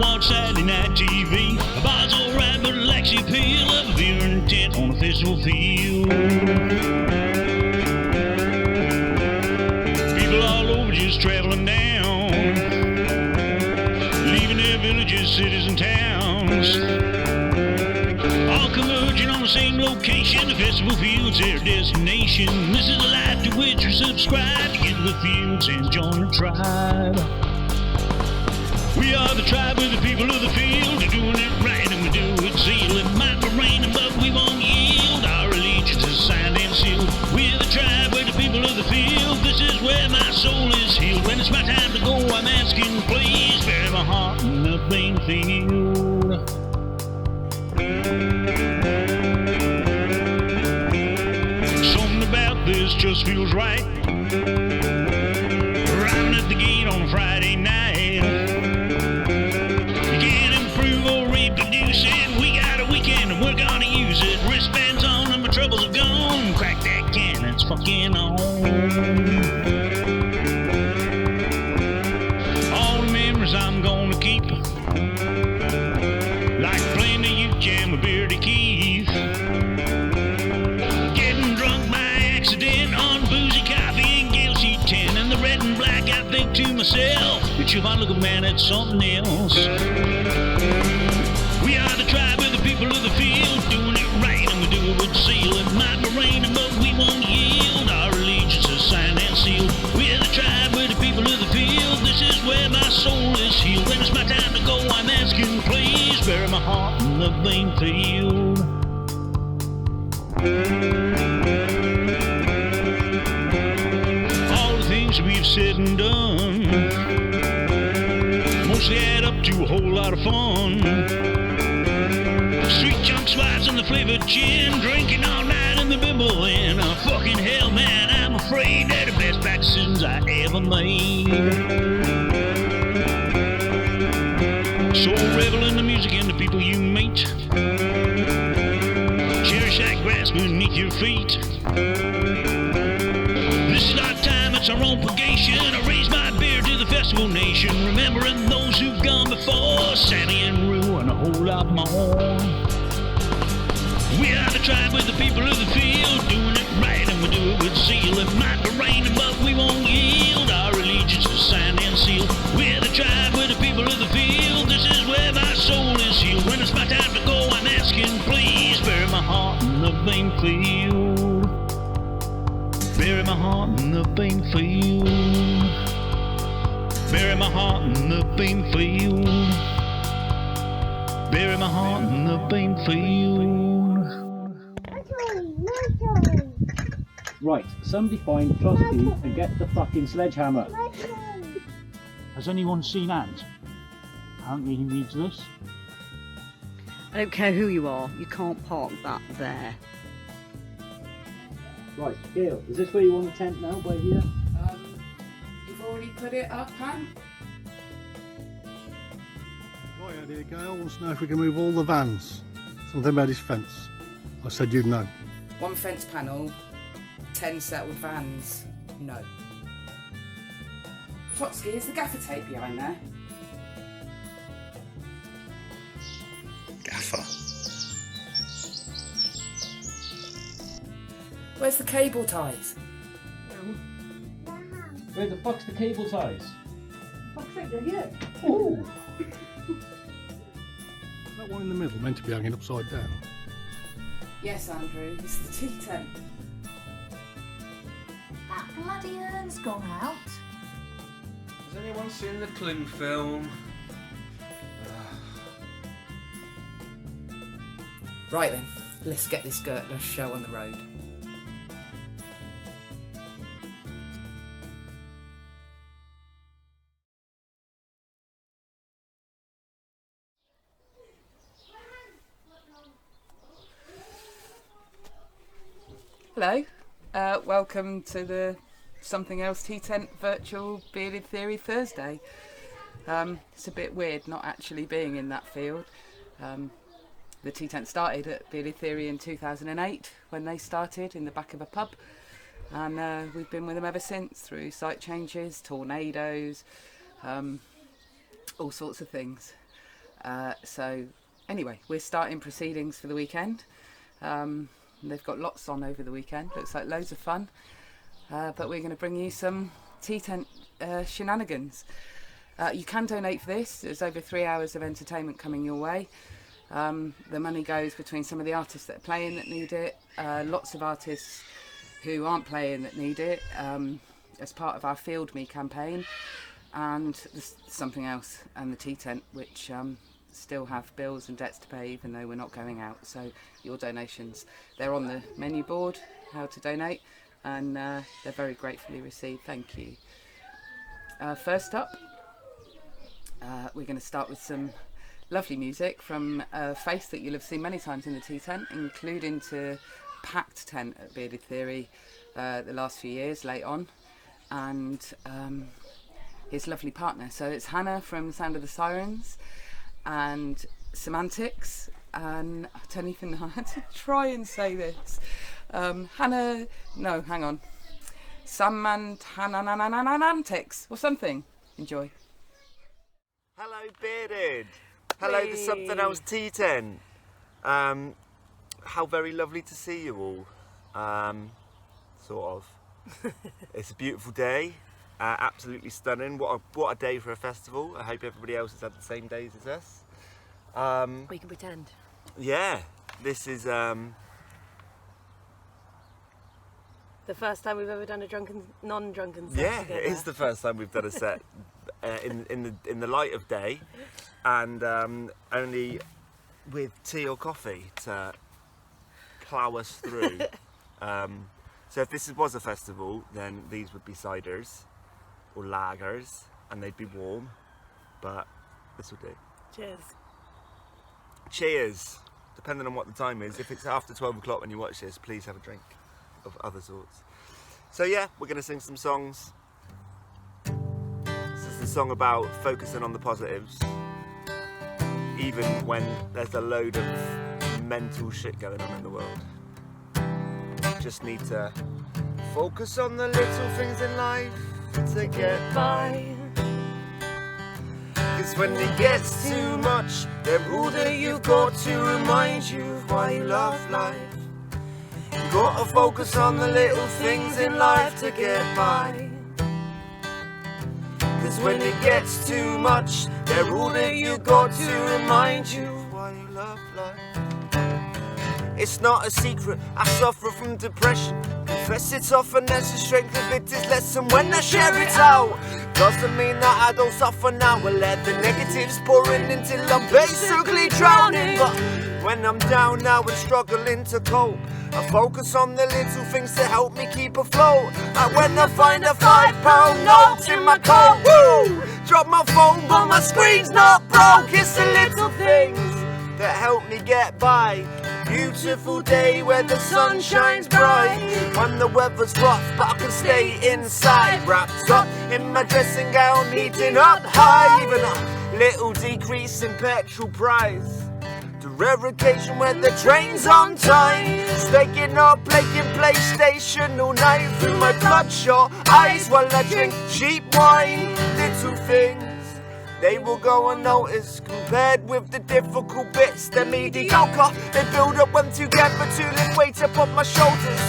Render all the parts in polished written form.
watch Saturday night TV. A bar's alright, but it lacks the appeal of a beer and tent on a festival field. People all over just traveling down, leaving their villages, cities, and towns, all converging on the same location. The festival field's their destination. This is the life to which we subscribe. To get to the fields and join the tribe. We are the tribe, we're the people of the field. We're doing it right and we do it zeal. It might be raining, but we won't yield. Our allegiance is signed and sealed. We're the tribe, we're the people of the field. This is where my soul is healed. When it's my time to go, I'm asking, please bury my heart in the plain field. Something about this just feels right. Arriving at the gate on a Friday night. You can't improve or reproduce it. We got a weekend and we're gonna use it. Wristbands on and my troubles are gone. Crack that can, it's fucking on. All the memories I'm gonna keep, like playing the youth jam with Beardy Keith, getting drunk by accident on boozy coffee and Gale Sheet 10, and the red and black. I think to myself, but if I look a man at something else. We are the tribe, we're the people of the field, doing it right and we do it with zeal. It might be raining, but we won't yield. Our allegiance is signed and sealed. We're the tribe, we're the people of the field. This is where my soul is healed. When it's my time to go, I'm asking, please bury my heart in the plain field. All the things we've said and done mostly add up to a whole lot of fun. Sweet junk slides and the flavored gin, drinking all night in the bimbo inn. Fucking hell, man, I'm afraid they're the best back decisions I ever made. So revel in the music and the people you meet. Cherish that grass beneath your feet. This is our time, it's our own purgation. I raise my beer to the festival nation, remembering those who've gone before, Sammy and Rue and a whole lot more. We are the tribe, we're the people of the field, doing it right and we do it with zeal. It might be raining, but we won't yield. Our allegiance is signed and sealed. We're the tribe, we're the people of the field. This is where my soul is healed. When it's my time to go, I'm asking, please bury my heart in the plain field. Bury my heart in the plain field. Bury my heart in the plain field. Bury my heart in the plain field. Right, somebody find Frosty and get the fucking sledgehammer. Has anyone seen Ant? Apparently he needs this. I don't care who you are, you can't park that there. Right, Gail, is this where you want a tent now, by here? You've already put it up, Han? Right, idea, Gail wants to know if we can move all the vans. Something about his fence. I said you'd know. One fence panel, 10 settled vans, no. Trotsky, is the gaffer tape behind there? Gaffer. Where's the cable ties? Where the fuck's the cable ties? Fuck's sake, they're here. Ooh. That one in the middle meant to be hanging upside down. Yes, Andrew, it's the tea tent. That bloody urn's gone out. Has anyone seen the cling film? Right then, let's get this Gertler show on the road. Hello, welcome to the Something Else Tea Tent Virtual Bearded Theory Thursday. It's a bit weird not actually being in that field. The tea tent started at Bearded Theory in 2008 when they started in the back of a pub, and we've been with them ever since through site changes, tornadoes, all sorts of things. So anyway, we're starting proceedings for the weekend. They've got lots on over the weekend. Looks like loads of fun. But we're going to bring you some tea tent shenanigans. You can donate for this. There's over 3 hours of entertainment coming your way. The money goes between some of the artists that are playing that need it, lots of artists who aren't playing that need it, as part of our Field Me campaign, and there's something else, and the tea tent, which still have bills and debts to pay even though we're not going out. So your donations, they're on the menu board, how to donate, and they're very gratefully received. Thank you. First up, we're going to start with some lovely music from a face that you'll have seen many times in the tea tent, including to packed tent at Bearded Theory the last few years, late on, and his lovely partner. So it's Hannah from Sound of the Sirens and Semantics, and I don't even know how to try and say this. Hannah, no, hang on. Semantics or something. Enjoy. Hello, Bearded. Hello, the Something Else tea tent. How very lovely to see you all. Sort of. It's a beautiful day. Absolutely stunning. What a day for a festival. I hope everybody else has had the same days as us. We can pretend. Yeah, this is The first time we've ever done a non-drunken set yeah, together. it is the first time we've done a set in the light of day, and only with tea or coffee to plough us through. So if this was a festival, then these would be ciders or lagers, and they'd be warm, but this will do. Cheers. Cheers! Depending on what the time is. If it's after 12 o'clock when you watch this, please have a drink of other sorts. So yeah, we're going to sing some songs. This is a song about focusing on the positives, even when there's a load of mental shit going on in the world. Just need to focus on the little things in life to get by. Cause when it gets too much, they're all that you've got to remind you of why you love life. You gotta focus on the little things in life to get by. Cause when it gets too much, they're all that you've got to remind you of why you love life. It's not a secret, I suffer from depression. Confess it's often as the strength of it is lesson when I share it out. Doesn't mean that I don't suffer now. I let the negatives pour in until I'm basically drowning. But when I'm down now and struggling to cope, I focus on the little things to help me keep afloat. Like when I find a £5 note in my coat, woo! Drop my phone but my screen's not broke. It's the little things that help me get by. Beautiful day where the sun shines bright. When the weather's rough but I can stay inside. Wrapped up in my dressing gown, heating up high. Even a little decrease in petrol price. The rare occasion when the train's on time. Staying up playing PlayStation all night through my bloodshot eyes while I drink cheap wine. Little things, they will go unnoticed compared with the difficult bits. They're mediocre, they build up when together to lift weight up on my shoulders.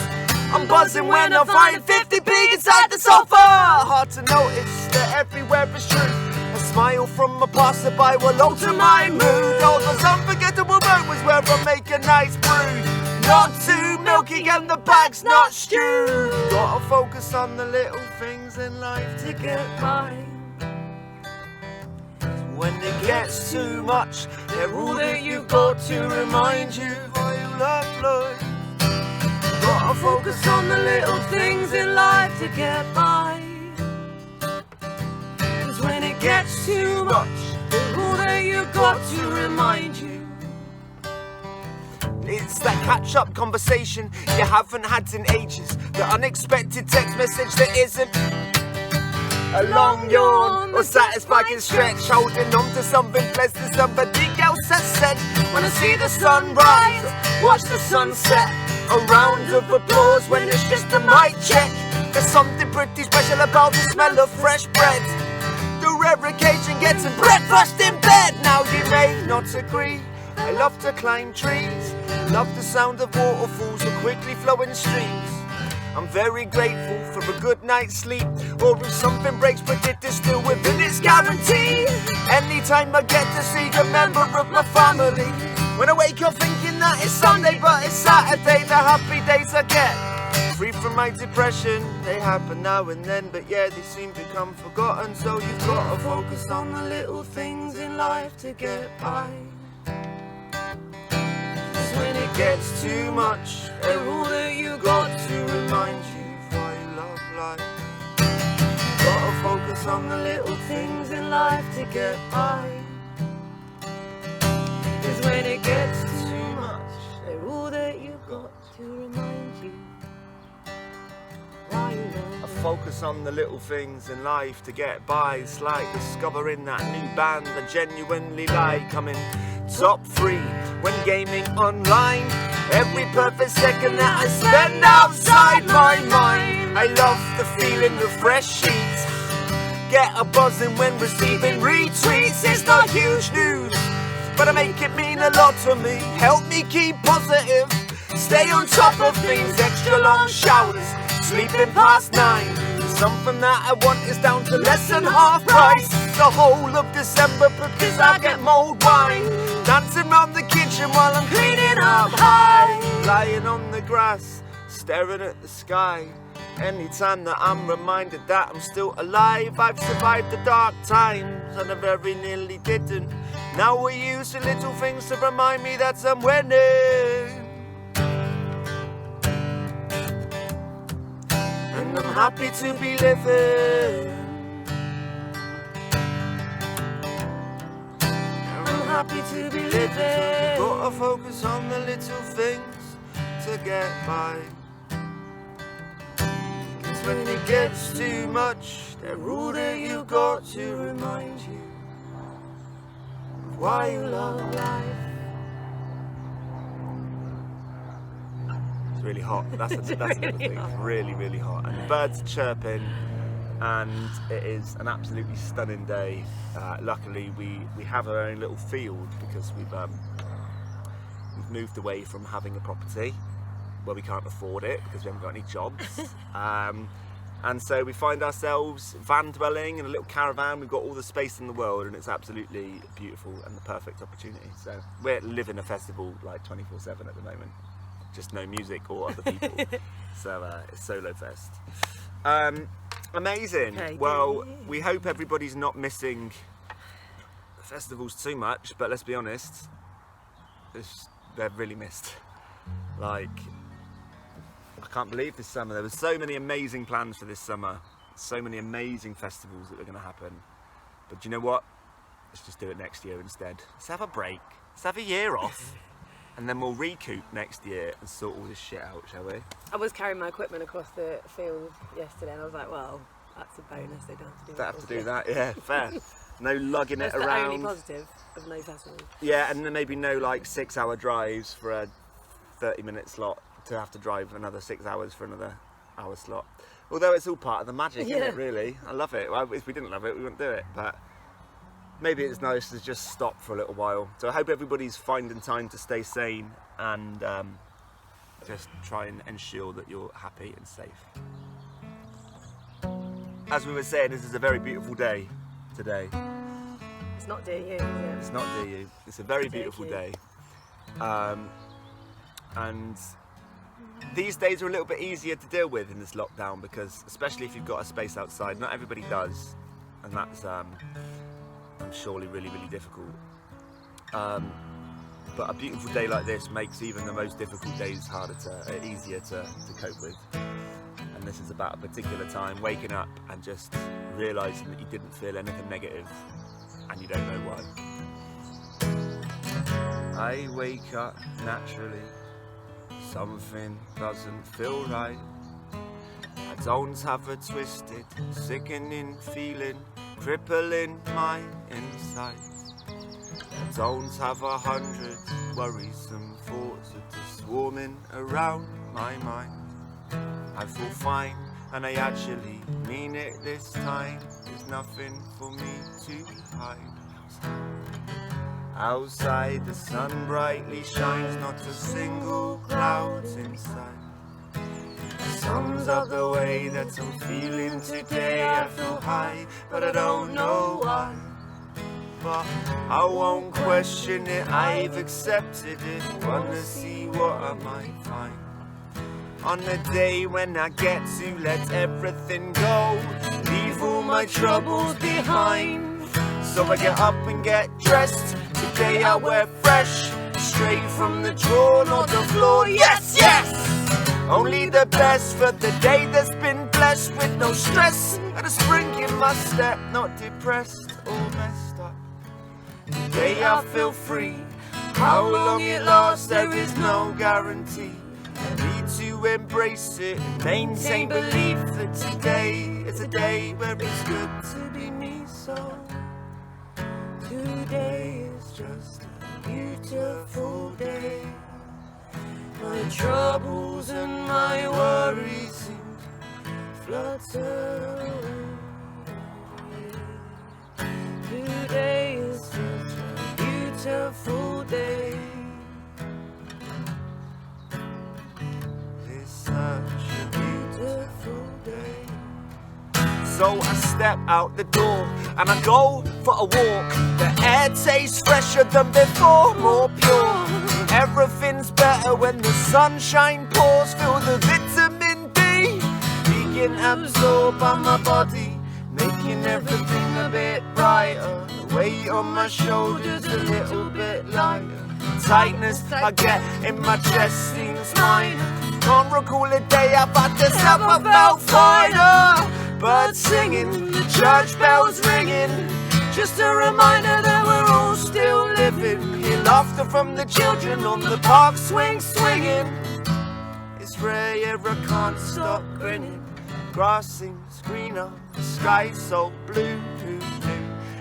I'm buzzing when I find 50p inside the sofa. Hard to notice that everywhere is true. A smile from a passerby will alter my mood. All those unforgettable moments where I make a nice brew. Not too milky and the bag's not stewed. Gotta focus on the little things in life to get by. When it gets too much, they're all that you've got to remind you why you love life. Gotta focus on the little things in life to get by. Cause when it gets too much, they're all that you've got to remind you. It's that catch-up conversation you haven't had in ages. The unexpected text message that isn't a long yawn or satisfying stretch, holding on to something pleasant somebody else has said. When I see the sun rise, watch the sunset, a round of applause when it's just a mic check. There's something pretty special about the smell of fresh bread. The rare occasion getting breakfast in bed. Now you may not agree. I love to climb trees, love the sound of waterfalls or quickly flowing streams. I'm very grateful for a good night's sleep, or if something breaks but it is still within its guarantee. Anytime I get to see a member of my family, when I wake up thinking that it's Sunday but it's Saturday, the happy days I get. Free from my depression, they happen now and then, but yeah, they seem to come forgotten. So you've got to focus on the little things in life to get by. When it gets too much, they're all that you got to remind you why you love life. Gotta focus on the little things in life to get by. 'Cause when it gets too much, they're all that you got to remind you why you love life. I focus on the little things in life to get by. It's like discovering that new band I genuinely like. I'm in top 3 when gaming online. Every perfect second that I spend outside my mind. I love the feeling of fresh sheets. Get a buzzing when receiving retweets. It's not huge news, but I make it mean a lot to me. Help me keep positive, stay on top of things. Extra long showers, sleeping past 9. Something that I want is down to less than half price. The whole of December because I get mulled wine. Dancing round the kitchen while I'm cleaning up high. Lying on the grass, staring at the sky. Anytime that I'm reminded that I'm still alive. I've survived the dark times and I very nearly didn't. Now we use the little things to remind me that I'm winning. And I'm happy to be living. I'm happy to be living. Gotta focus on the little things to get by. 'Cause when it gets too much, they're all that you got to remind you of why you love life. Really hot. That's another thing. It's really hot, and the birds are chirping, and it is an absolutely stunning day. Luckily, we have our own little field because we've moved away from having a property where we can't afford it because we haven't got any jobs. And so we find ourselves van dwelling in a little caravan. We've got all the space in the world, and it's absolutely beautiful and the perfect opportunity. So we're living a festival like 24/7 at the moment. Just no music or other people. So it's Solo Fest. Amazing. Okay, well, we hope everybody's not missing the festivals too much, but let's be honest, they're really missed. Like, I can't believe this summer. There were so many amazing plans for this summer. So many amazing festivals that were going to happen. But do you know what? Let's just do it next year instead. Let's have a break. Let's have a year off. And then we'll recoup next year and sort all this shit out, shall we? I was carrying my equipment across the field yesterday, and I was like, well, that's a bonus. They don't have to do that. They have to do that, yeah, fair. No lugging it around. That's the only positive of no festival. Yeah, and then maybe no like 6-hour drives for a 30-minute slot to have to drive another 6 hours for another hour slot. Although it's all part of the magic, isn't it, really? I love it. Well, if we didn't love it, we wouldn't do it. But maybe it's nice to just stop for a little while. So I hope everybody's finding time to stay sane and just try and ensure that you're happy and safe. As we were saying, this is a very beautiful day today. It's not dear you, is it? It's not dear you. It's a very beautiful day. And these days are a little bit easier to deal with in this lockdown because, especially if you've got a space outside, not everybody does. And that's surely really difficult, but a beautiful day like this makes even the most difficult days easier to cope with. And this is about a particular time, waking up and just realising that you didn't feel anything negative and you don't know why. I wake up naturally, something doesn't feel right. I don't have a twisted, sickening feeling crippling my insides. I don't have 100 worrisome thoughts that are swarming around my mind. I feel fine, and I actually mean it this time. There's nothing for me to hide. Outside the sun brightly shines, not a single cloud in sight. Sums up the way that I'm feeling today. I feel high, but I don't know why. But I won't question it, I've accepted it. Wanna see what I might find. On the day when I get to let everything go, leave all my troubles behind. So I get up and get dressed. Today I wear fresh, straight from the drawer, not the floor. Yes, yes! Only the best for the day that's been blessed with no stress and a spring in my step, not depressed or messed up. Today I feel free. How long it lasts, there is no guarantee. I need to embrace it and maintain belief that today is a day where it's good to be me. So today is just a beautiful day. My troubles and my worries seem to flutter away. Today is just a beautiful day. It's such a beautiful day. So I step out the door and I go for a walk. The air tastes fresher than before, more pure. Everything's better when the sunshine pours. Feel the vitamin D being absorbed by my body, making everything a bit brighter. The weight on my shoulders a little bit lighter. Tightness I get in my chest seems minor. Can't recall a day I've had this up, I felt finer. Birds singing, the church bells ringing, just a reminder that we're all still living. Hear laughter from the children on the park swing swinging. It's rare, yeah, I can't stop grinning. Grass seems greener, the sky's so blue.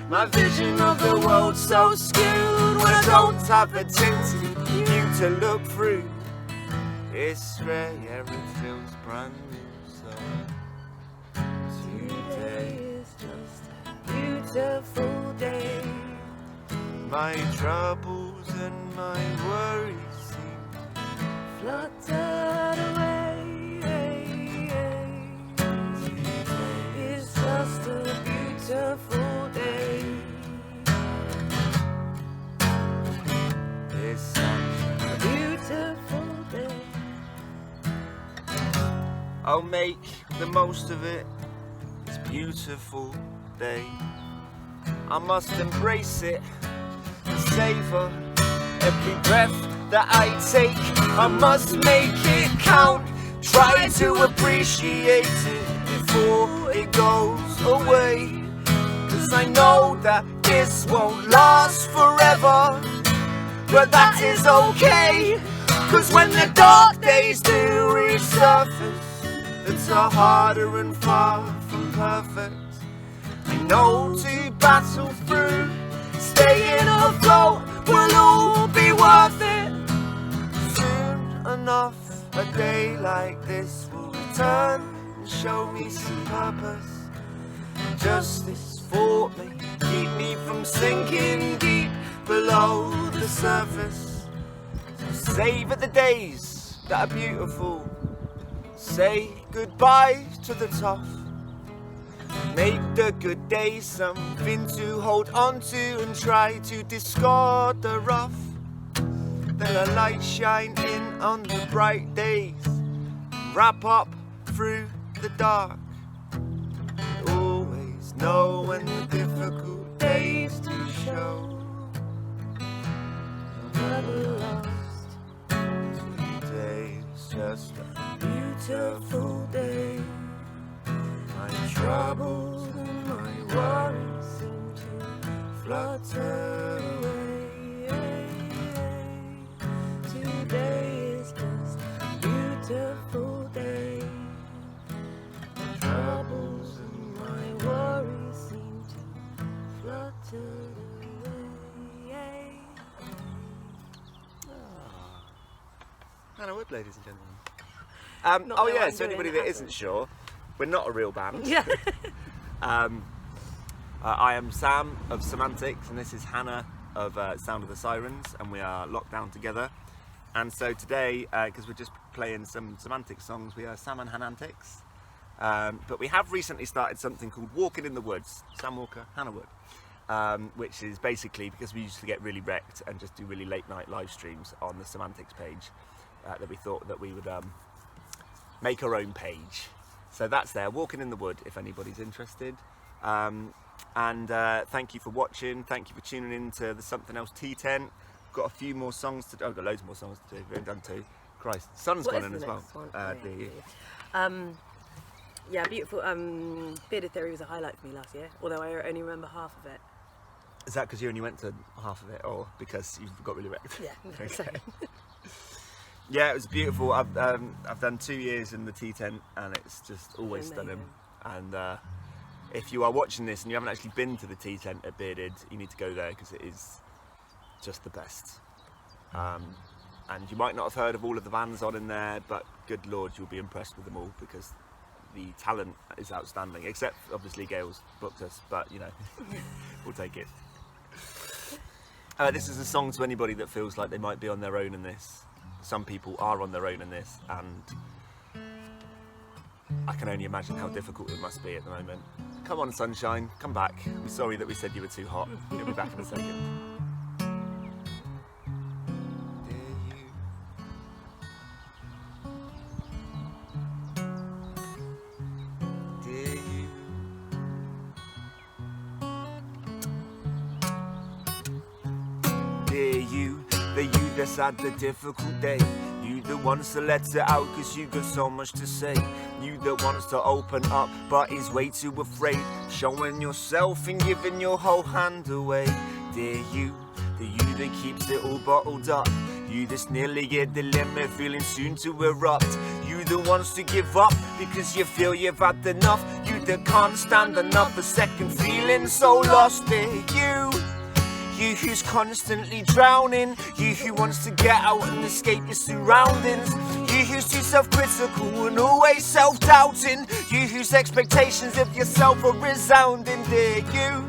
My vision of the world so skewed when I don't have a tinted view to look through. It's rare, yeah, it feels brand new. So today is just a beautiful day. My troubles and my worries seem fluttered away. Today is just a beautiful day. It's such a beautiful day. I'll make the most of it. It's a beautiful day. I must embrace it and savor every breath that I take. I must make it count. Try to appreciate it before it goes away. 'Cause I know that this won't last forever, but that is okay. 'Cause when the dark days do resurface, it's harder and far from perfect. I know to battle through, staying afloat will all be worth it. Soon enough, a day like this will return and show me some purpose. Justice for me, keep me from sinking deep below the surface. So savor the days that are beautiful. Say goodbye to the tough. Make the good days something to hold on to and try to discard the rough. Then a light shine in on the bright days, wrap up through the dark. Always know when the difficult days to show. I'm never lost. Today's just a beautiful day. My troubles and my worries seem to flutter away. Today is just a beautiful day. My troubles and my worries seem to flutter away. Hannah Wood, ladies and gentlemen. Oh yeah, so anybody that isn't sure, we're not a real band. Yeah. I am Sam of Semantics, and this is Hannah of Sound of the Sirens, and we are locked down together. And so today, because we're just playing some semantic songs, we are Sam and Hanantics. But we have recently started something called Walking in the Woods, Sam Walker, Hannah Wood, which is basically because we used to get really wrecked and just do really late night live streams on the semantics page, that we thought that we would make our own page. So that's there, Walking in the Wood, if anybody's interested. And thank you for watching, thank you for tuning in to the Something Else Tea Tent. Got a few more songs to do. Oh, got loads more songs to do. We haven't done 2. Christ, sun's gone in as well. Yeah, beautiful. Bearded Theory was a highlight for me last year, although I only remember half of it. Is that because you only went to half of it, or because you got really wrecked? Yeah. Okay. Yeah, it was beautiful. I've done 2 years in the tea tent, and it's just always stunning. And if you are watching this and you haven't actually been to the tea tent at Bearded, you need to go there because it is just the best. And you might not have heard of all of the bands on in there, but good lord, you'll be impressed with them all because the talent is outstanding. Except obviously Gail's booked us, but you know, we'll take it. This is a song to anybody that feels like they might be on their own in this. Some people are on their own in this, and I can only imagine how difficult it must be at the moment. Come on, sunshine, come back. We're sorry that we said you were too hot. You'll be back in a second. That's had the difficult day. You that wants to let it out cause you got so much to say. You that wants to open up but is way too afraid, showing yourself and giving your whole hand away. Dear you, the you that keeps it all bottled up. You that's nearly at the limit, feeling soon to erupt. You that wants to give up because you feel you've had enough. You that can't stand another second feeling so lost. Dear you who's constantly drowning, you who wants to get out and escape your surroundings, you who's too self-critical and always self-doubting, you whose expectations of yourself are resounding. Dear you,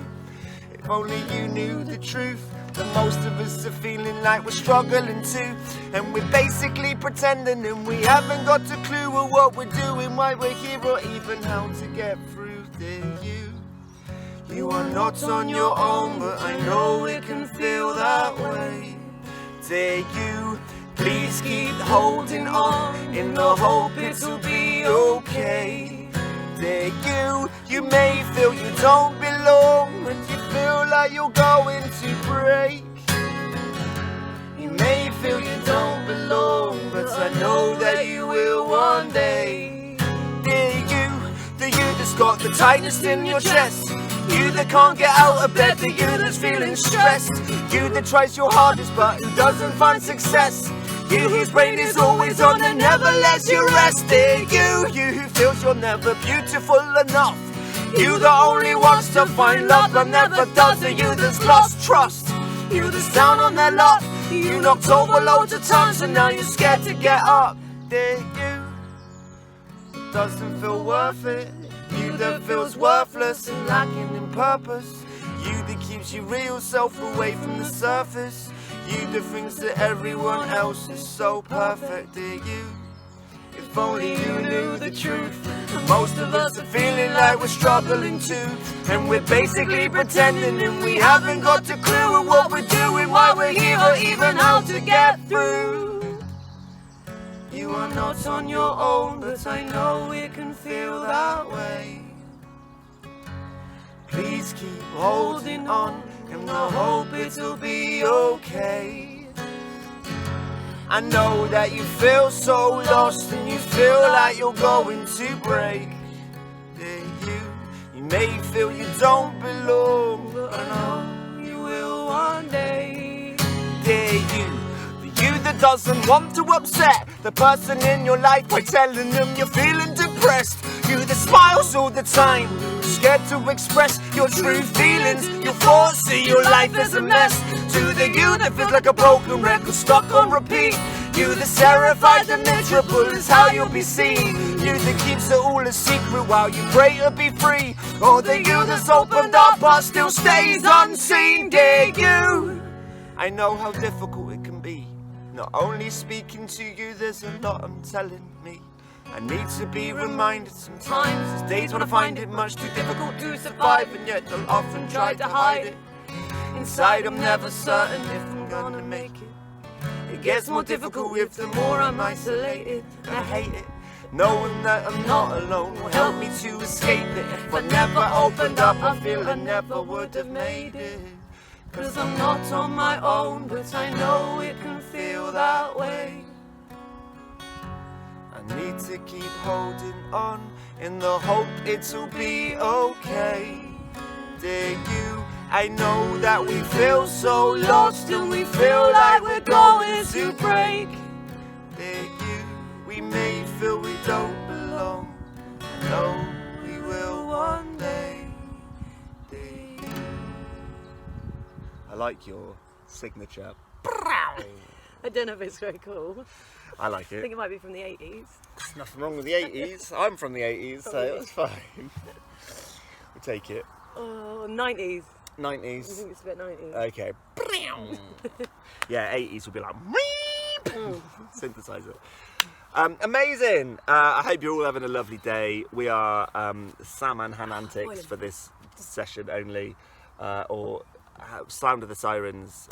if only you knew the truth, that most of us are feeling like we're struggling too, and we're basically pretending and we haven't got a clue of what we're doing, why we're here, or even how to get through. Dear you are not on your own, but I know it can feel that way. Dear you, please keep holding on in the hope it'll be okay. Dear you may feel you don't belong, but you feel like you're going to break. You may feel you don't belong, but I know that you will one day. Dear you, the you that's got the tightness in your chest, you that can't get out of bed, the you that's feeling stressed, you that tries your hardest but who doesn't find success, you whose brain is always on and never lets you rest. Dear you who feels you're never beautiful enough, you that only wants to find love but never does, the you that's lost trust, you that's down on their luck, you knocked over loads of times and now you're scared to get up. Dear you, doesn't feel worth it, you that feels worthless and lacking in purpose, you that keeps your real self away from the surface, you that thinks that everyone else is so perfect. Dear you, if only you knew the truth, most of us are feeling like we're struggling too, and we're basically pretending and we haven't got a clue of what we're doing, why we're here, or even how to get through. You are not on your own, but I know it can feel that way. Please keep holding on in the hope it'll be okay. I know that you feel so lost and you feel like you're going to break. Dear you may feel you don't belong, but I know you will one day. Dear you that doesn't want to upset the person in your life by telling them you're feeling depressed, you that smiles all the time, scared to express your true feelings, your thoughts, see your life as a mess, to the you that feels like a broken record stuck on repeat, you that's terrified and miserable is how you'll be seen, you that keeps it all a secret while you pray to be free, or the you that's opened up but still stays unseen. Dear you, I know how difficult it can be. Not only speaking to you, there's a lot I'm telling me. I need to be reminded sometimes. There's days when I find it much too difficult to survive, and yet I'll often try to hide it. Inside I'm never certain if I'm gonna make it. It gets more difficult with the more I'm isolated, and I hate it. Knowing that I'm not alone will help me to escape it. If I never opened up, I feel I never would have made it. 'Cause I'm not on my own, but I know it can feel that way. I need to keep holding on in the hope it'll be okay. Dear you, I know that we feel so lost and we feel like we're going to break. Dear you, we may feel we don't belong. I know we will one day. Dear you. I like your signature. I don't know if it's very cool. I like I it. think it might be from the 80s. There's nothing wrong with the 80s. I'm from the 80s, so it's fine. We'll take it. Oh, 90s. 90s. I think it's a bit 90s. Okay. Yeah, 80s would be like synthesizer. Amazing. I hope you're all having a lovely day. We are Sam and Han Antics for this session only, or Sound of the Sirens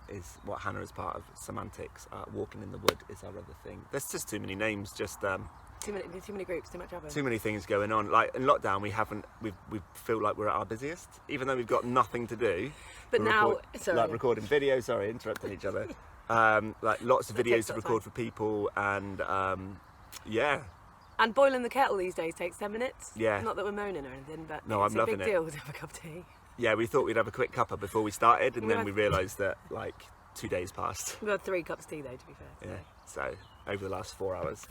is what Hannah is part of. Semantics. Walking in the Wood is our other thing. There's just too many names. Just Too many groups, too much happening. too many things going on. Like in lockdown, we feel like we're at our busiest, even though we've got nothing to do. But now, like recording videos. Sorry, interrupting each other. Like lots of videos to record for people, and yeah. And boiling the kettle these days takes 10 minutes. Yeah. Not that we're moaning or anything, but No, it's I'm a big loving it. deal to have a cup of tea. Yeah, we thought we'd have a quick cuppa before we started, and We then had- we realised that like 2 days passed. We've had 3 cups of tea though, to be fair. Yeah, so over the last 4 hours.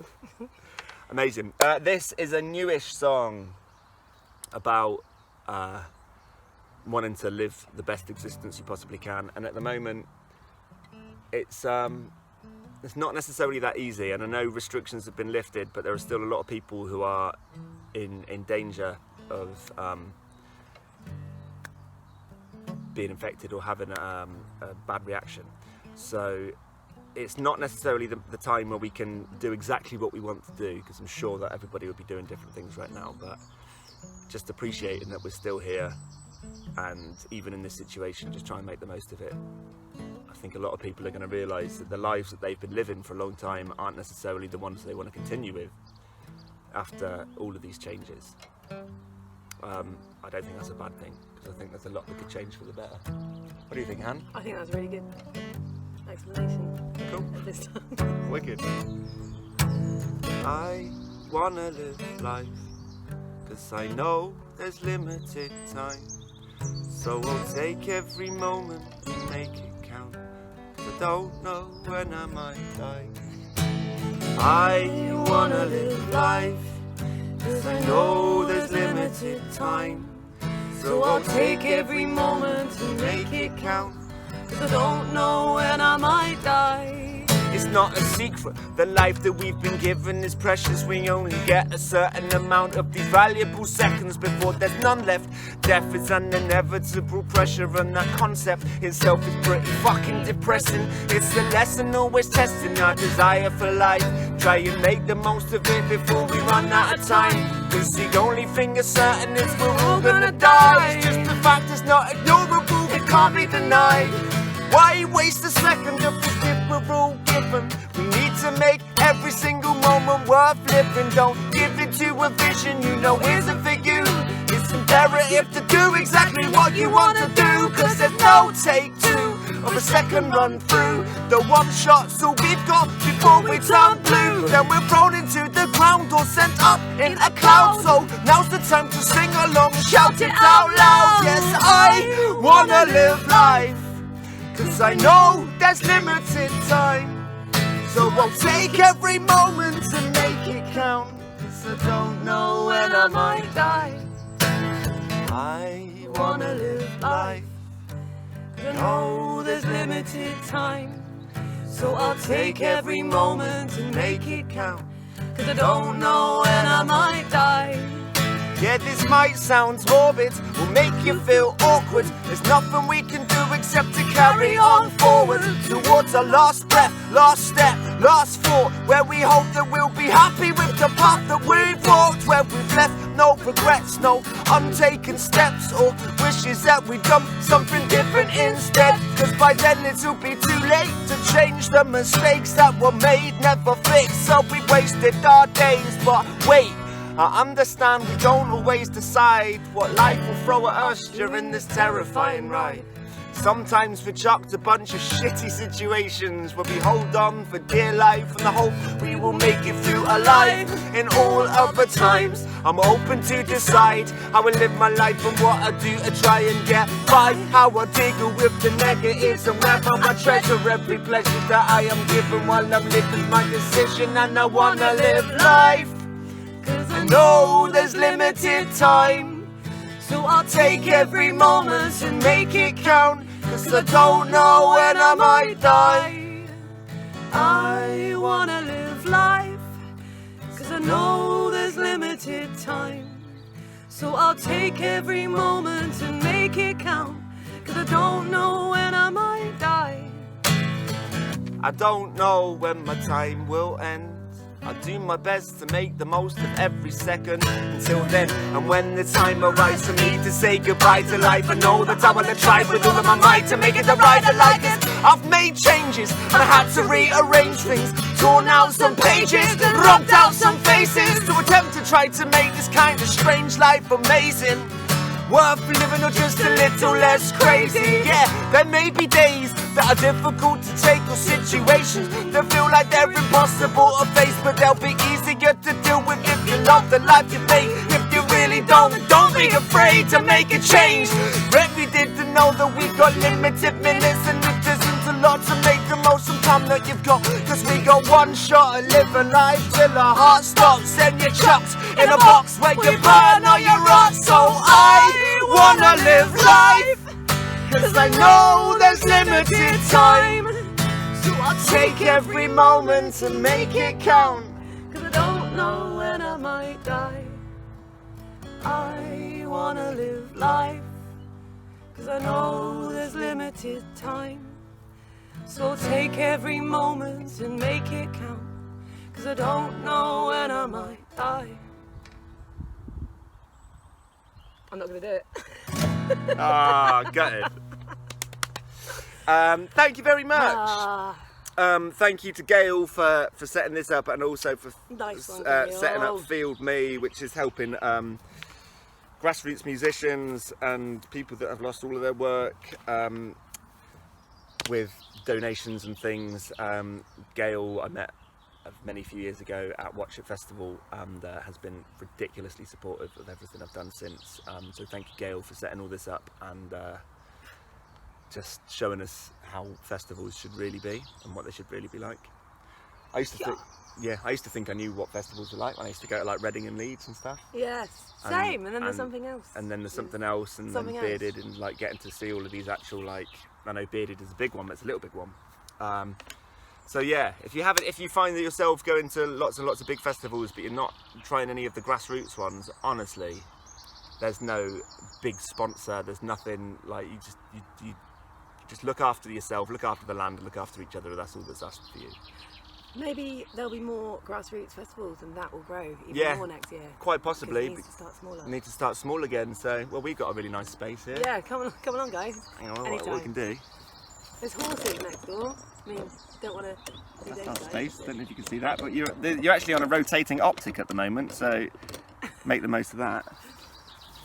Amazing. This is a newish song about wanting to live the best existence you possibly can, and at the moment it's not necessarily that easy, and I know restrictions have been lifted, but there are still a lot of people who are in danger of being infected or having a bad reaction. So it's not necessarily the time where we can do exactly what we want to do, because I'm sure that everybody would be doing different things right now, but just appreciating that we're still here, and even in this situation just try and make the most of it. I think a lot of people are going to realise that the lives that they've been living for a long time aren't necessarily the ones they want to continue with after all of these changes. I don't think that's a bad thing, because I think there's a lot that could change for the better. What do you think, Han? I think that's a really good explanation. Cool. At this time. Wicked. I wanna live life, 'cause I know there's limited time. So I'll take every moment and make it count, 'cause I don't know when I might die. I wanna live life, 'cause I know there's limited time. So I'll take every moment and make it count, 'cause I don't know when I might die. It's not a secret, the life that we've been given is precious. We only get a certain amount of these valuable seconds before there's none left. Death is an inevitable pressure, and that concept itself is pretty fucking depressing. It's a lesson always testing our desire for life. Try and make the most of it before we run out of time, 'cause the only thing is certain is we're all gonna die. It's just the fact it's not ignorable, it can't be denied. Why waste a second of the gift we're all given? We need to make every single moment worth living. Don't give it to a vision you know isn't for you. It's imperative to do exactly what you want to do, 'cause there's no take two of a second run through. The one shot's all we've got before we turn blue. Then we're thrown into the ground or sent up in a cloud. So now's the time to sing along and shout it out loud. Yes, I wanna live life, 'cause I know there's limited time. So I'll take every moment and make it count, 'cause I don't know when I might die. I wanna live life, 'cause I know there's limited time. So I'll take every moment and make it count, 'cause I don't know when I might die. Yeah, this might sound morbid, will make you feel awkward. There's nothing we can do except except to carry on forward towards our last breath, last step, last thought, where we hope that we'll be happy with the path that we've walked, where we've left no regrets, no untaken steps or wishes that we'd done something different instead. Cause by then it'll be too late to change the mistakes that were made, never fixed. So we wasted our days, but wait, I understand we don't always decide what life will throw at us during this terrifying ride. Sometimes we're chucked a bunch of shitty situations where we hold on for dear life and the hope we will make it through alive. In all other times, I'm open to decide how I live my life and what I do to try and get by. How I deal with the negatives and where I treasure every pleasure that I am given while I'm living my decision. And I wanna live life, cause I know there's limited time. So I'll take every moment and make it count, cause I don't know when I might die. I wanna live life, cause I know there's limited time. So I'll take every moment and make it count, cause I don't know when I might die. I don't know when my time will end. I do my best to make the most of every second until then. And when the time arrives for me to say goodbye to life, I know that I wanna try with all of my might to make it the ride I like this. I've made changes and I had to rearrange things, torn out some pages, rubbed out some faces, to attempt to try to make this kind of strange life amazing, worth living or just a little less crazy. Yeah, there may be days that are difficult to take, or situations that feel like they're impossible to face, but they'll be easier to deal with if you love the life you made. If you really don't be afraid to make a change. Ready to know that we got limited minutes and it isn't a lot to make the most of time that you've got, cause we got one shot at living life till our heart stops and you're chucked in a box where you burn all your rot. So I wanna live life, cause I know there's limited time. So I'll take every moment and make it count, cause I don't know when I might die. I wanna live life, cause I know there's limited time. So I'll take every moment and make it count, cause I don't know when I might die. I'm not gonna do it. Ah, gutted. Thank you very much. Thank you to Gail for setting this up, and also for Nice one, setting up Field Me, which is helping grassroots musicians and people that have lost all of their work with donations and things. Gail I met many few years ago at Watch It Festival and has been ridiculously supportive of everything I've done since. So thank you, Gail, for setting all this up and just showing us how festivals should really be and what they should really be like. I used to think, I used to think I knew what festivals were like when I used to go to like Reading and Leeds and stuff. Yes, same. And then there's something else. And then there's something else, and Something then Bearded, and like getting to see all of these actual, like, I know Bearded is a big one, but it's a little big one. So yeah, if you find that yourself going to lots and lots of big festivals, but you're not trying any of the grassroots ones, honestly, there's no big sponsor. There's nothing like you just look after yourself, look after the land, and look after each other. That's all that's asked for you. Maybe there'll be more grassroots festivals and that will grow even more next year. Quite possibly. It needs to start smaller. Need to start small again. So, well, we've got a really nice space here. Yeah, come along, guys. Hang on, what we can do. There's horses next door. I mean, don't want to do That's those our guys. space. Don't know if you can see that, but you're actually on a rotating optic at the moment, so make the most of that.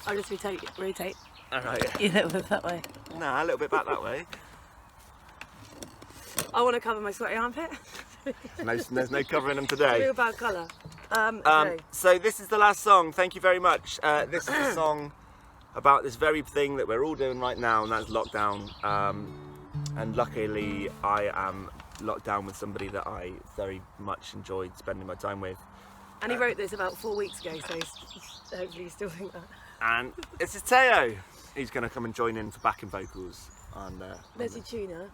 I'll just rotate. All right. You little bit that way. Nah, a little bit back that way. I want to cover my sweaty armpit. There's no covering them today. Real bad colour. So this is the last song. Thank you very much. This is a song about this very thing that we're all doing right now, and that's lockdown. And luckily, I am locked down with somebody that I very much enjoyed spending my time with. And he wrote this about 4 weeks ago, so hopefully you still think that. And this is Teo. He's going to come and join in for backing vocals. And there's your tuner.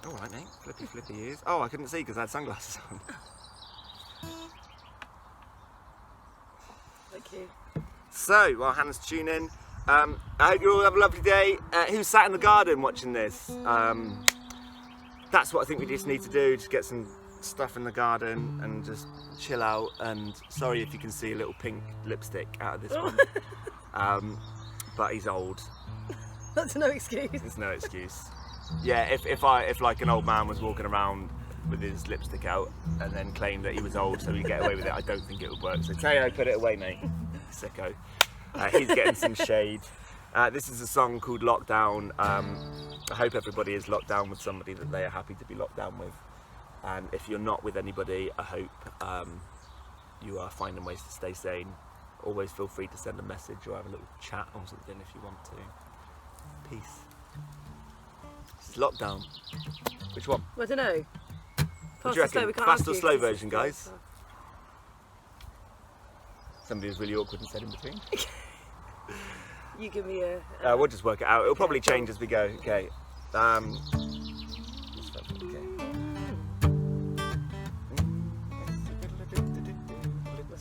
All right, mate. Flippy ears. Oh, I couldn't see because I had sunglasses on. Thank you. So, while Hannah's tuning, I hope you all have a lovely day. Who's sat in the garden watching this? That's what I think we just need to do, just get some stuff in the garden and just chill out. And sorry if you can see a little pink lipstick out of this one. But he's old. That's no excuse. There's no excuse. Yeah, if like an old man was walking around with his lipstick out and then claimed that he was old so he'd get away with it, I don't think it would work. So Teo, put it away, mate. Sicko. He's getting some shade. This is a song called Lockdown. I hope everybody is locked down with somebody that they are happy to be locked down with. And if you're not with anybody, I hope you are finding ways to stay sane. Always feel free to send a message or have a little chat or something if you want to. Peace. This is Lockdown. Which one? I don't know. What do you reckon? Fast or slow version, guys? Somebody was really awkward and said in between. You give me a... we'll just work it out. It'll probably change as we go. Okay. That's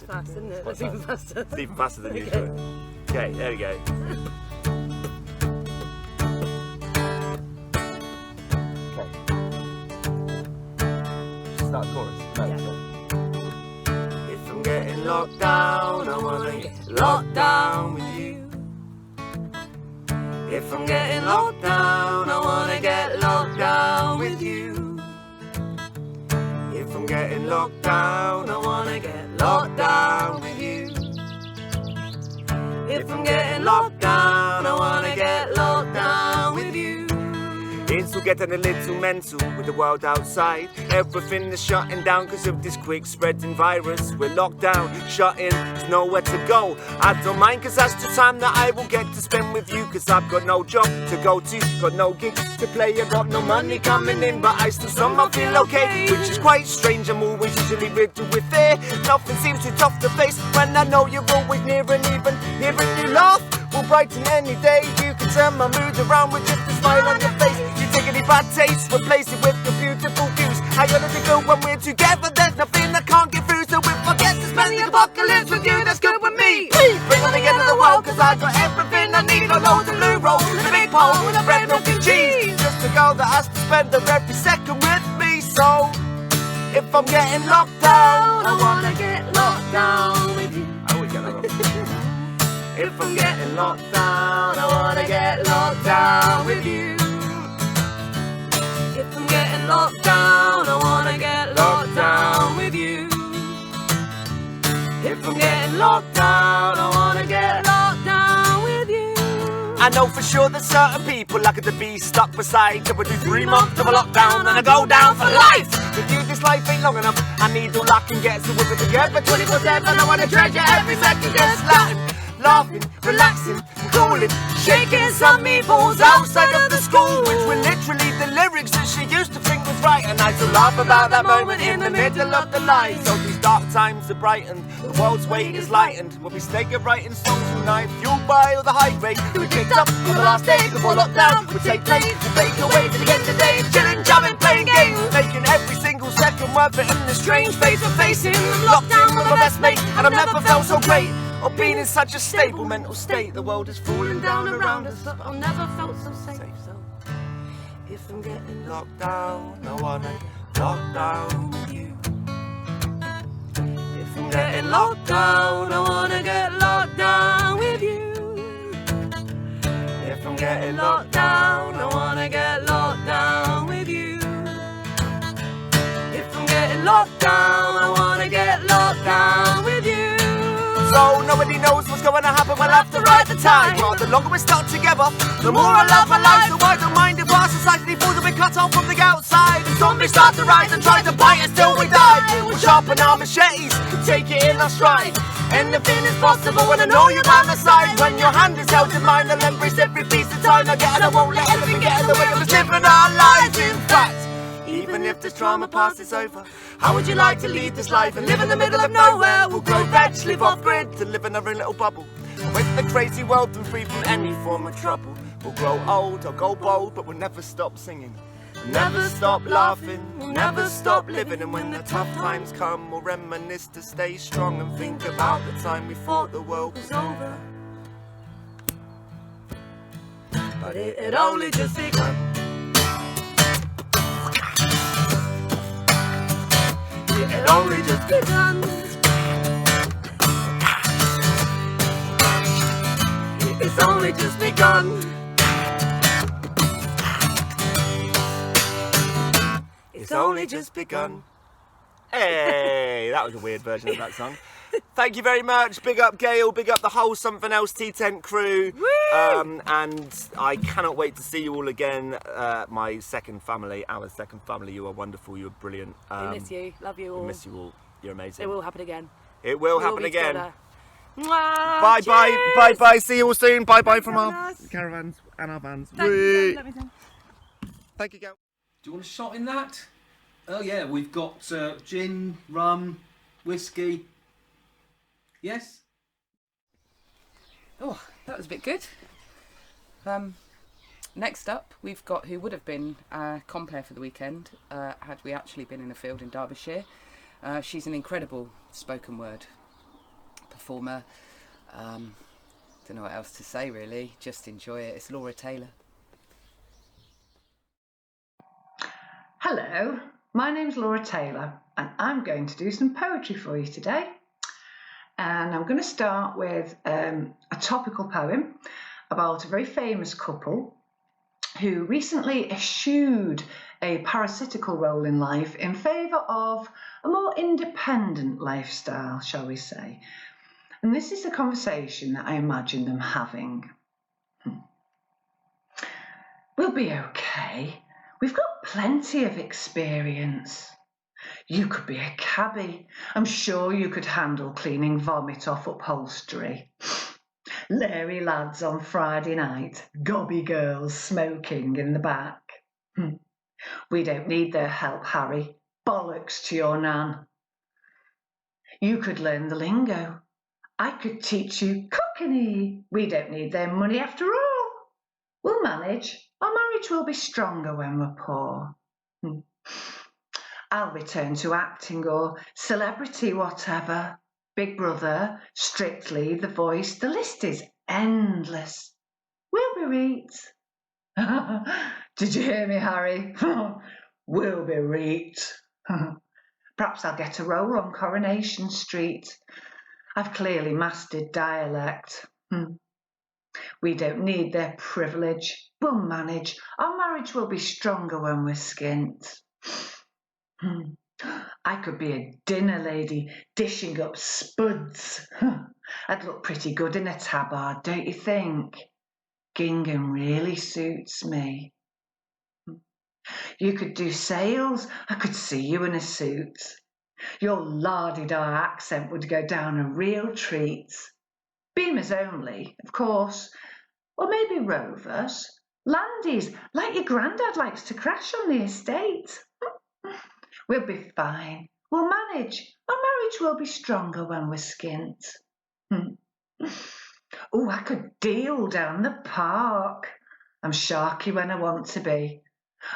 fast, isn't it? That's even faster. It's even faster than usual. Okay, there we go. Okay. Start the chorus. If I'm getting locked down, I wanna get locked down with you. If I'm getting locked down, I wanna get locked down with you. If I'm getting locked down, I wanna get locked down with you. If I'm getting locked down, I wanna get locked down with you. It's all getting a little mental with the world outside. Everything is shutting down because of this quick spreading virus. We're locked down, shut in, there's nowhere to go. I don't mind because that's the time that I will get to spend with you. Because I've got no job to go to, got no gigs to play, I got no money coming in, but I still somehow feel okay. Which is quite strange, I'm always usually riddled with fear. Nothing seems too tough to face when I know you're always near, and even hearing you laugh will brighten any day. You can turn my mood around with just a smile on your face. You take any bad taste, replace it with your beautiful views. How you let it go when we're together? There's nothing I can't get through. So if I get to spend the apocalypse with you, that's good with me. Bring on the end of the world, cause I got everything I need. A load of loo rolls, a big pole, and a bread, milk and cheese. Just a girl that has to spend every second with me. So if I'm getting locked down, I wanna get locked down with you. I always get that wrong. If I'm getting locked down, I wanna get locked down with you. If I'm getting locked down, I wanna get locked down with you. If I'm getting locked down, I wanna get locked down with you. I know for sure that certain people like to be stuck beside. So we do 3 months of a lockdown and I go down for life. With you this life ain't long enough, I need all I can get. So we're together 24/7, I wanna treasure every second. Just laughing, relaxing, cooling, shaking some meatballs outside of the school, which were literally the lyrics that she used to think was right. And I still laugh about that moment in the middle of the night. So these dark times are brightened, the world's weight is lightened. We'll be staying writing songs tonight, fueled by all the high grade. We picked up on the last day before lockdown would take place. We make our way to the end of the day, chilling, jamming, playing games, making every single second worth it. In the strange phase we're facing, I'm locked down with my best mate, and I've never felt so great. Or being in such a stable mental state. The world is falling down around us, but I've never felt so safe. So if I'm getting locked down, I wanna get locked down with you. If I'm getting locked down, I wanna get locked down with you. If I'm getting locked down, I wanna get locked down with you. If I'm getting locked down, I wanna get locked down with you. So nobody knows what's going to happen, we'll have to ride the tide. Well, the longer we're stuck together, the more I love my life. So I don't mind if our society falls a bit cut off from the outside. The zombies start to rise and try to bite us till we die. We'll sharpen our machetes, take it in our stride. Anything is possible when I know you're by my side. When your hand is held in mine, I'll embrace every piece of time I get, and I won't let anything get in the way of us living our lives. In fact, even if this drama passes over, how would you like to lead this life and live in the middle of nowhere? We'll grow veg, live off grid, to live in our own little bubble. With the crazy world and free from any form of trouble. We'll grow old or go bold, but we'll never stop singing. We'll never stop laughing, we'll never stop living. And when the tough times come, we'll reminisce to stay strong and think about the time we thought the world was over. but it had only just begun. It had only just begun. It's only just begun. It's only just begun. Hey, that was a weird version of that song. Thank you very much. Big up Gail, big up the whole Something Else Tea-Tent crew. And I cannot wait to see you all again. My second family, our second family. You are wonderful, you are brilliant. We miss you, love you all. We miss you all, you're amazing. It will happen again. It will happen again. Mwah, Bye, cheers. bye, bye, bye. See you all soon. Bye, bye from our caravans and our vans. Thank you. Thank you, Gail. Do you want a shot in that? Oh yeah, we've got gin, rum, whiskey. Yes? Oh, that was a bit good. Next up, we've got who would have been compere for the weekend had we actually been in a field in Derbyshire. She's an incredible spoken word performer. Don't know what else to say really, just enjoy it. It's Laura Taylor. Hello, my name's Laura Taylor and I'm going to do some poetry for you today. And I'm going to start with a topical poem about a very famous couple who recently eschewed a parasitical role in life in favour of a more independent lifestyle, shall we say. And this is a conversation that I imagine them having. We'll be okay. We've got plenty of experience. You could be a cabbie. I'm sure you could handle cleaning vomit off upholstery. Leery lads on Friday night, gobby girls smoking in the back. We don't need their help, Harry. Bollocks to your nan. You could learn the lingo. I could teach you cockney. We don't need their money after all. We'll manage. Our marriage will be stronger when we're poor. I'll return to acting or celebrity, whatever. Big Brother, Strictly, The Voice, the list is endless. Wilbury. Did you hear me, Harry? Wilbury. Perhaps I'll get a role on Coronation Street. I've clearly mastered dialect. We don't need their privilege. We'll manage. Our marriage will be stronger when we're skint. I could be a dinner lady dishing up spuds. I'd look pretty good in a tabard, don't you think? Gingham really suits me. You could do sales. I could see you in a suit. Your la-di-da accent would go down a real treat. Beamers only, of course. Or maybe Rovers. Landies, like your grandad likes to crash on the estate. We'll be fine. We'll manage. Our marriage will be stronger when we're skint. Oh, I could deal down the park. I'm sharky when I want to be.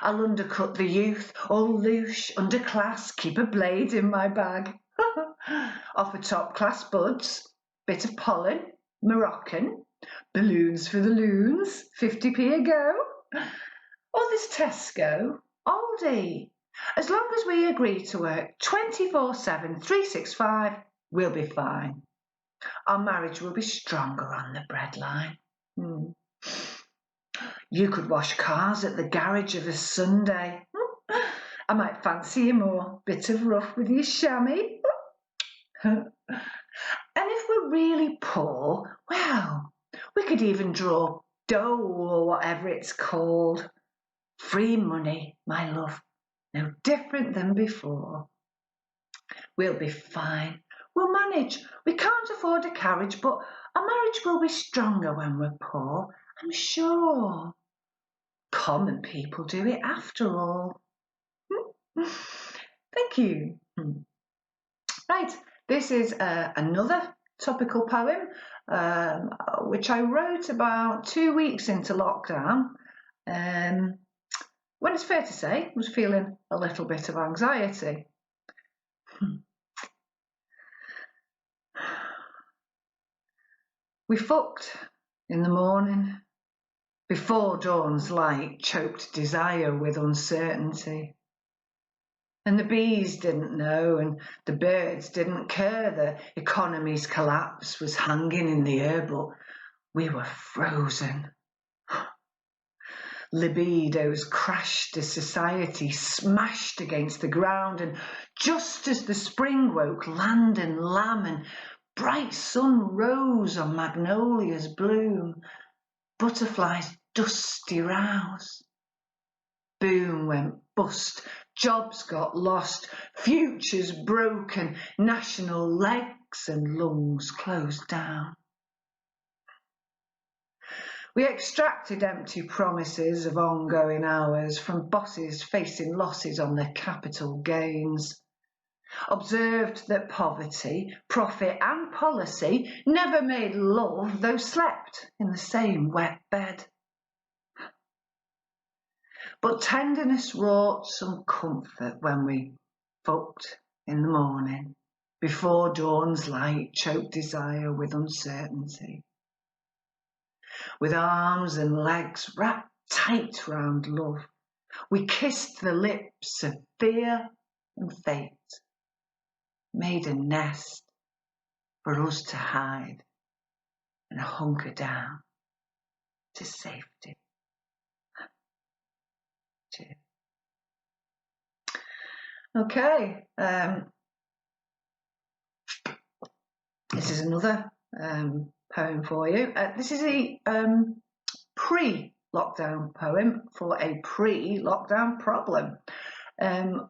I'll undercut the youth, all louche, underclass, keep a blade in my bag. Offer top-class buds, bit of pollen, Moroccan, balloons for the loons, 50p a go. Or this Tesco, Aldi. As long as we agree to work 24/7, 365, we'll be fine. Our marriage will be stronger on the breadline. You could wash cars at the garage of a Sunday. I might fancy you more. Bit of rough with your chamois. And if we're really poor, well, we could even draw dole or whatever it's called. Free money, my love. No different than before. We'll be fine. We'll manage. We can't afford a carriage, but our marriage will be stronger when we're poor, I'm sure. Common people do it after all. Thank you. Right, this is another topical poem, which I wrote about 2 weeks into lockdown. When it's fair to say, I was feeling a little bit of anxiety. We fucked in the morning, Before dawn's light choked desire with uncertainty. And the bees didn't know, and the birds didn't care. The economy's collapse was hanging in the air, but we were frozen. Libidos crashed as society smashed against the ground, and just as the spring woke land and lamb, and bright sun rose on magnolia's bloom, butterflies dusty rouse. Boom went bust, jobs got lost, futures broken, national legs and lungs closed down. We extracted empty promises of ongoing hours from bosses facing losses on their capital gains. Observed that poverty, profit and policy never made love, though slept in the same wet bed. But tenderness wrought some comfort when we fucked in the morning, before dawn's light choked desire with uncertainty. With arms and legs wrapped tight round love, we kissed the lips of fear and fate, made a nest for us to hide and hunker down to safety. Cheers. Okay, this is another poem for you. This is a pre-lockdown poem for a pre-lockdown problem.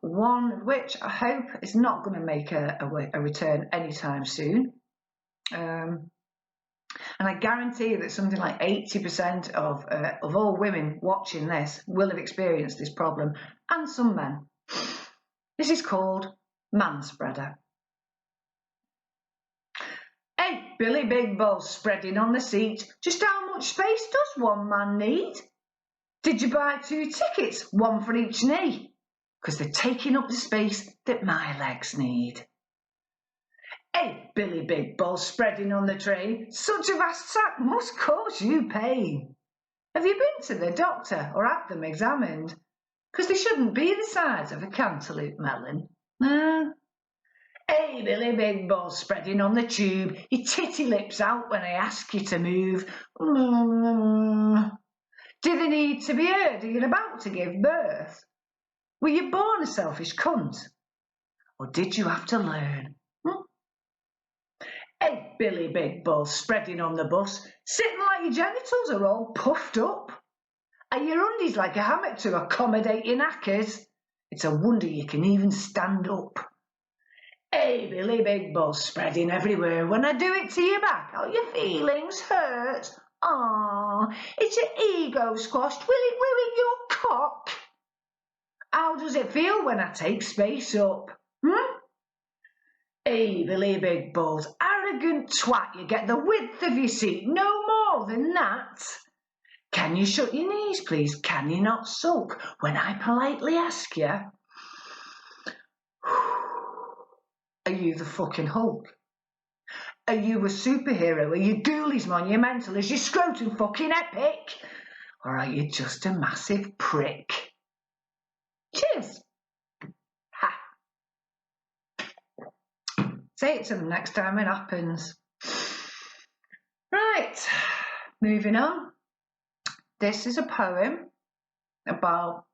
One of which I hope is not going to make a return anytime soon. And I guarantee that something like 80% of all women watching this will have experienced this problem, and some men. This is called Manspreader. Hey, Billy Big Balls spreading on the seat. Just how much space does one man need? Did you buy 2 tickets, one for each knee? 'Cause they're taking up the space that my legs need. Hey, Billy Big Balls spreading on the train. Such a vast sack must cause you pain. Have you been to the doctor or had them examined? 'Cause they shouldn't be the size of a cantaloupe melon. Hey, Billy Big Balls spreading on the tube. Your titty lips out when I ask you to move. Do they need to be heard? Are you about to give birth? Were you born a selfish cunt? Or did you have to learn? Hey, Billy Big Balls spreading on the bus, sitting like your genitals are all puffed up. Are your undies like a hammock to accommodate your knackers? It's a wonder you can even stand up. Hey, Billy Big Balls spreading everywhere. When I do it to your back, oh, your feelings hurt. Aw, it's your ego squashed. Will it ruin your cock? How does it feel when I take space up? Hey, Billy Big Balls, arrogant twat, you get the width of your seat, no more than that. Can you shut your knees, please? Can you not sulk when I politely ask you? Are you the fucking Hulk? Are you a superhero? Are your ghoulies monumental? Is your scrotum fucking epic? Or are you just a massive prick? Cheers. Ha. Say it to them next time it happens. Right, moving on. This is a poem about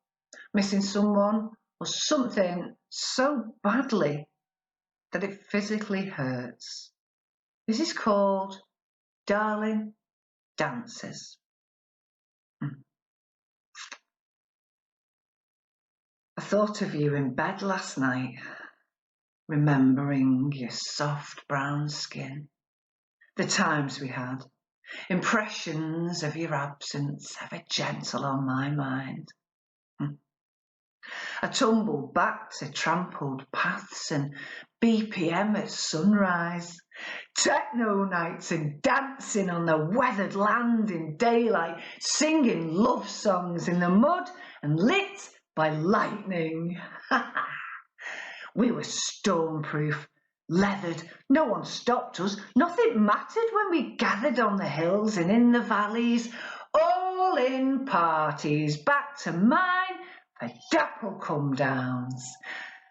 missing someone or something so badly that it physically hurts. This is called Darling Dances. I thought of you in bed last night, remembering your soft brown skin, the times we had, impressions of your absence ever gentle on my mind. I tumbled back to trampled paths and BPM at sunrise, techno nights and dancing on the weathered land in daylight, singing love songs in the mud and lit by lightning. We were stormproof, leathered, no one stopped us, nothing mattered when we gathered on the hills and in the valleys, all All-in parties back to mine for dapple come-downs.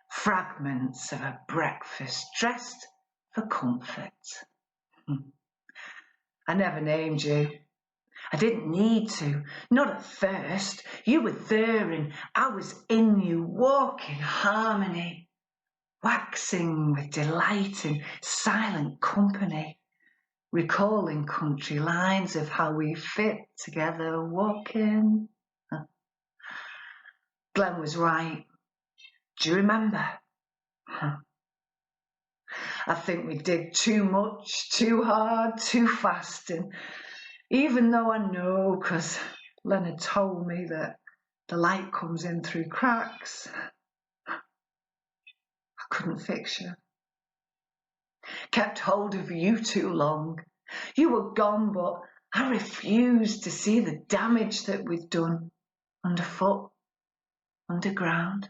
Fragments of a breakfast dressed for comfort. I never named you. I didn't need to, not at first. You were there and I was in you, walking harmony, waxing with delight in silent company, recalling country lines of how we fit together walking. Glenn was right. Do you remember? I think we did too much, too hard, too fast, and even though I know, 'cause Leonard told me that the light comes in through cracks, I couldn't fix you. Kept hold of you too long. You were gone, but I refused to see the damage that we'd done underfoot, underground.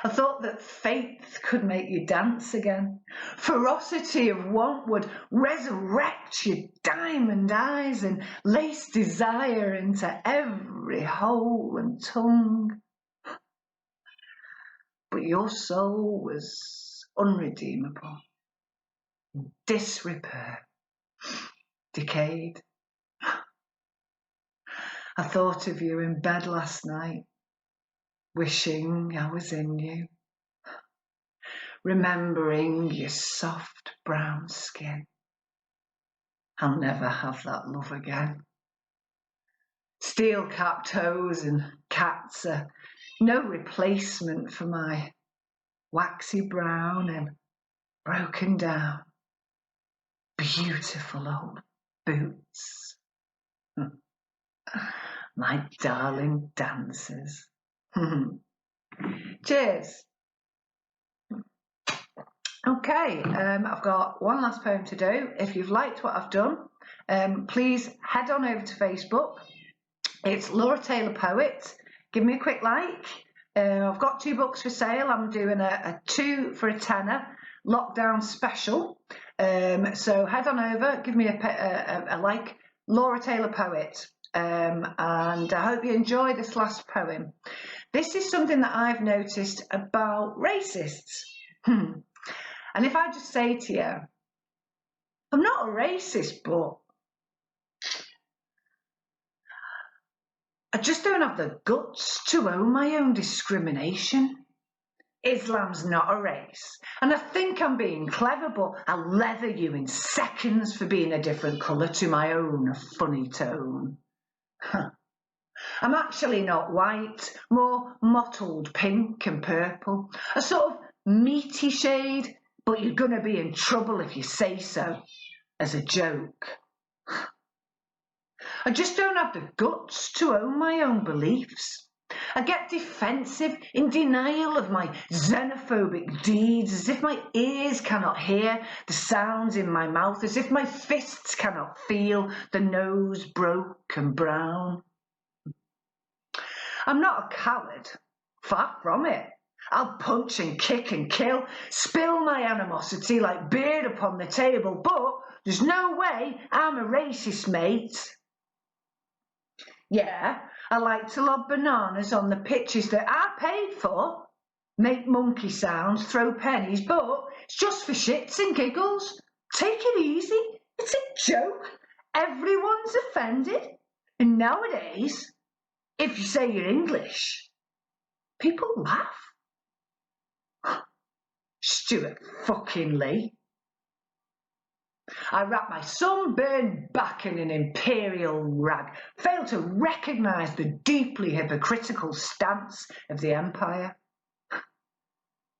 I thought that faith could make you dance again. Ferocity of want would resurrect your diamond eyes and lace desire into every hole and tongue. But your soul was unredeemable, in disrepair, decayed. I thought of you in bed last night, wishing I was in you, remembering your soft brown skin. I'll never have that love again. Steel-capped toes and cats are no replacement for my waxy brown and broken down, beautiful old boots. My darling dancers. Cheers. Okay, I've got one last poem to do. If you've liked what I've done, please head on over to Facebook. It's Laura Taylor Poet. Give me a quick like. I've got 2 books for sale. I'm doing a 2 for a tenner lockdown special. So head on over, give me a like. Laura Taylor Poet. And I hope you enjoy this last poem. This is something that I've noticed about racists. And if I just say to you, I'm not a racist, but I just don't have the guts to own my own discrimination. Islam's not a race, and I think I'm being clever, but I'll leather you in seconds for being a different colour to my own funny tone. I'm actually not white, more mottled pink and purple, a sort of meaty shade, but you're gonna be in trouble if you say so, as a joke. I just don't have the guts to own my own beliefs. I get defensive, in denial of my xenophobic deeds, as if my ears cannot hear the sounds in my mouth, as if my fists cannot feel the nose broke and brown. I'm not a coward, far from it. I'll punch and kick and kill, spill my animosity like beer upon the table, but there's no way I'm a racist, mate. Yeah, I like to lob bananas on the pitches that I paid for, make monkey sounds, throw pennies, but it's just for shits and giggles. Take it easy, it's a joke. Everyone's offended. And nowadays, if you say you're English, people laugh. Stuart fucking Lee. I wrap my sunburned back in an imperial rag, fail to recognise the deeply hypocritical stance of the empire.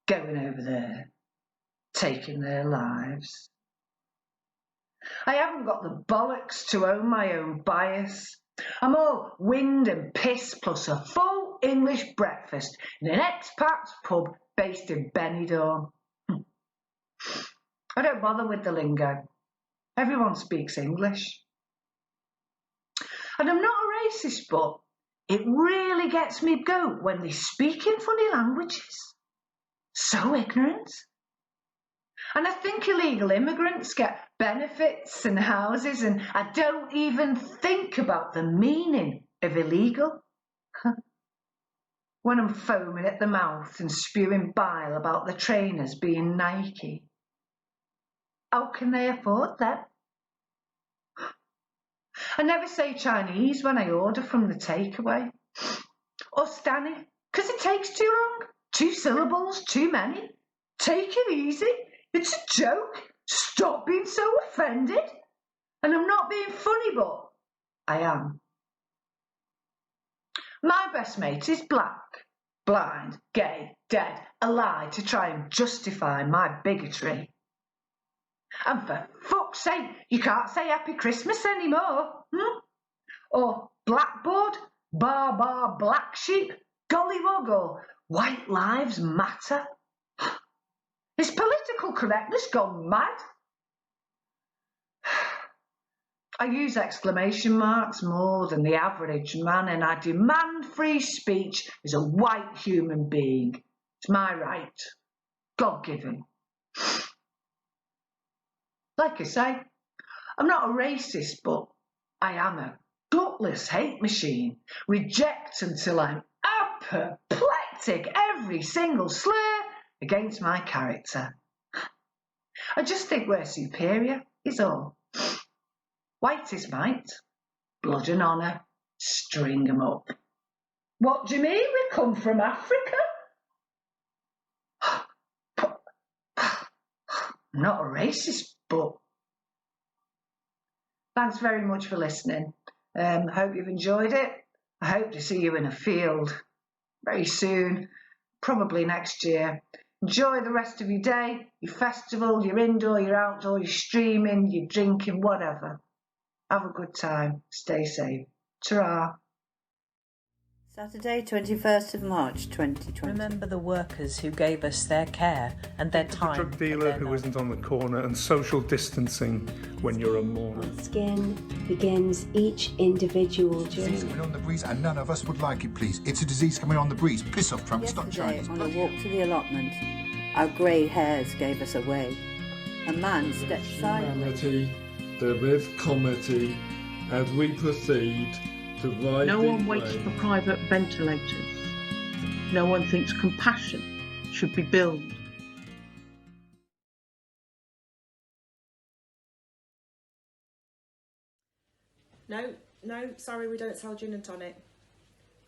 Going over there, taking their lives. I haven't got the bollocks to own my own bias. I'm all wind and piss plus a full English breakfast in an expat pub based in Benidorm. I don't bother with the lingo. Everyone speaks English. And I'm not a racist, but it really gets me goat when they speak in funny languages. So ignorant. And I think illegal immigrants get benefits and houses, and I don't even think about the meaning of illegal. When I'm foaming at the mouth and spewing bile about the trainers being Nike. How can they afford them? I never say Chinese when I order from the takeaway. Or Stanny, because it takes too long. 2 syllables, too many. Take it easy. It's a joke. Stop being so offended. And I'm not being funny, but I am. My best mate is black, blind, gay, dead, a lie to try and justify my bigotry. And for fuck's sake, you can't say Happy Christmas anymore. Or blackboard, bar, black sheep, gollywog, or white lives matter. Is political correctness gone mad? I use exclamation marks more than the average man, and I demand free speech as a white human being. It's my right. God-given. Like I say, I'm not a racist, but I am a gutless hate machine. Reject until I'm apoplectic every single slur against my character. I just think we're superior, is all. White is might, blood and honour, string 'em up. What do you mean we come from Africa? I'm not a racist, but thanks very much for listening. Hope you've enjoyed it. I hope to see you in a field very soon, probably next year. Enjoy the rest of your day, your festival, your indoor, your outdoor, your streaming, your drinking, whatever. Have a good time. Stay safe. Ta-ra. Saturday, 21st of March 2020. Remember the workers who gave us their care and their time. The drug dealer who isn't on the corner, and social distancing when you're a mourner. Skin begins each individual journey. Disease coming on the breeze, and none of us would like it, please. It's a disease coming on the breeze. Piss off, Trump. Stop Chinese. On a walk to the allotment, our grey hairs gave us away. A man stepped Humanity, the Riv Committee, as we proceed to ride. No one waits for private ventilators. No one thinks compassion should be billed. No, sorry, we don't sell gin and tonic.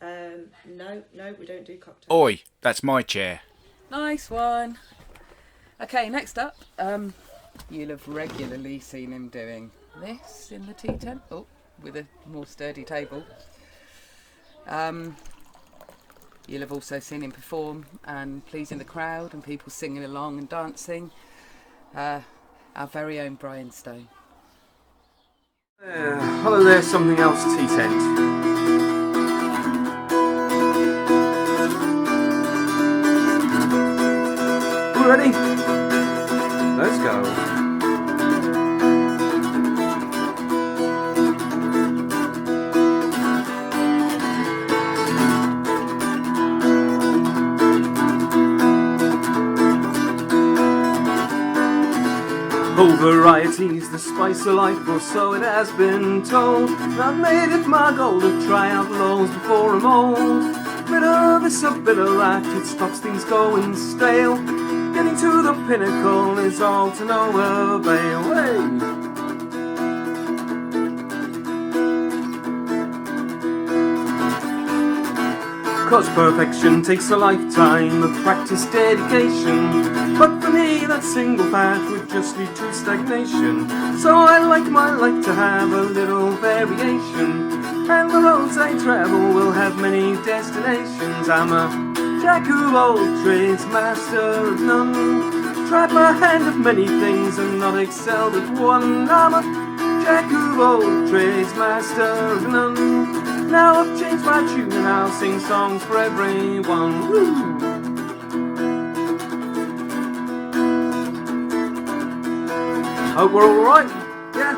No, we don't do cocktails. Oi, that's my chair. Nice one. Okay, next up, you'll have regularly seen him doing this in the tea tent. Oh, with a more sturdy table. You'll have also seen him perform and pleasing the crowd and people singing along and dancing. Our very own Brian Stone. Hello there, something else tea tent. All ready? Let's go. Oh, variety's the spice of life, or so it has been told. I've made it my goal to try out lows before I'm old. Bit of this, a bit of that, it stops things going stale. Getting to the pinnacle is all to no avail. Hey! Cause perfection takes a lifetime of practice, dedication. But for me that single path would just lead to stagnation. So I like my life to have a little variation, and the roads I travel will have many destinations. I'm a jack of all trades, master of none. Tried my hand at many things and not excelled at one. I'm a jack of all trades, master of none. Now I've changed my tune and I'll sing songs for everyone. Woo! Hope we're all right. Yeah.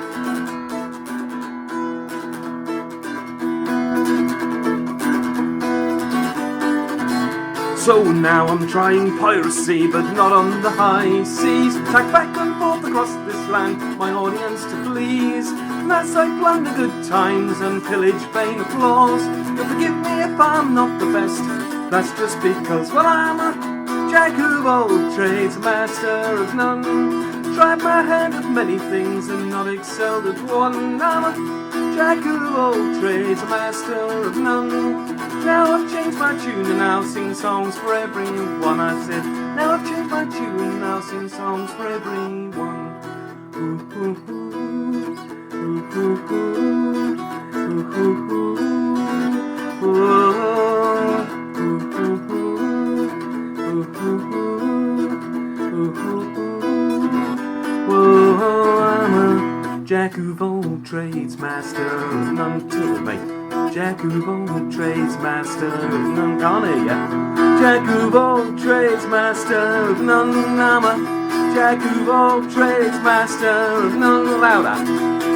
So now I'm trying piracy, but not on the high seas. Tack back and forth across this land, my audience to please. And as I plunder good times and pillage vain applause, you'll forgive me if I'm not the best. That's just because, well, I'm a jack of all trades, master of none. Tried my hand at many things and not excelled at one. I'm a jack of all trades, master of none. Now I've changed my tune and I'll sing songs for everyone. I said, now I've changed my tune and I'll sing songs for everyone. Ooh, ooh, ooh, ooh, ooh, ooh, ooh, ooh, I'm a jack of all trades, master of none. To me, jack of all trades, master of none. Can't hear ya. Jack of all trades, master of none. I'm a jack of all trades, master of none. Louder.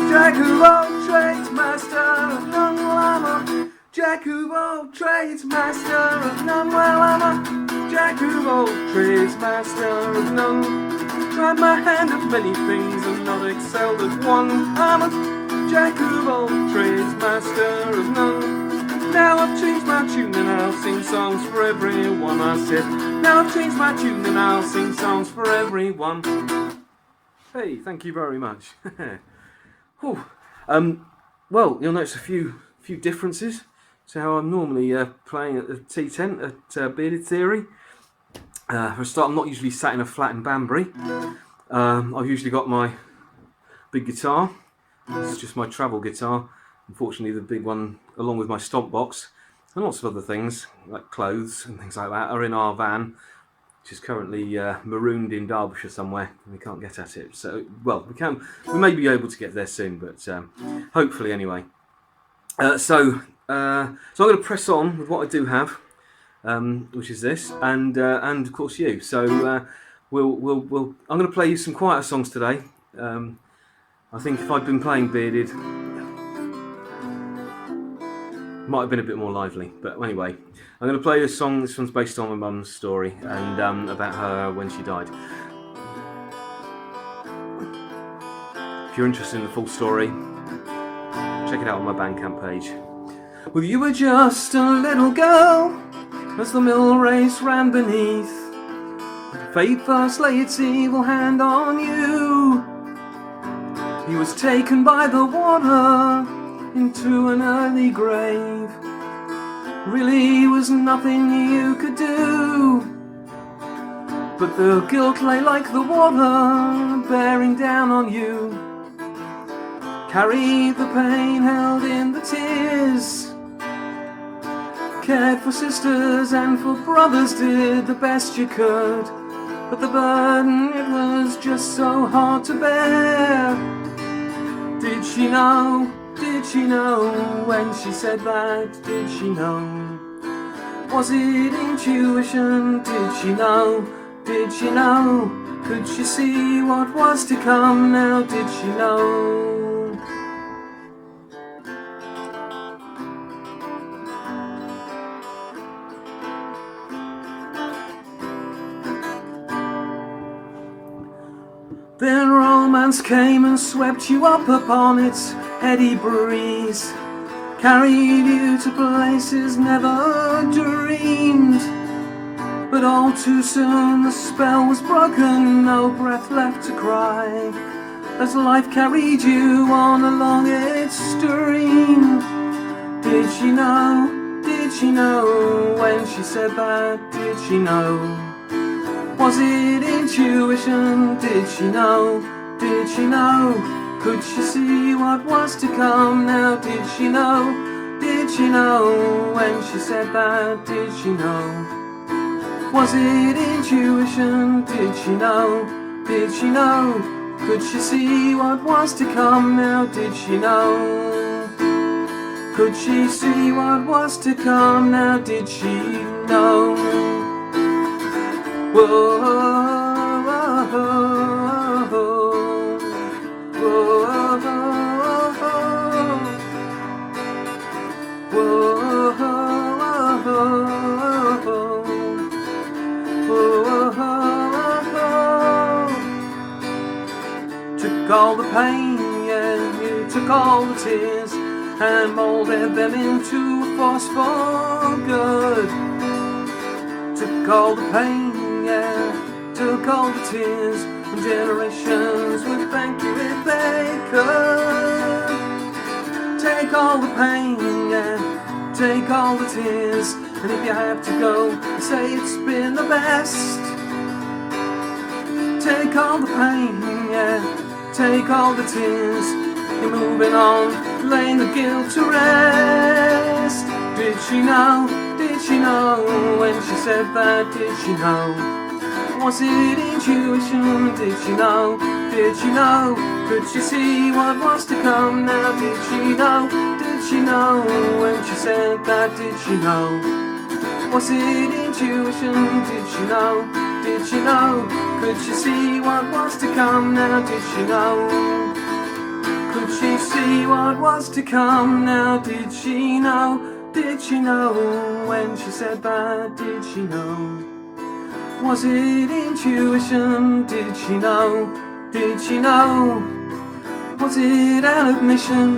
Jack of all trades, master of none. Well, I'm a jack of all trades, master of none. Well, I'm a jack of all trades, master of none. Tried my hand at many things and not excelled at one. I'm a jack of all trades, master of none. Now I've changed my tune and I'll sing songs for everyone. I said, now I've changed my tune and I'll sing songs for everyone. Hey, thank you very much. Well, you'll notice a few differences to how I'm normally playing at the tea tent at Bearded Theory. For a start, I'm not usually sat in a flat in Banbury. I've usually got my big guitar. It's just my travel guitar. Unfortunately, the big one, along with my stomp box and lots of other things like clothes and things like that, are in our van, which is currently marooned in Derbyshire somewhere. We can't get at it. So, well, we may be able to get there soon, but hopefully anyway. So I'm going to press on with what I do have. Which is this, and of course you. So I'm going to play you some quieter songs today. I think if I'd been playing Bearded, it might have been a bit more lively. But anyway, I'm going to play you a song. This one's based on my mum's story and about her when she died. If you're interested in the full story, check it out on my Bandcamp page. Well, you were just a little girl as the mill race ran beneath. Fate first lay its evil hand on you. He was taken by the water into an early grave. Really was nothing you could do, but the guilt lay like the water bearing down on you. Carried the pain, held in the tears, cared for sisters and for brothers, did the best you could, but the burden, it was just so hard to bear. Did she know? Did she know when she said that? Did she know? Was it intuition? Did she know? Did she know? Could she see what was to come now? Did she know? Then romance came and swept you up upon its heady breeze, carried you to places never dreamed. But all too soon the spell was broken, no breath left to cry, as life carried you on along its stream. Did she know? Did she know when she said that? Did she know? Was it intuition? Did she know? Did she know? Could she see what was to come now? Did she know? Did she know when she said that? Did she know? Was it intuition? Did she know? Did she know? Could she see what was to come now? Did she know? Could she see what was to come now? Did she know? Whoa, whoa, whoa, whoa, whoa, whoa, whoa. pain, yeah, you took all the tears and moulded them into a force for good. Took all the pain, yeah, took all the tears, and generations would thank you if they could. Take all the pain, yeah, take all the tears, and if you have to go, say it's been the best. Take all the pain, yeah, take all the tears, you're moving on, laying the guilt to rest. Did she know when she said that? Did she know? Was it intuition? Did she know? Did she know? Could she see what was to come now? Did she know? Did she know when she said that? Did she know? Was it intuition? Did she know? Did she know? Could she see what was to come now? Did she know? Could she see what was to come now? Did she know? Did she know when she said that? Did she know? Was it intuition? Did she know? Did she know? Was it an admission?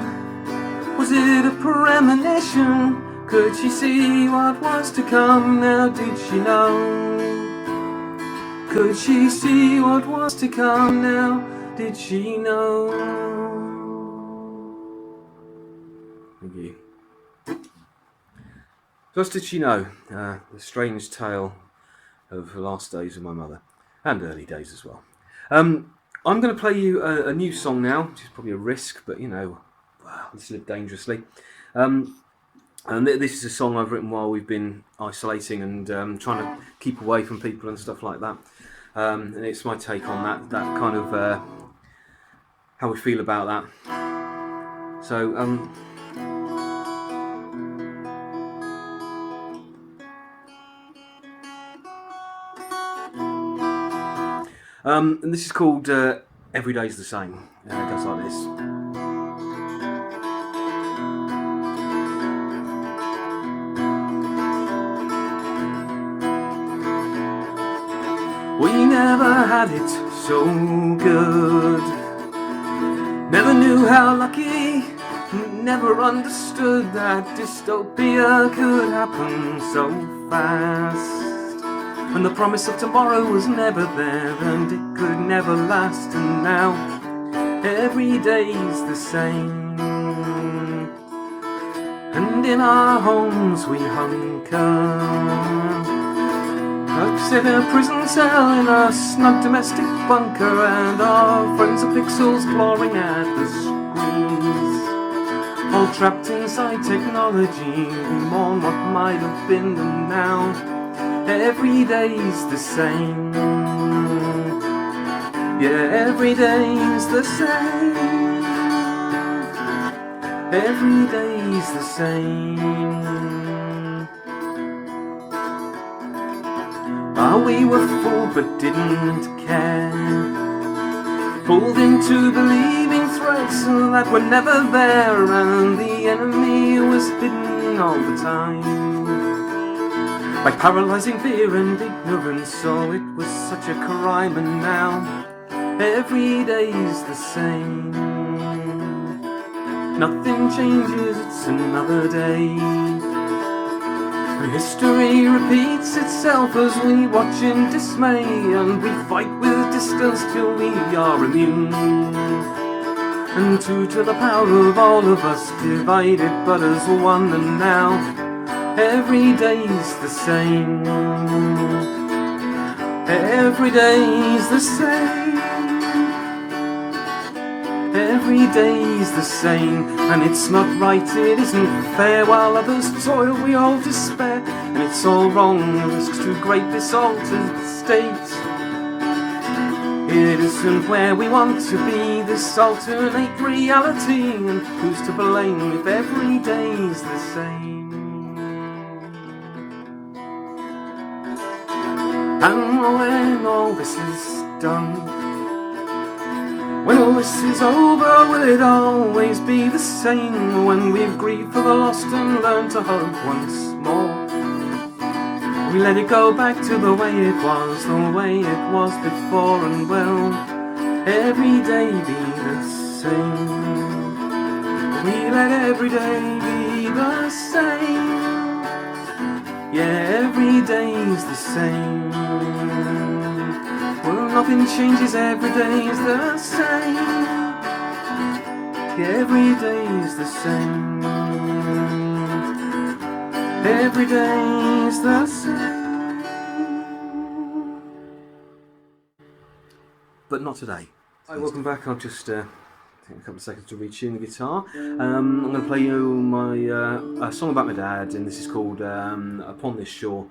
Was it a premonition? Could she see what was to come now? Did she know? Could she see what was to come now? Did she know? Thank you. Just did she know? The strange tale of the last days of my mother, and early days as well. I'm going to play you a new song now, which is probably a risk, but you know, let's live dangerously. And this is a song I've written while we've been isolating and trying to keep away from people and stuff like that. And it's my take on that kind of how we feel about that. So and this is called Every Day's the Same. It goes like this. We never had it so good. Never knew how lucky, never understood that dystopia could happen so fast. And the promise of tomorrow was never there, and it could never last. And now every day's the same, and in our homes we hunker, exit a prison cell in a snug domestic bunker, and our friends are pixels clawing at the screens, all trapped inside technology. We mourn what might have been, and now every day's the same. Yeah, every day's the same. Every day's the same. We were fooled but didn't care, pulled into believing threats that were never there, and the enemy was hidden all the time by paralysing fear and ignorance. So it was such a crime, and now every day's the same. Nothing changes, it's another day. History repeats itself as we watch in dismay, and we fight with distance till we are immune. And two to the power of all of us, divided but as one, and now every day's the same. Every day's the same. Every day's the same, and it's not right, it isn't fair. While others toil, we all despair, and it's all wrong, risks too great, this altered state. It isn't where we want to be, this alternate reality, and who's to blame if every day's the same? And when all this is done, when all this is over, will it always be the same? When we've grieved for the lost and learned to hope once more, we let it go back to the way it was before, and will every day be the same. We let every day be the same. Yeah, every day's the same. Well, nothing changes, every day's the same. Yeah, every day's the same. Every day's the same. But not today. Hi, welcome back. I'll just take a couple of seconds to retune the guitar. I'm going to play you my a song about my dad, and this is called Upon This Shore.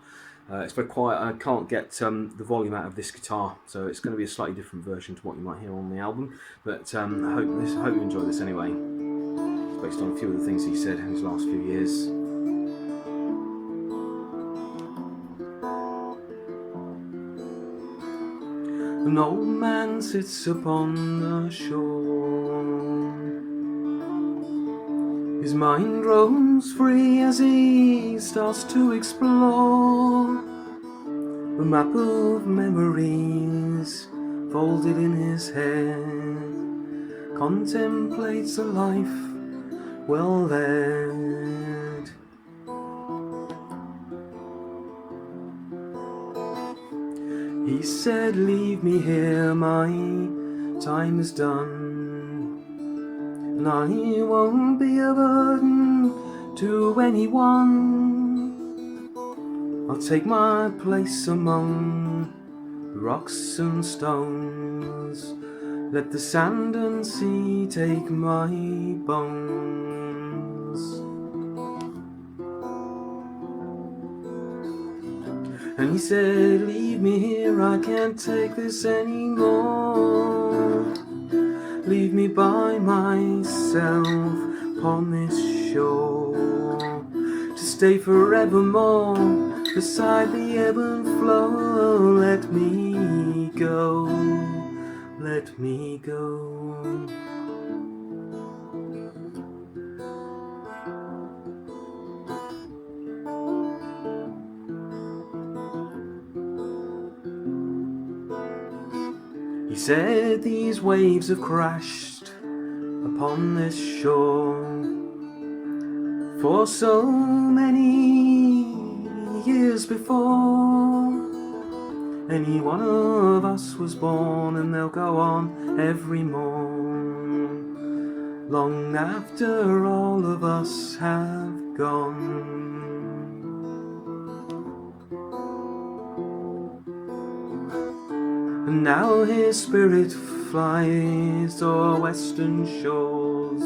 It's very quiet. I can't get the volume out of this guitar, so it's going to be a slightly different version to what you might hear on the album. But I hope you enjoy this anyway. It's based on a few of the things he said in his last few years. An old man sits upon the shore. His mind roams free as he starts to explore. A map of memories folded in his head contemplates a life well led. He said, leave me here, my time is done, and I won't be a burden to anyone. I'll take my place among the rocks and stones, let the sand and sea take my bones. And he said, leave me here, I can't take this anymore. Leave me by myself upon this shore, to stay forevermore beside the ebb and flow. Let me go, let me go. He said, these waves have crashed upon this shore for so many years before. Any one of us was born, and they'll go on every morn, long after all of us have gone. And now his spirit flies o'er western shores,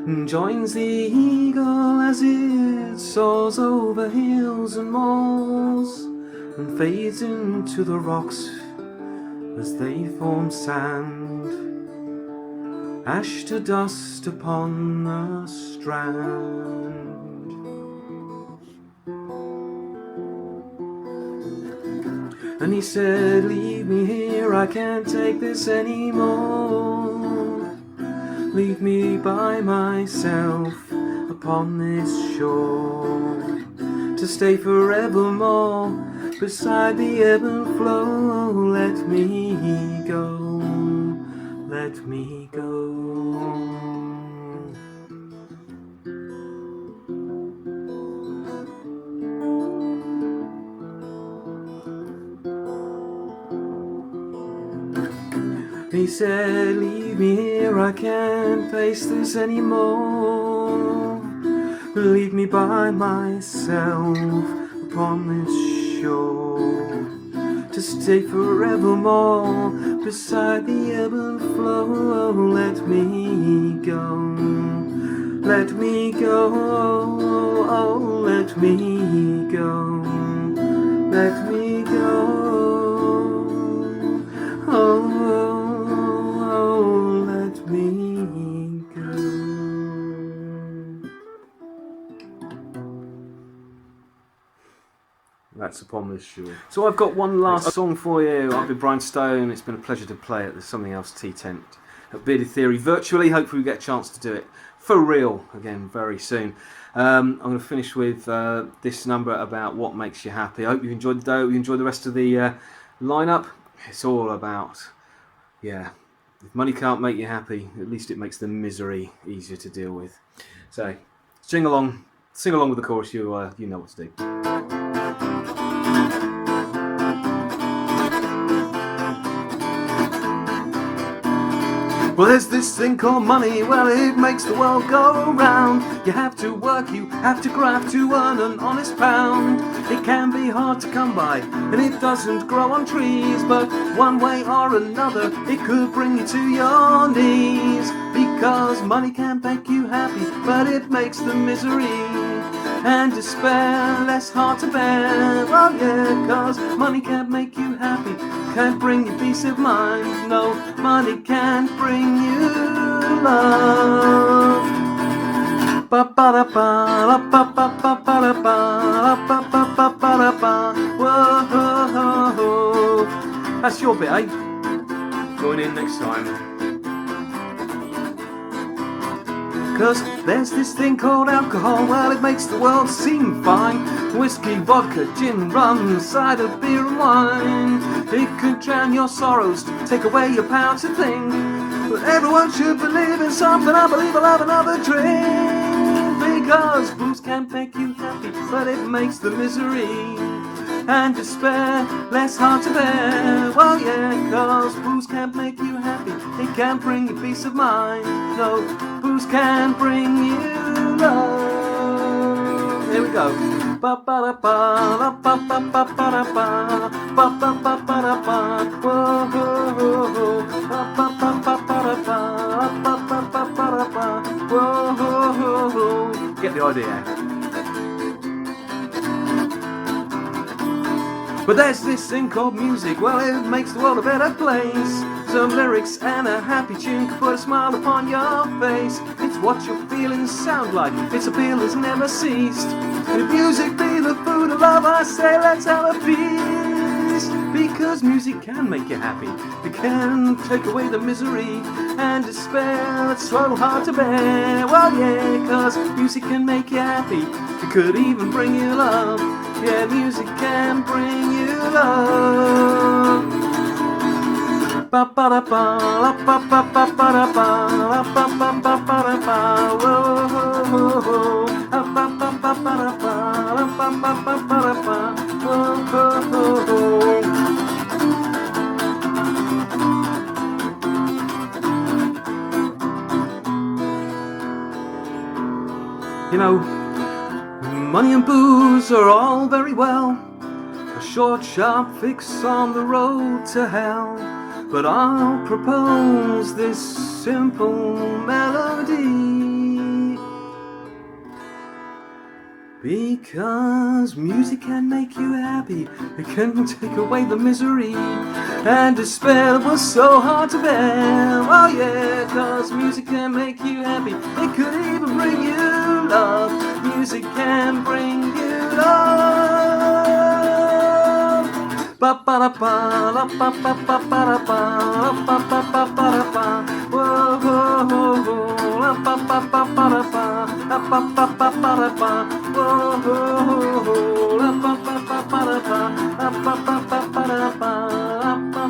and joins the eagle as it soars over hills and moors, and fades into the rocks as they form sand, ash to dust upon the strand. And he said, leave me here, I can't take this anymore. Leave me by myself upon this shore, to stay forevermore beside the ebb and flow. Let me go, let me go. He said, leave me here, I can't face this anymore. Leave me by myself upon this shore, to stay forevermore beside the ebb and flow. Let me go, let me go, oh, let me go, let me go, oh. That's Upon This Shore. So I've got one last song for you. I've been Brian Stone. It's been a pleasure to play at the Something Else Tea Tent at Bearded Theory virtually. Hopefully we get a chance to do it for real again very soon. I'm going to finish with this number about what makes you happy. I hope you enjoyed the day. I hope you enjoyed the rest of the lineup. It's all about, yeah, If money can't make you happy, at least it makes the misery easier to deal with. So, sing along with the chorus. You know what to do. Well, there's this thing called money, well, it makes the world go round. You have to work, you have to graft to earn an honest pound. It can be hard to come by, and it doesn't grow on trees, but one way or another, it could bring you to your knees. Because money can make you happy, but it makes the misery and despair less hard to bear. Well, yeah, cause money can't make you happy, can't bring you peace of mind. No, money can't bring you love. Whoa, that's your bit, eh? Join in next time. Cause there's this thing called alcohol, well, it makes the world seem fine. Whiskey, vodka, gin, rum, cider, beer and wine. It could drown your sorrows, take away your power to think. But everyone should believe in something, I believe I'll have another drink. Because booze can't make you happy, but it makes the misery and despair less hard to bear. Well, yeah, cause booze can't make you happy, it can't bring you peace of mind. No, booze can bring you love. Here we go. Get the idea. But there's this thing called music, well, it makes the world a better place. Some lyrics and a happy tune can put a smile upon your face. It's what your feelings sound like, its appeal has never ceased. And if music be the food of love, I say let's have a feast. Because music can make you happy, it can take away the misery and despair that's so hard to bear. Well, yeah, cause music can make you happy, it could even bring you love. Yeah, music can bring you love. You know, money and booze are all very well, a short, sharp fix on the road to hell. But I'll propose this simple melody. Because music can make you happy, it can take away the misery and despair that was so hard to bear. Oh yeah, cause music can make you happy, it could even bring you love. Music can bring you love. Ba ba da ba la ba ba ba ba da ba la ba ba ba ba da ba. Whoa whoa whoa la ba ba ba ba da ba la ba ba ba ba da ba. Whoa whoa la ba ba ba ba da ba la ba ba ba ba da ba la ba ba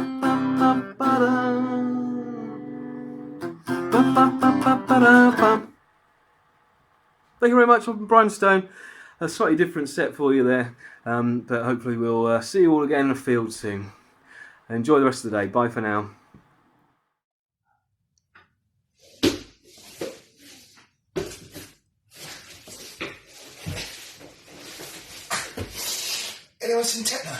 ba ba da. Ba ba ba ba ba da ba. Thank you very much, Brian Stone. A slightly different set for you there, but hopefully we'll see you all again in the field soon. Enjoy the rest of the day. Bye for now. Anyone seen techno?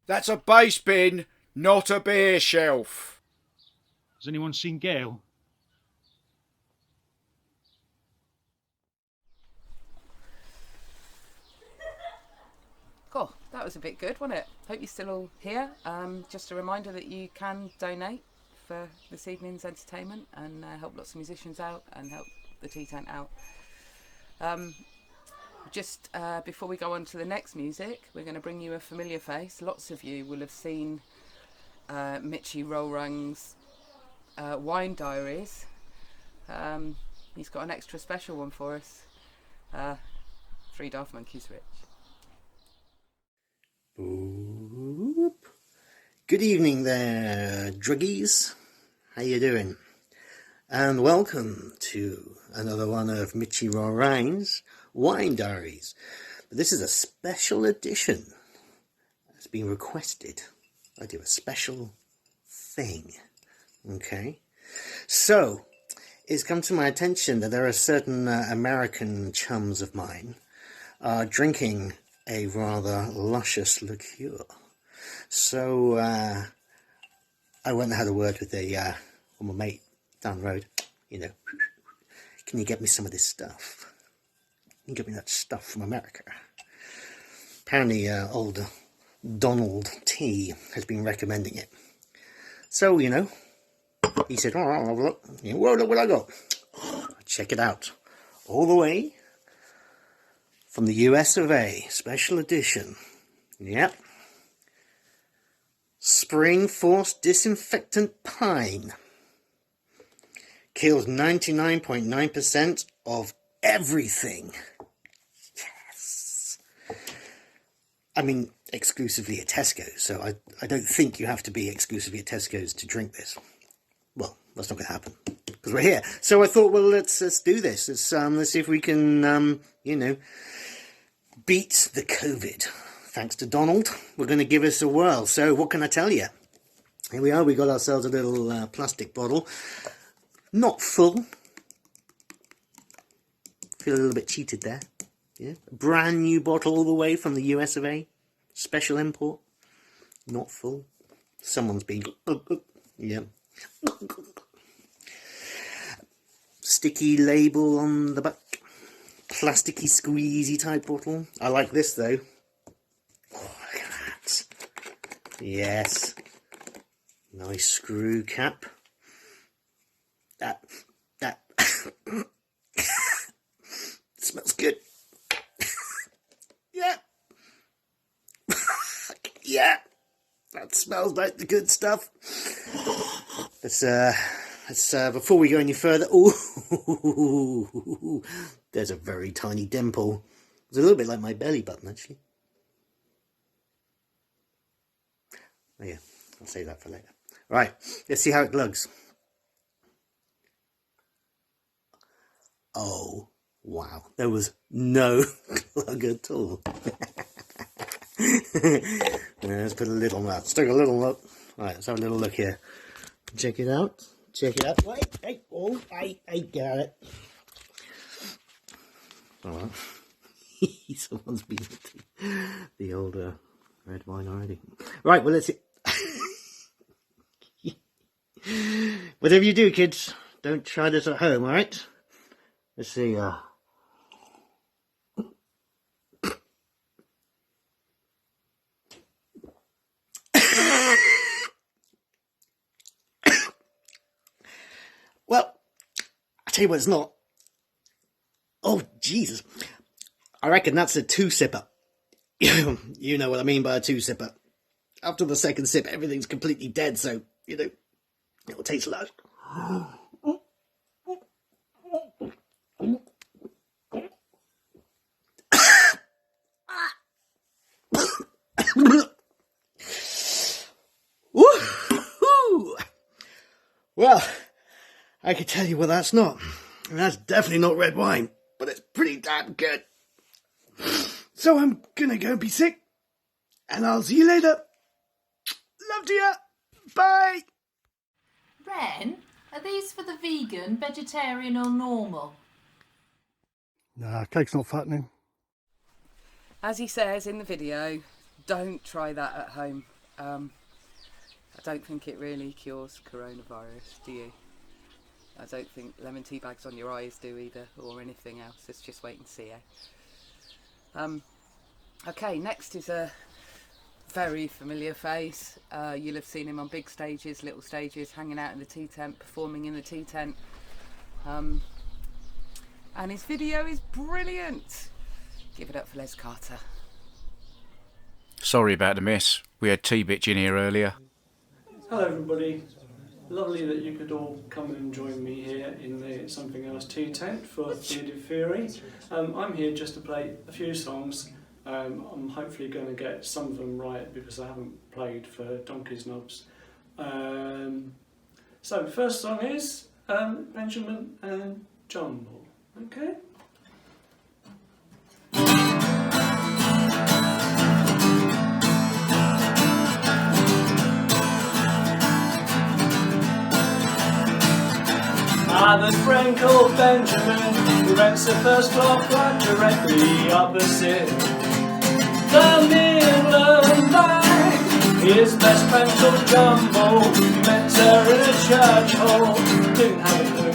That's a bass bin, not a beer shelf. Has anyone seen Gail? Cool, that was a bit good, wasn't it? Hope you're still all here. Just a reminder that you can donate for this evening's entertainment and help lots of musicians out and help the tea tent out. Just before we go on to the next music, we're going to bring you a familiar face. Lots of you will have seen Mitchie Rollrung's Wine Diaries. He's got an extra special one for us. 3 Daft Monkeys Rich. Boop. Good evening there, druggies. how you doing? And welcome to another one of Mitchy Ryan's Wine Diaries. But this is a special edition. It's been requested. I do a special thing. Okay? So, it's come to my attention that there are certain American chums of mine drinking a rather luscious liqueur. So, I went and had a word with my mate down the road. You know, can you get me some of this stuff? Can you get me that stuff from America? Apparently, old Donald T has been recommending it. So, you know, he said, "Oh, I'll have a look. What I got?" Check it out. All the way from the US of A, special edition. Yep. Spring Force Disinfectant Pine. Kills 99.9% of everything. Yes. I mean, exclusively at Tesco's, so I don't think you have to be exclusively at Tesco's to drink this. Well, that's not going to happen, because we're here. So I thought, well, let's do this. Let's see if we can, you know, beat the COVID. Thanks to Donald, we're going to give us a whirl. So what can I tell you? Here we are. We got ourselves a little plastic bottle. Not full. Feel a little bit cheated there. Yeah. Brand new bottle all the way from the US of A. Special import. Not full. Someone's been... yeah. Sticky label on the back. Plasticky, squeezy type bottle. I like this though. Oh, look at that. Yes. Nice screw cap. That smells good. Yeah. Yeah. That smells like the good stuff. Let's before we go any further. Ooh, there's a very tiny dimple. It's a little bit like my belly button, actually. Oh yeah, I'll save that for later. Right, let's see how it glugs. Oh, wow. There was no glug at all. Let's put a little look. Let's take a little look. Right, let's have a little look here. Check it out. Check it out. Wait, hey, oh, I got it. All right. Someone's been the older red wine already. Right, well, let's see. Whatever you do, kids, don't try this at home, all right? Let's see. Well, I tell you what, it's not. Oh, Jesus. I reckon that's a two-sipper. You know what I mean by a two-sipper. After the second sip, everything's completely dead, so, you know, it'll taste like... Well, I can tell you what that's not. And that's definitely not red wine, but it's pretty damn good. So I'm gonna go be sick, and I'll see you later. Love to you. Bye. Ren, are these for the vegan, vegetarian or normal? Nah, cake's not fattening. As he says in the video, don't try that at home. I don't think it really cures coronavirus, do you? I don't think lemon tea bags on your eyes do either, or anything else. Let's just wait and see, eh? Okay, next is a very familiar face. You'll have seen him on big stages, little stages, hanging out in the tea tent, performing in the tea tent. And his video is brilliant. Give it up for Les Carter. Sorry about the mess. We had tea bitch in here earlier. Hello everybody. Lovely that you could all come and join me here in the Something Else tea tent for Bearded Fury. I'm here just to play a few songs. I'm hopefully going to get some of them right because I haven't played for donkey's knobs. So first song is Benjamin and Jumble. Okay. I have a friend called Benjamin who rents the first floor flat directly opposite the Midland Line. His best friend called Jumbo, he met her in a church hall, didn't have a clue.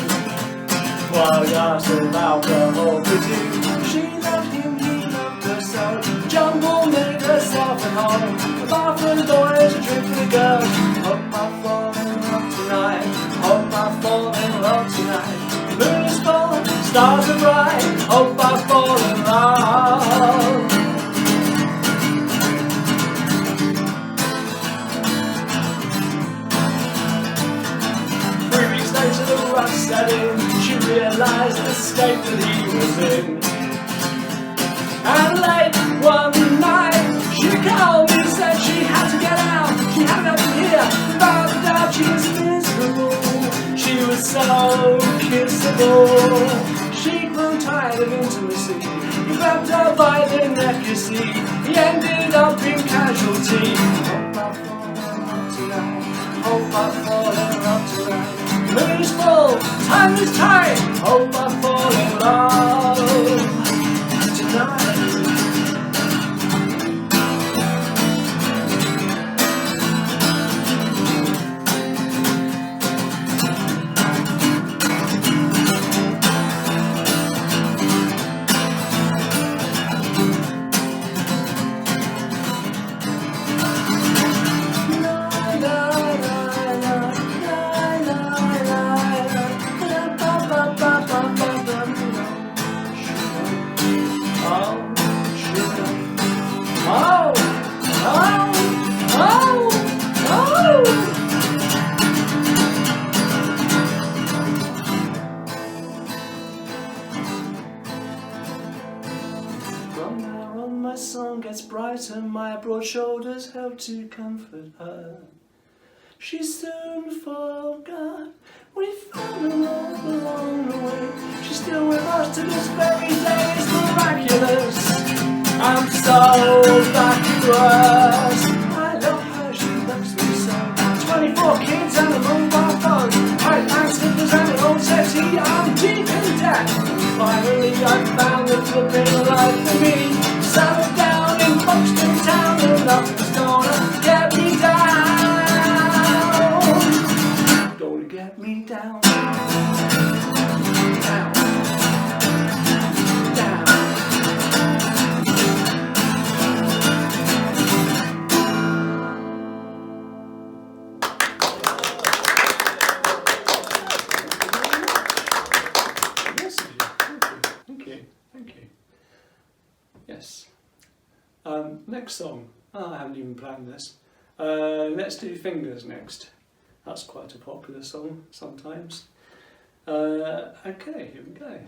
While he asked her about alcohol to do, she loved him, he loved her so. Jumbo made herself at home, a bar for the boys, a drink for the girls. Hope I fall in love tonight, hope I fall in love tonight. Moon is full, stars are bright, hope I fall in love. 3 weeks later the rust set in, she realised the state that he was in. And late one night she called me, said she had to get out, she had nothing here, without a doubt she was miserable. She was so kissable, she'd grown tired of intimacy. He grabbed her by the neck, you see, he ended up in casualty. Hope I fall in love tonight, hope I fall in love tonight. Moon is full, time is tight, hope I fall in love tonight. Brighter, my broad shoulders help to comfort her. She soon forgot we found her all along the way. She's still with us to this very day. It's miraculous. I'm so vacuous. I love her, she loves me so. 24 kids and a mobile phone, high pants, slippers and an old settee. I'm deep in debt. Finally I found the flipping life for me. Settled down in Buxton Town, and nothing's gonna get me down. Gonna get me down. Down. Down. Yes, thank you. Thank you. Yes. Next song. Oh, I haven't even planned this. Let's do Fingers next. That's quite a popular song sometimes. Okay, here we go.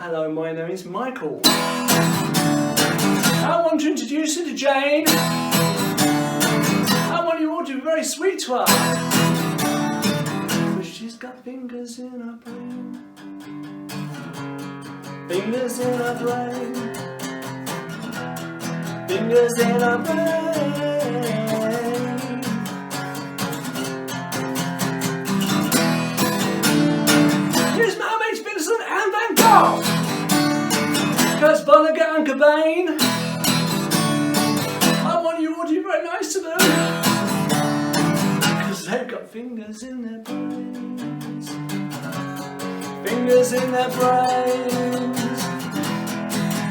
Hello, my name is Michael. I want to introduce you to Jane. I want you all to be very sweet to her. She's got fingers in her brain, fingers in her brain, fingers in her brain. Here's Mermaids, Vincent and Van Gogh, Kurt Vonnegut and Cobain. I want you all to be very nice to them, because they've got fingers in their brains. Fingers in their brains,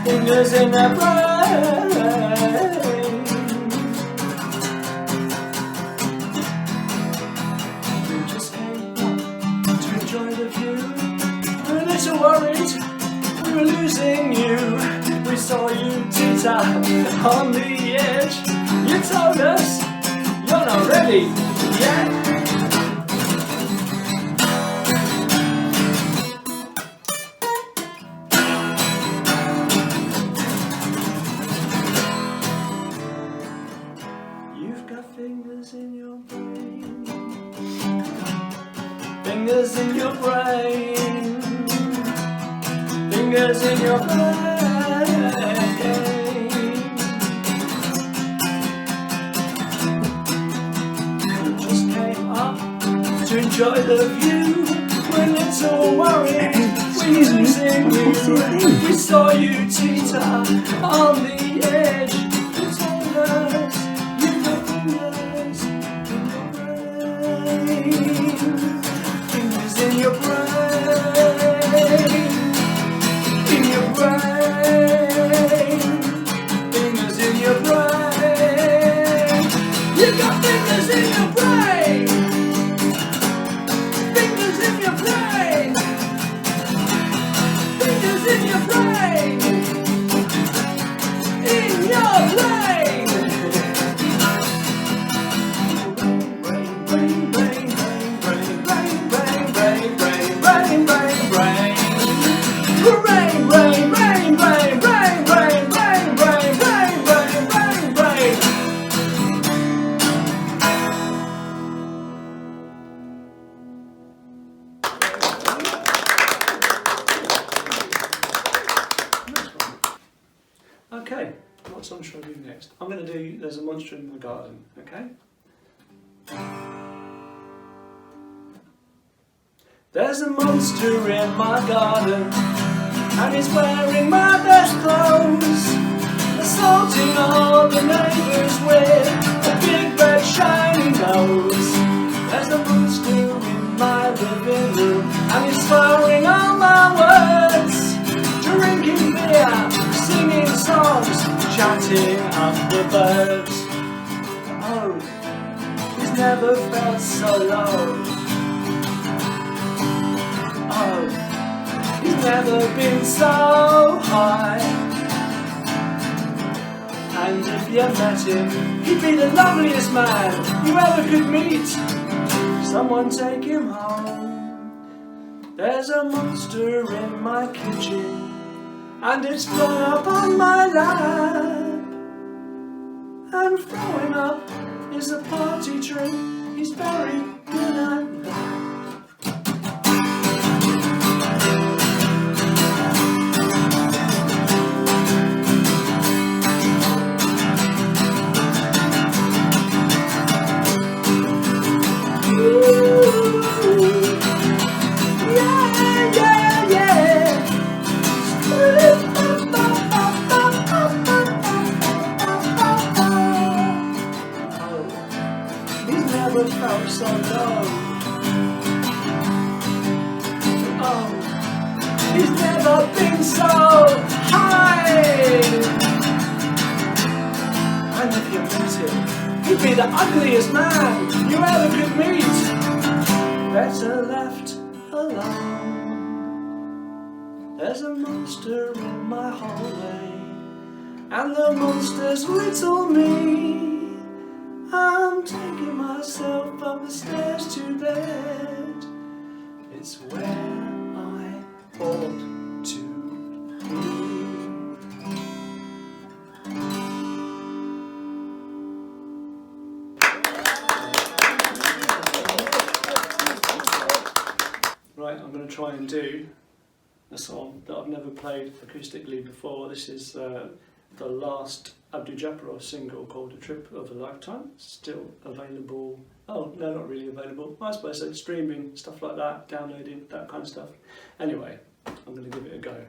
fingers in their brains. We just came up to enjoy the view. We're a little worried, we were losing you. We saw you teeter on the edge. You told us you're not ready yet. fingers in your brain, fingers in your brain. You just came up to enjoy the view. We're little worried, we're losing you. We saw you teeter on the edge. You told us you've got fingers in your brain, in your brain, fingers in your brain. You got fingers in your brain, fingers in your brain, fingers in your brain, in your brain. Okay, what song should I do next? I'm going to do There's a Monster in My Garden, okay? There's a monster in my garden, and he's wearing my best clothes, assaulting all the neighbours with a big red shiny nose. There's a monster in my living room, and he's slurring all my words, drinking beer, singing songs, chatting up the birds. Oh, he's never felt so low. Oh, he's never been so high. And if you met him, he'd be the loveliest man you ever could meet. Someone take him home. There's a monster in my kitchen, and it's flung up on my lap. And throwing up is a party trick, he's very good at that. Felt so low. Oh, he's never been so high. And if you met him, he'd be the ugliest man you ever could meet. Better left alone. There's a monster in my hallway, and the monster's little me. I'm taking myself up the stairs to bed. It's where I ought to be. Right, I'm going to try and do a song that I've never played acoustically before. This is the last Abdul Jabbar single called A Trip of a Lifetime. It's still available. Oh, no, not really available. I suppose so, streaming, stuff like that, downloading, that kind of stuff. Anyway, I'm going to give it a go.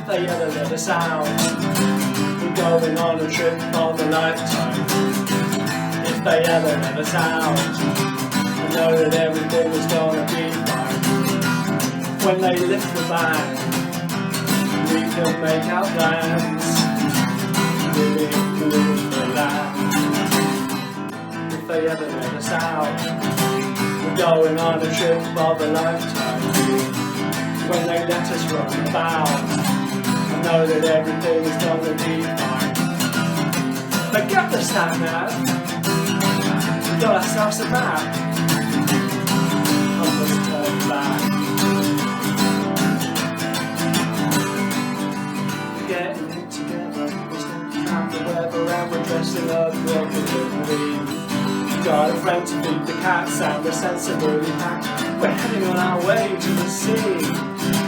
They ever let us out, we're going on a trip of a lifetime. If they ever let us out, I know that everything is gonna be fine. When they lift the ban, we can make our plans, living in the land. If they ever let us out, we're going on a trip of a lifetime. When they let us run about, I know that everything is gonna be fine. Forget the sat nav, we got ourselves a map. dressing up appropriately. Got a friend to feed the cats and we're sensibly packed. We're heading on our way to the sea.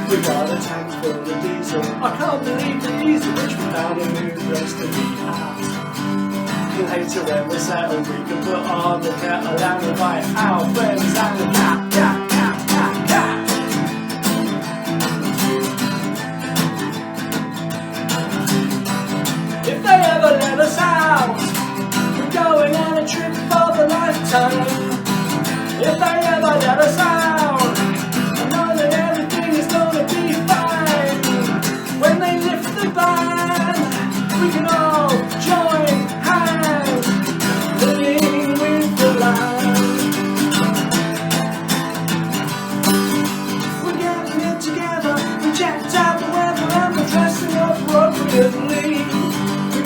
We got a tank full of diesel. I can't believe the ease at which we found a new place to be at. Later when we're settled we can put on the kettle and invite our friends and the cat. If they ever let us out, we're going on a trip for the lifetime. If they ever let us out, I know that everything is gonna be fine. When they lift the ban, we can all join hands, living with the land. We're getting it together, we checked out the weather and we're dressing appropriately.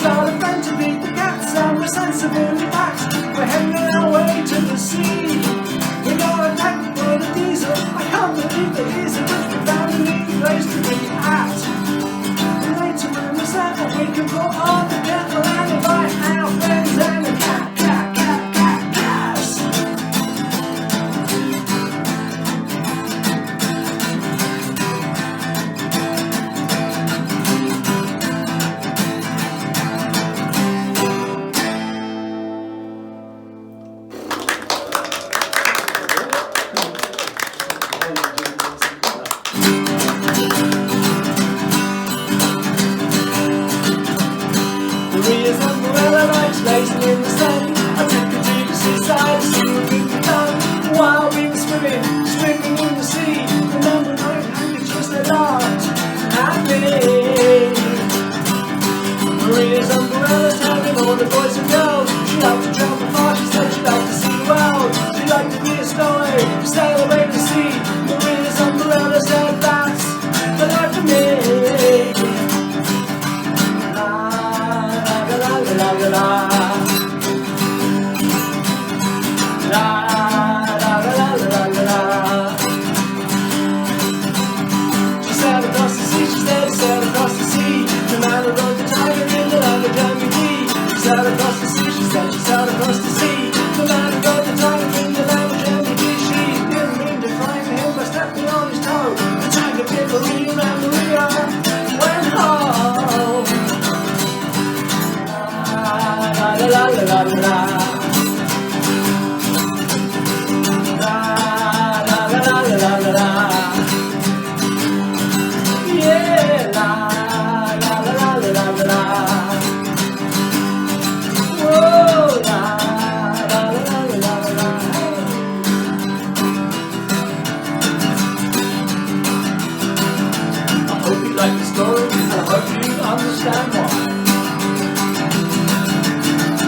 Got a friend to beat the cats and we're sensibly packed. We're heading our way to the sea. We got a tank full of diesel. I can't believe the ease at which we found a new place to be at. And later when we're settled we can put on the kettle and invite our friends and the cats. Maria's umbrella lights blazing in the sun. I took her to the seaside to see what could be done. While we were swimming in the sea, the number 9 handkerchiefs they laughed at me. Maria's umbrella's having all the boys and girls. She liked to travel far, she said she liked to see the world. She liked to be a story, to sail away to sea. Maria's umbrella said that's the life for me. La la la la la la la la la la la. She sailed across the sea, she sailed across the sea. The man who rode the tiger in the land of Jamie G. She sailed across the sea, she sailed across the sea. The man who rode the tiger in the land of Jamie G. She didn't mean to frighten him by stepping on his toe. The tiger did Maria and Maria went home. La la la la la la la la la la la. Yeah, la la la la la la la. Whoa, la la la la la la. I hope you like the story and I hope you understand why.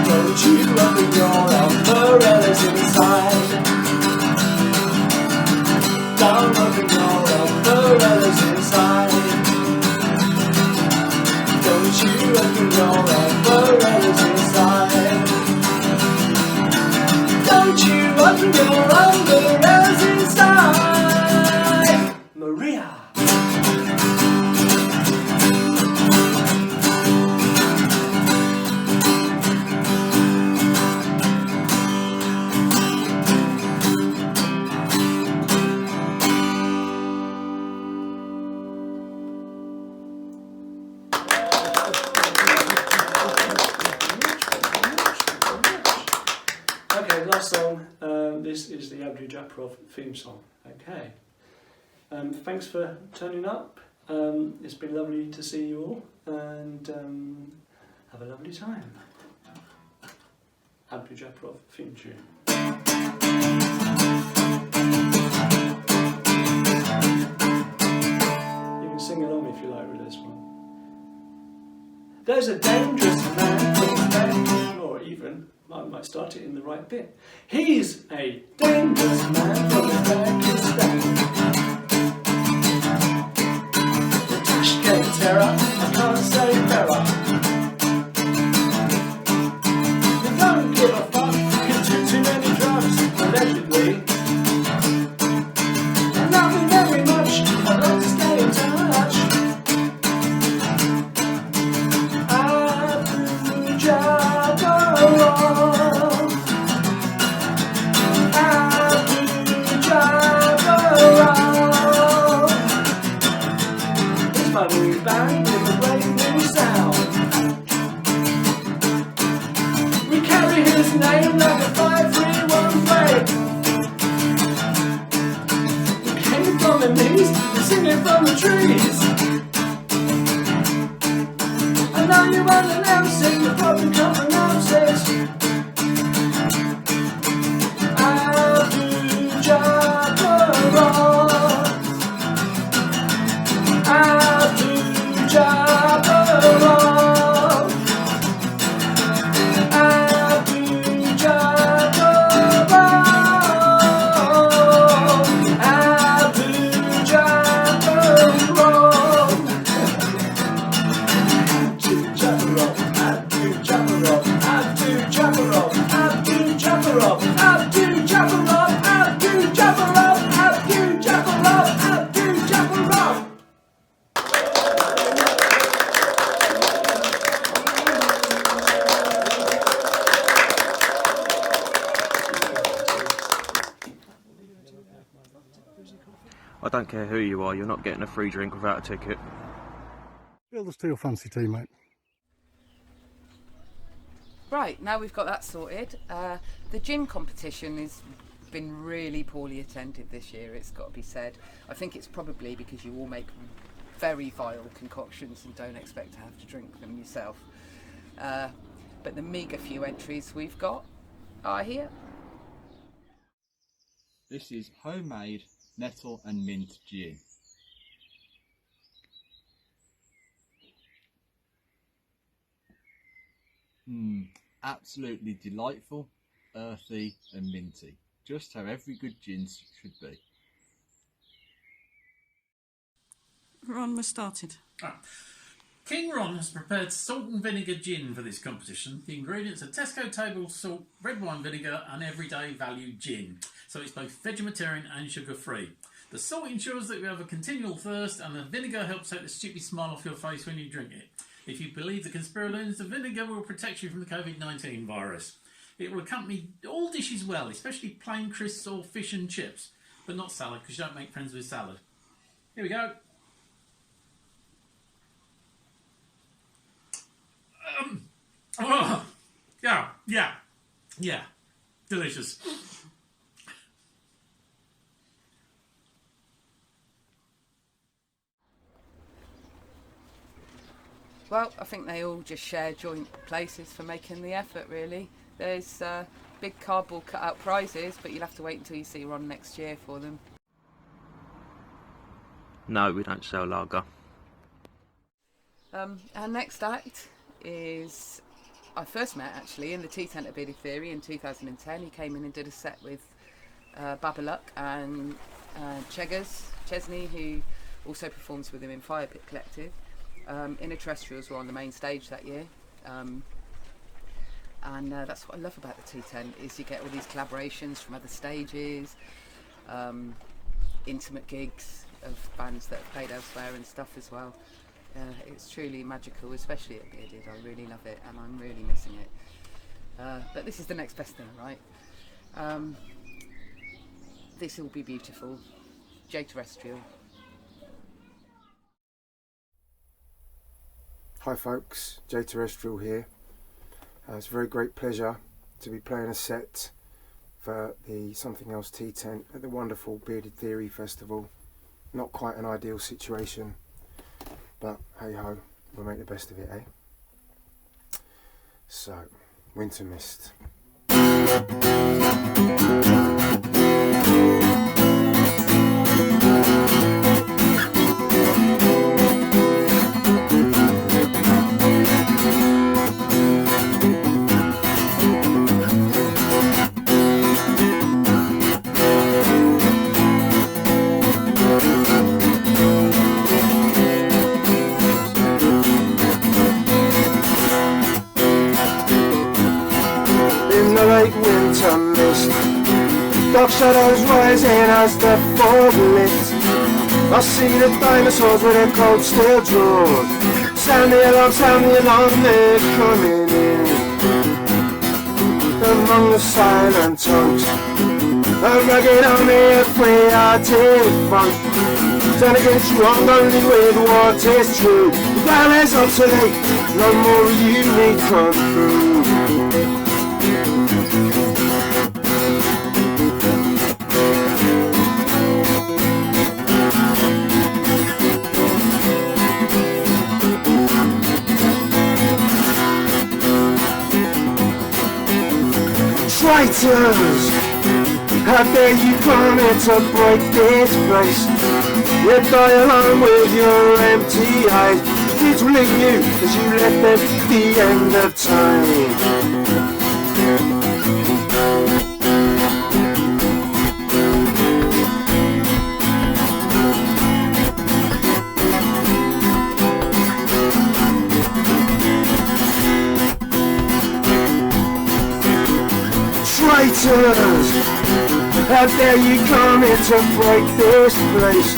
Don't you open your umbrellas inside. Don't open your umbrellas inside. Don't you open your umbrellas inside. Don't you open your umbrellas inside. Maria. Last song, this is the Abdu Japarov theme song. Okay, thanks for turning up. It's been lovely to see you all, and have a lovely time. Abdu Japarov theme tune. You can sing along if you like with this one. There's a dangerous man from Spain, or even I might start it in the right bit. He's a dangerous man from Uzbekistan. The Tashkent terror, I can't say terror. They don't give a fuck, can do too many drugs, allegedly. And nothing very much, I'd like to stay in touch. Abu Jabar. anemones singing from the trees. And now you won't announce it, you probably can't pronounce it. Abdu-Jabbar, Abdu-Jabbar, I don't care who you are, you're not getting a free drink without a ticket. Build us to your fancy team, mate. Right, now we've got that sorted. The gin competition has been really poorly attended this year, it's got to be said. I think it's probably because you all make very vile concoctions and don't expect to have to drink them yourself. But the meagre few entries we've got are here. This is homemade nettle and mint gin. Absolutely delightful, earthy and minty. Just how every good gin should be. Ron, we're started. King Ron has prepared salt and vinegar gin for this competition. The ingredients are Tesco table salt, red wine vinegar and everyday value gin. So it's both vegetarian and sugar free. The salt ensures that you have a continual thirst and the vinegar helps take the stupid smile off your face when you drink it. If you believe the conspiroloons, the vinegar will protect you from the COVID-19 virus. It will accompany all dishes well, especially plain crisps or fish and chips, but not salad because you don't make friends with salad. Here we go. Yeah, delicious. Well, I think they all just share joint places for making the effort, really. There's big cardboard cut-out prizes, but you'll have to wait until you see Ron next year for them. No, we don't sell lager. Our next act is... I first met, actually, in the tea tent at Bearded Theory in 2010. He came in and did a set with Babaluk and Chesney, who also performs with him in Fire Pit Collective. Inner Terrestrials were on the main stage that year, and that's what I love about the tea tent, is you get all these collaborations from other stages, intimate gigs of bands that have played elsewhere and stuff as well. It's truly magical, especially at Bearded. I really love it and I'm really missing it, but this is the next best thing, right? This will be beautiful. J Terrestrial. Hi folks, J Terrestrial here. It's a very great pleasure to be playing a set for the Something Else tea tent at the wonderful Bearded Theory Festival. Not quite an ideal situation, but hey ho, we'll make the best of it, eh? So, Winter Mist. Winter mist, dark shadows rising as the fog lifts. I see the dinosaurs with their cold steel jaws. Sound the alarm, they're coming in. Among the silent tongues, a rugged army of free-hearted funk. Turn against you, I'm only with what is true. The ground is obsolete, no more you need come through. Traitors, how dare you come here to break this place? You die alone with your empty eyes. Kids will leave you as you left them at the end of time. Traitors, how dare you come here to break this place?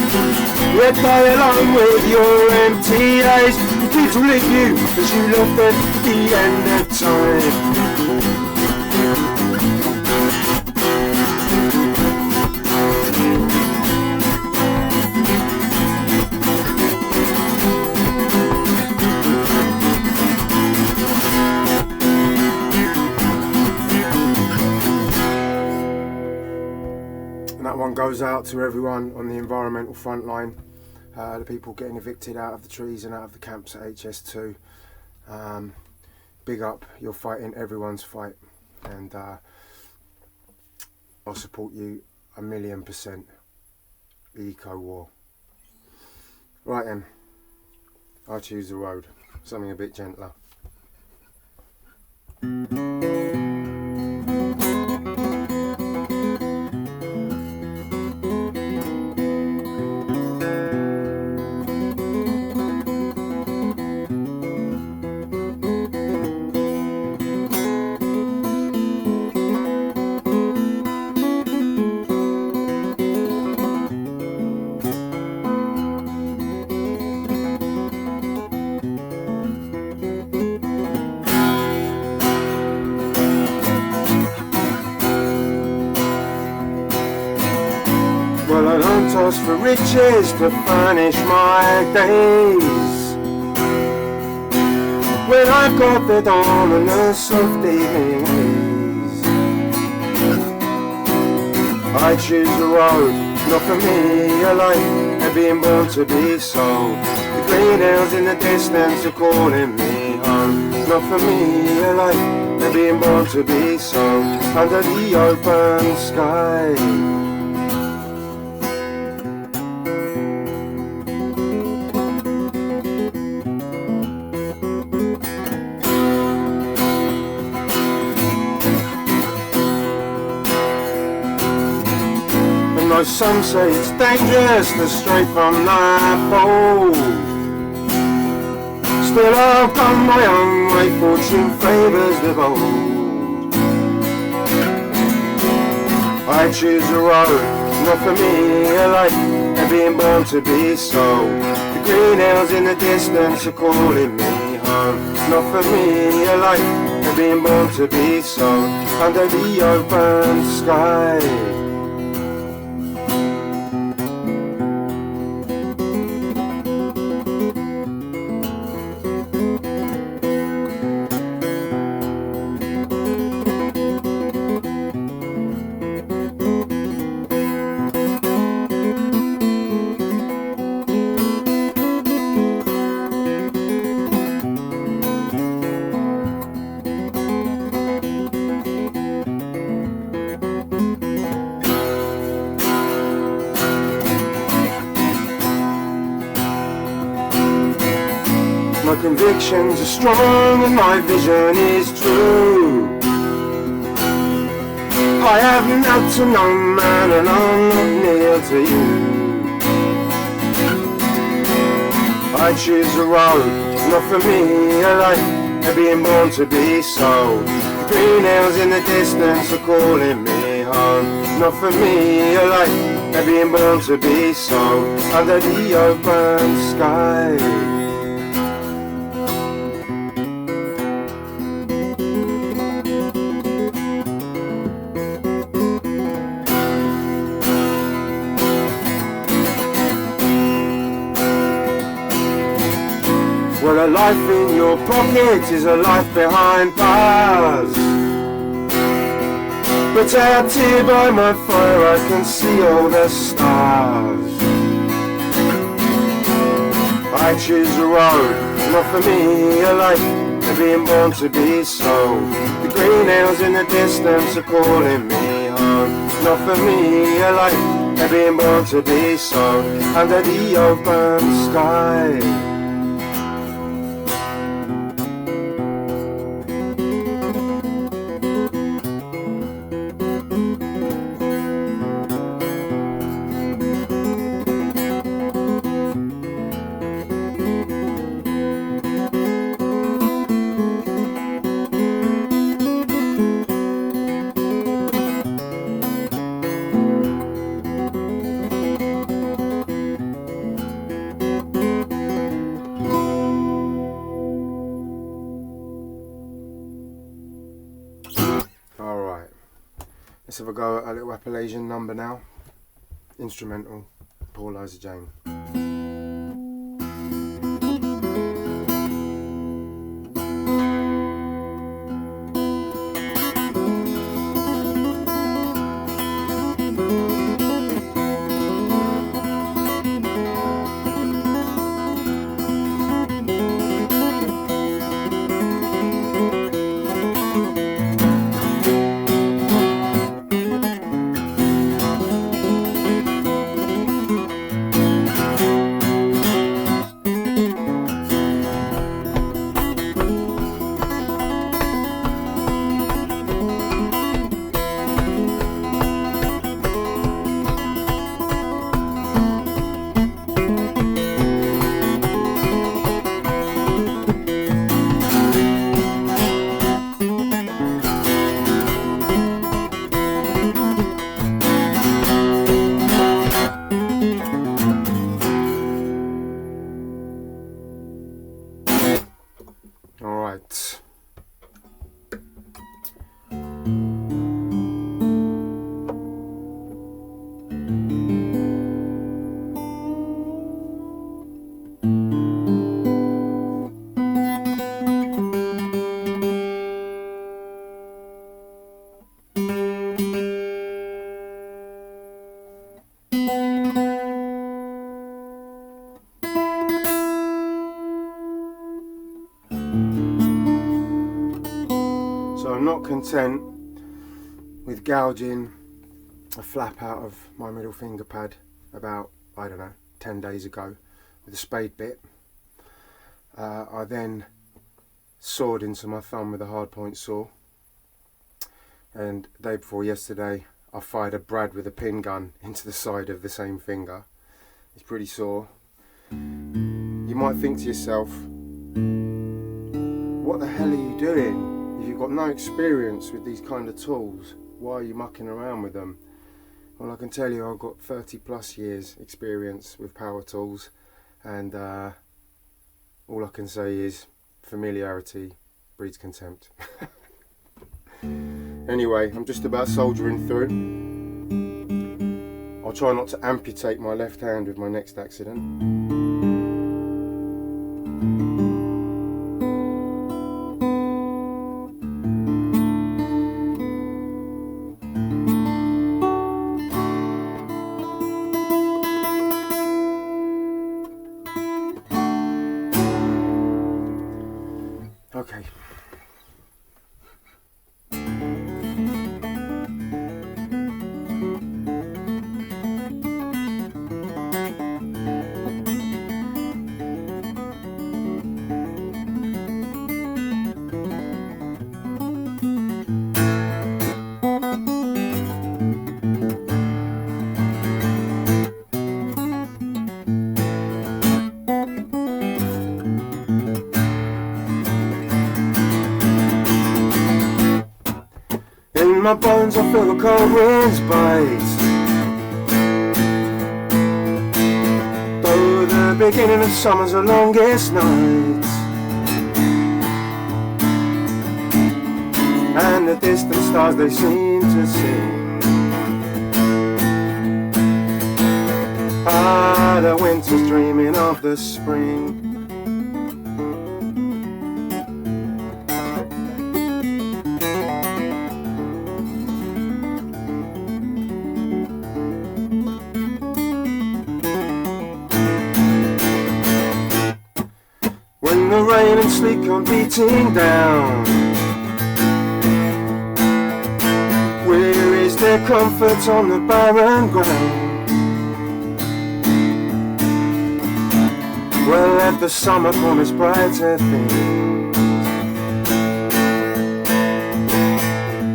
You die alone with your empty eyes. The kids will leave you as you left them at the end of time. Goes out to everyone on the environmental front line, the people getting evicted out of the trees and out of the camps at HS2. Big up, you're fighting everyone's fight, and I'll support you 1,000,000%. The eco war. Right then, I choose the road, something a bit gentler. Toss for riches to furnish my days, when I've got the dawn and the soft evenings. I choose the road, not for me alone, and being born to be so. The green hills in the distance are calling me home, not for me alone, and being born to be so. Under the open sky. Some say it's dangerous to stray from the fold. Still I've gone my own way, fortune favours the bold. I choose a road, not for me alone, and being born to be so. The green hills in the distance are calling me home, not for me alone, and being born to be so. Under the open sky. My convictions are strong and my vision is true. I have knelt to no man and I'm not near to you. I choose a road, not for me alone, and being born to be so. The green hills in the distance are calling me home, not for me alone, and being born to be so. Under the open sky. Well, a life in your pocket is a life behind bars. But out here by my fire I can see all the stars. I choose a road, not for me alone, and being born to be so. The green hills in the distance are calling me home. Not for me alone, they're being born to be so. Under the open sky. Let's have a go at a little Appalachian number now. Instrumental, Paul Liza Jane. Content with gouging a flap out of my middle finger pad about, I don't know, 10 days ago with a spade bit. I then sawed into my thumb with a hard point saw, and the day before yesterday I fired a brad with a pin gun into the side of the same finger. It's pretty sore. You might think to yourself, what the hell are you doing? If you've got no experience with these kind of tools, why are you mucking around with them? Well, I can tell you I've got 30 plus years experience with power tools, and all I can say is familiarity breeds contempt. Anyway, I'm just about soldiering through. I'll try not to amputate my left hand with my next accident. Okay. In my bones I feel the cold winds bite, though the beginning of summer's the longest night, and the distant stars they seem to sing. Ah, the winter's dreaming of the spring. When the rain and when sleep come beating down? Where is their comfort on the barren ground? Well, let the summer promise brighter things,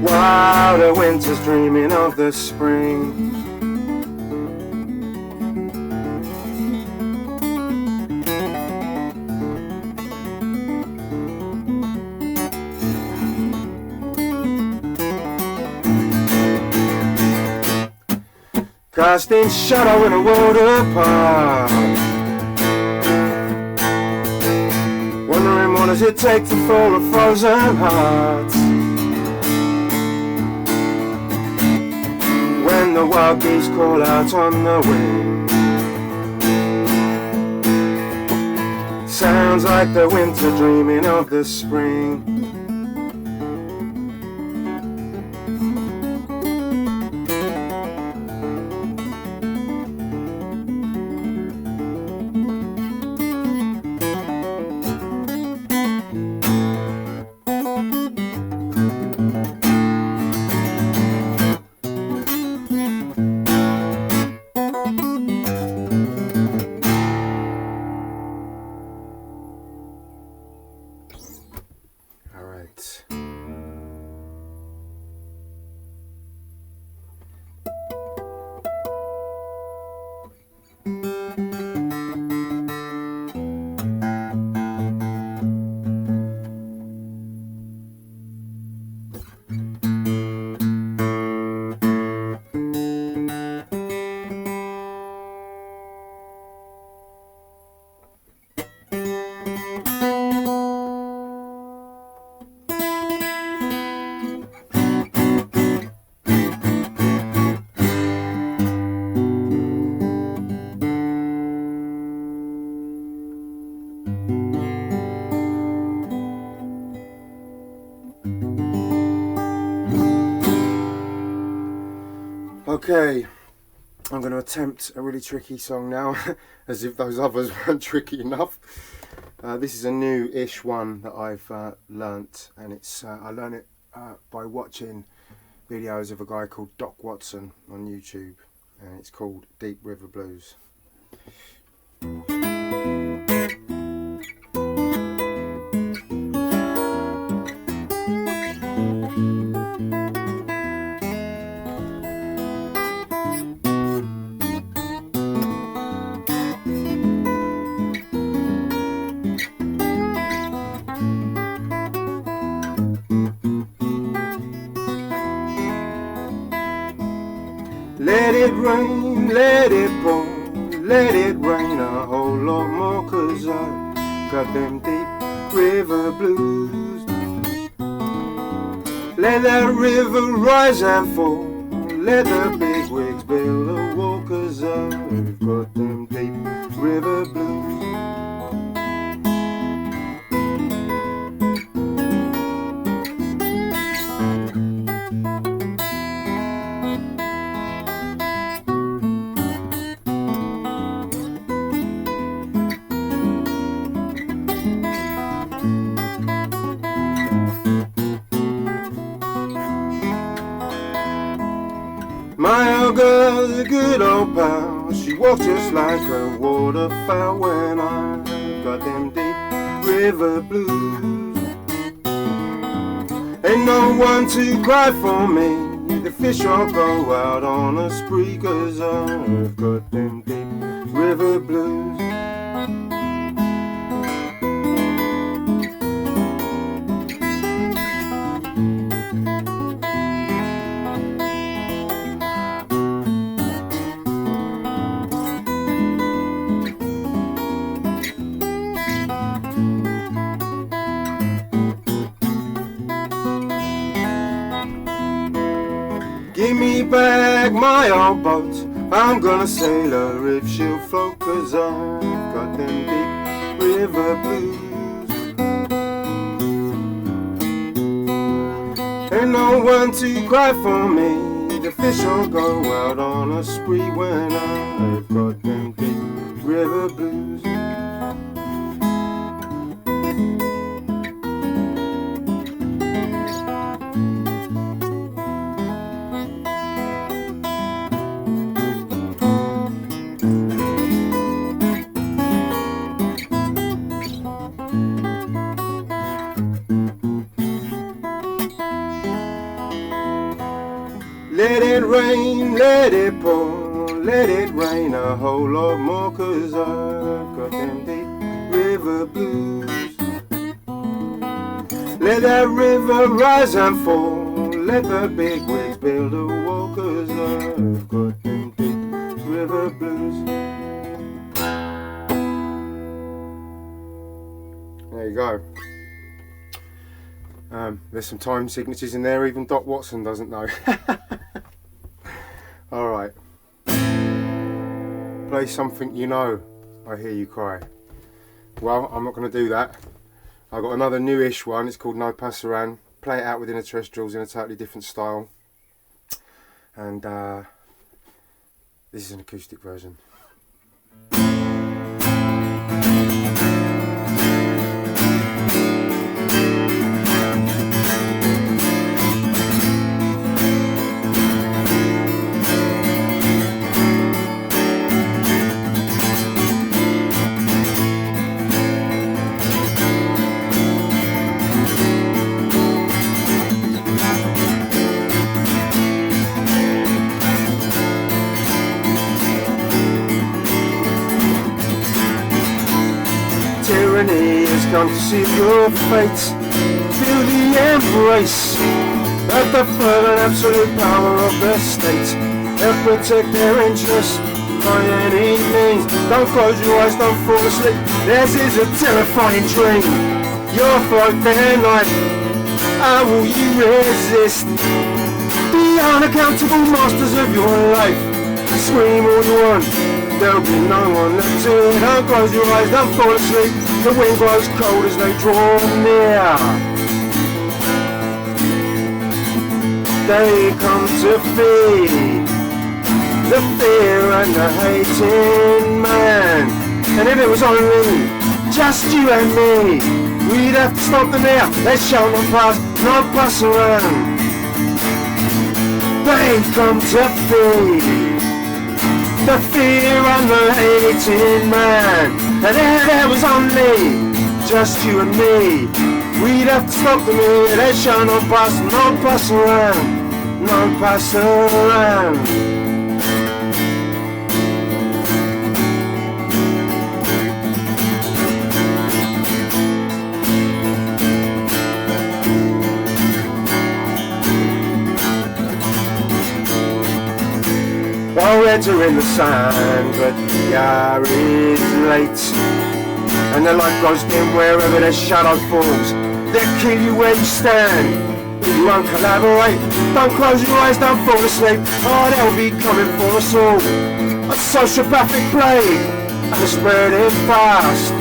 while the winter's dreaming of the spring. Casting shadow in a water park, wondering what does it take to fall a frozen heart. When the wild geese call out on the wing, sounds like the winter dreaming of the spring. Okay, I'm going to attempt a really tricky song now, as if those others weren't tricky enough. This is a new-ish one that I've learnt, and it's I learned it by watching videos of a guy called Doc Watson on YouTube, and it's called Deep River Blues. Let it rain, let it pour, let it rain a whole lot more, 'cause I got them deep river blues. Let that river rise and fall, let the big wigs build a wall, 'cause I've got them deep river blues. My old girl's a good old pal, she walks just like a waterfowl when I got them deep river blues. Ain't no one to cry for me, the fish all go out on a spree, 'cause I've got them deep river blues. Give me back my old boat, I'm gonna sail her if she'll float, 'cause I've got them deep river blues. Ain't no one to cry for me, the fish all go out on a spree when I've got them deep river blues. let it pour, let it rain a whole lot more, 'cause I've got them deep river blues. Let that river rise and fall, let the big wigs build a wall, 'cause I've got them deep river blues. There you go. There's some time signatures in there, even Doc Watson doesn't know. Alright. Play something you know, I hear you cry. Well, I'm not going to do that. I've got another newish one, it's called No Passaran. Play it out with Inner Terrestrials in a totally different style. And this is an acoustic version. Tyranny has come to see your fate. Feel the embrace of the full and absolute power of the state. They'll protect their interests by any means. Don't close your eyes, don't fall asleep. Theirs is a terrifying dream. Your throat, their knife. How will you resist? The unaccountable masters of your life. Scream all you want, there'll be no one left to hear. Don't close your eyes, don't fall asleep. The wind grows cold as they draw near. They come to feed the fear and the hating man. And if it was only just you and me, we'd have to stop them here. They shall not pass, not pass around. They come to feed the fear and the hating man. And if there was only just you and me, we'd have to stop them here. They shall not pass around, not pass around. Our heads are in the sand, but the hour is late. And the light grows dim wherever the shadow falls. They'll kill you where you stand if you won't collaborate. Don't close your eyes, don't fall asleep. Oh, they'll be coming for us all. A sociopathic plague, and it's spreading fast.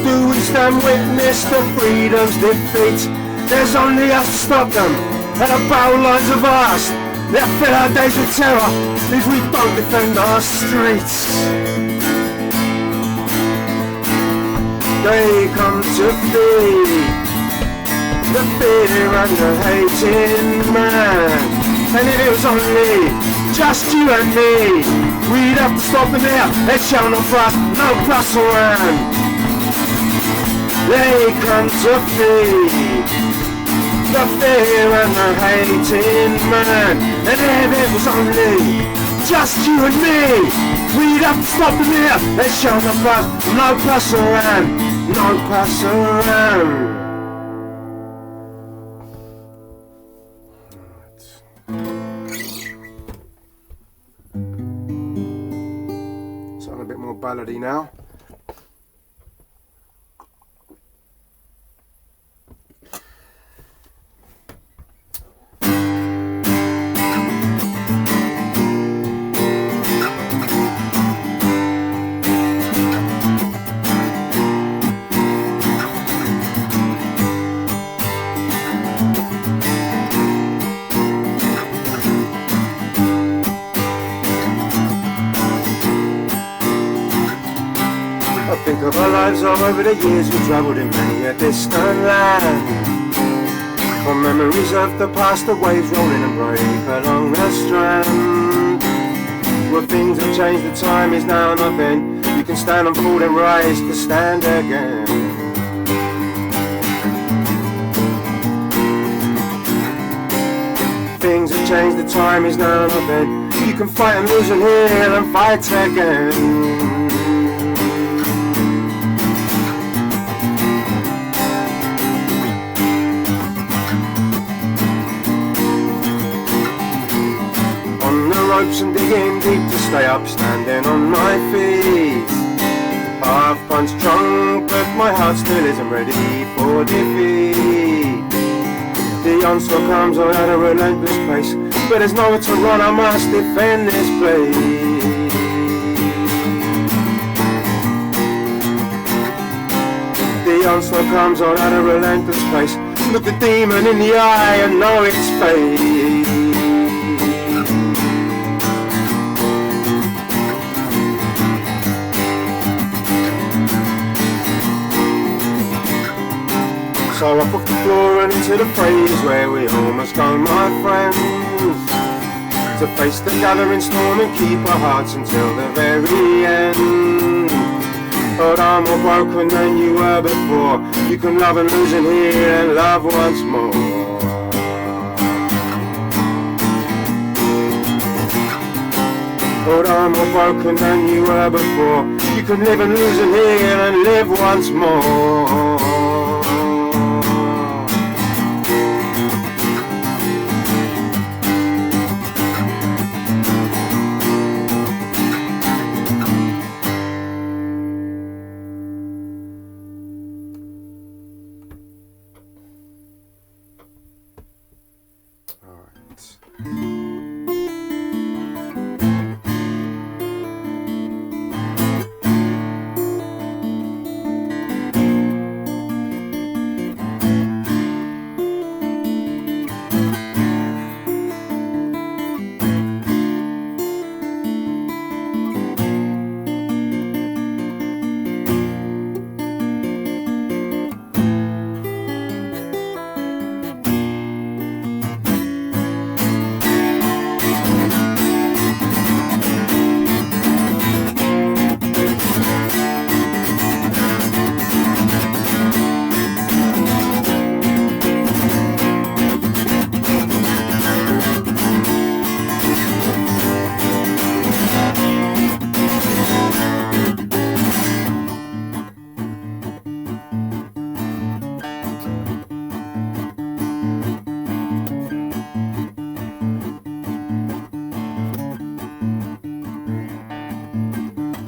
Do we stand witness to freedom's defeat? There's only us to stop them, and the battle lines are vast. They'll fill our days with terror if we don't defend our streets. They come to feed the fear and the hating man. And if it was only just you and me, we'd have to stop them here. They shall not pass, no pass around. They come to feed the fear and the hating man. And if it was only just you and me, we'd have to stop them here. They shall not pass, no pass around, no pass around. Something a bit more ballady now. Think of our lives all over the years we travelled in many a distant land. From memories of the past, the waves rolling and break along the strand. Well, things have changed, the time is now nothing. You can stand and fall and rise to stand again. Things have changed, the time is now nothing. You can fight and lose and heal and fight again. Ropes and digging deep to stay up, standing on my feet. I've punched drunk, but my heart still isn't ready for defeat. The onslaught comes on at a relentless pace, but there's nowhere to run, I must defend this place. The onslaught comes on at a relentless pace. Look the demon in the eye and know its fate. So up off the floor and into the phrase where we all must go, my friends, to face the gathering storm and keep our hearts until the very end. But I'm more broken than you were before. You can love and lose and heal and love once more. But I'm more broken than you were before. You can live and lose and heal and live once more.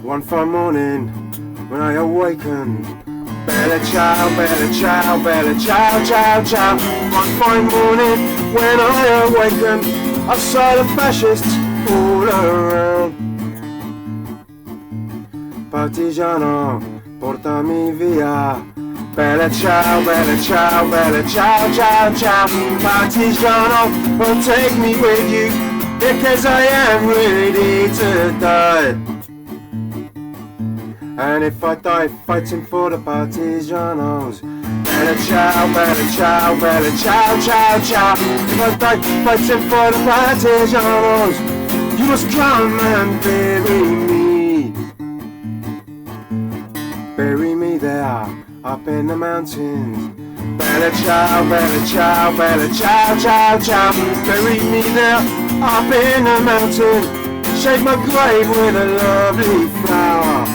One fine morning, when I awakened, bella ciao, bella ciao, bella ciao, ciao, ciao. One fine morning, when I awakened, I saw the fascists all around. Partigiano, portami via. Bella ciao, bella ciao, bella ciao, ciao, ciao. Partigiano, oh, take me with you, because I am ready to die. And if I die fighting for the Partisanos, bella ciao, bella ciao, bella ciao, ciao, ciao. If I die fighting for the Partisanos, you must come and bury me. Bury me there, up in the mountains. Bella ciao, bella ciao, bella ciao, ciao, ciao. Bury me there, up in the mountains. Shake my grave with a lovely flower.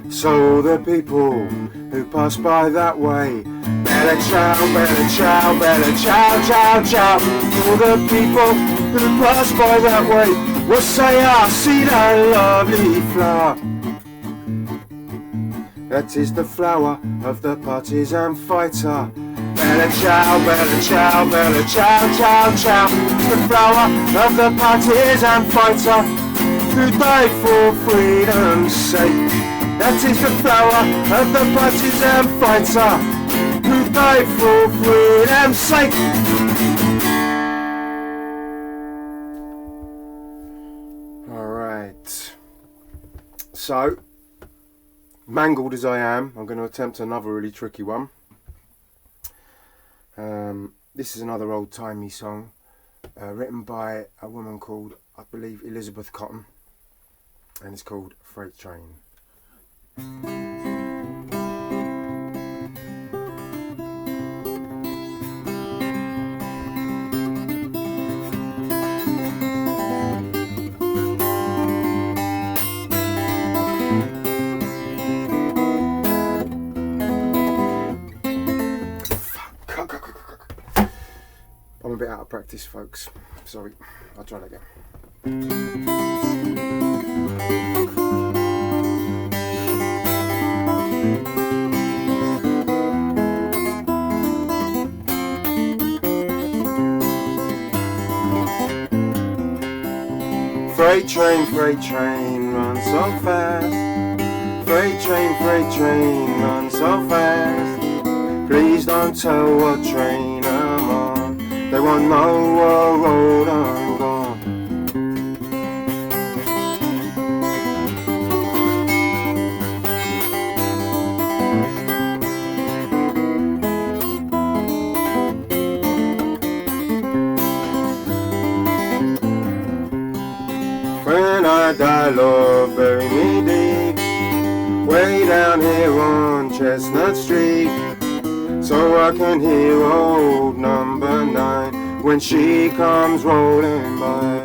So the people who pass by that way, bella ciao, bella ciao, bella ciao, ciao, ciao. All the people who pass by that way will say, I see that lovely flower. That is the flower of the partisan fighter. Bella ciao, bella ciao, bella ciao, ciao, ciao. It's the flower of the partisan fighter who died for freedom's sake. That is the flower of the partisan fighter who died for freedom's sake. Right. So, mangled as I am, I'm going to attempt another really tricky one. This is another old-timey song written by a woman called, I believe, Elizabeth Cotton, and it's called Freight Train. I'm a bit out of practice, folks. Sorry, I'll try that again. Freight train, run so fast. Freight train, run so fast. Please don't tell what train I'm on. They won't know what road I'm going. When I die, Lord, bury me deep, way down here on Chestnut Street, so I can hear old number 9 when she comes rolling by.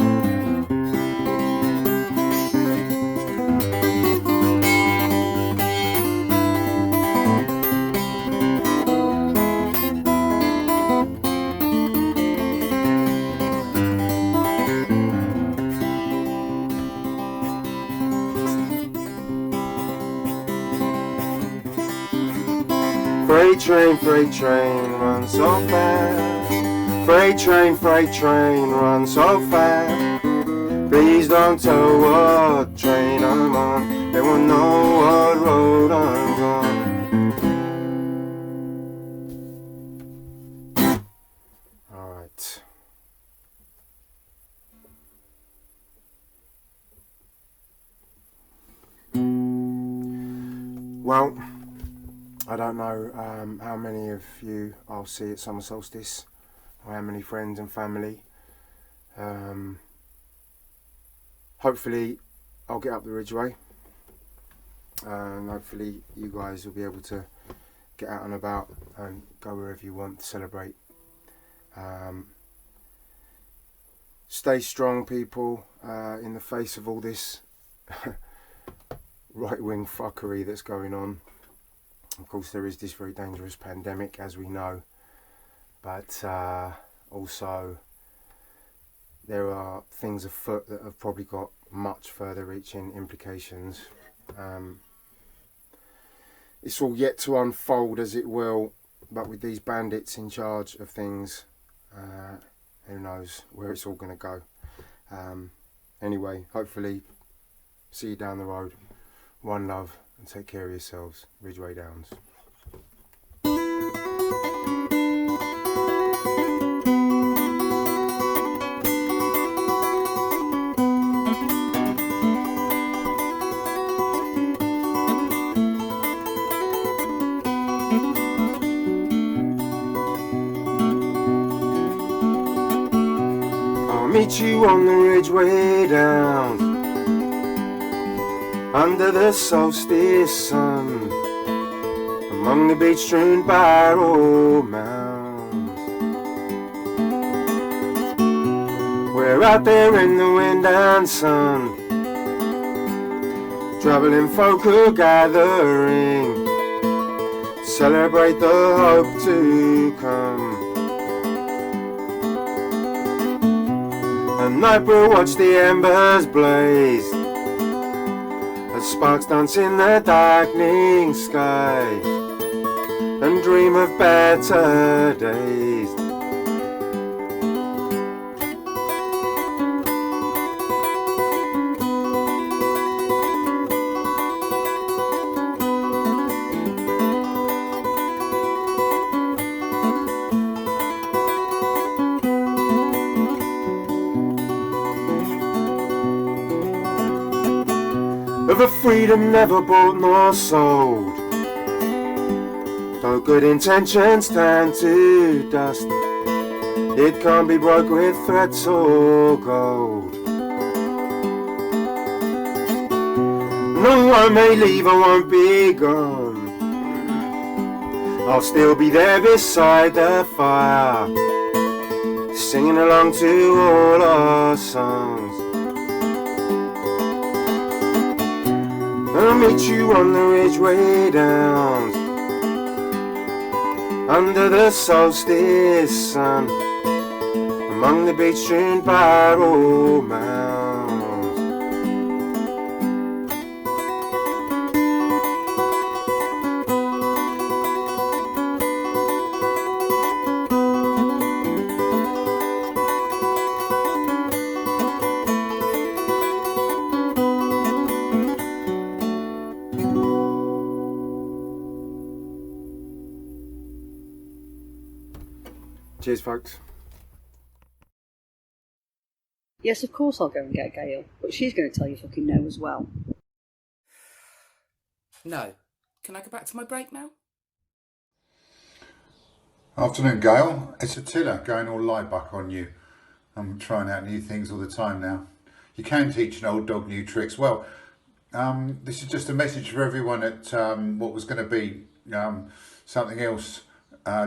Freight train, run so fast. Freight train, run so fast. Please don't tell what train I'm on. They won't know what road I'm on. Alright. Well, I don't know how many of you I'll see at summer solstice, or how many friends and family. Hopefully I'll get up the Ridgeway, and hopefully you guys will be able to get out and about and go wherever you want to celebrate. Stay strong, people, in the face of all this right-wing fuckery that's going on. Of course, there is this very dangerous pandemic, as we know, but also there are things afoot that have probably got much further reaching implications. It's all yet to unfold as it will, but with these bandits in charge of things, who knows where it's all going to go. Anyway, hopefully see you down the road. One love, and take care of yourselves. Ridgeway Downs. I'll meet you on the Ridgeway Downs, under the solstice sun, among the beach-strewn barrow mounds. We're out there in the wind and sun, travelling folk are gathering, celebrate the hope to come. At night we'll watch the embers blaze, as sparks dance in the darkening sky, and dream of better days. of a freedom never bought nor sold. Though good intentions turn to dust, it can't be broke with threats or gold. No, I may leave, I won't be gone. I'll still be there beside the fire, singing along to all our songs. I'll meet you on the ridgeway downs, under the solstice sun, among the beach-strewn barrow mounds. Cheers, folks. Yes, of course I'll go and get Gail, but she's going to tell you fucking no as well. No. Can I go back to my break now? Afternoon, Gail. It's Attila going all light buck on you. I'm trying out new things all the time now. You can teach an old dog new tricks. Well, this is just a message for everyone at what was going to be something else.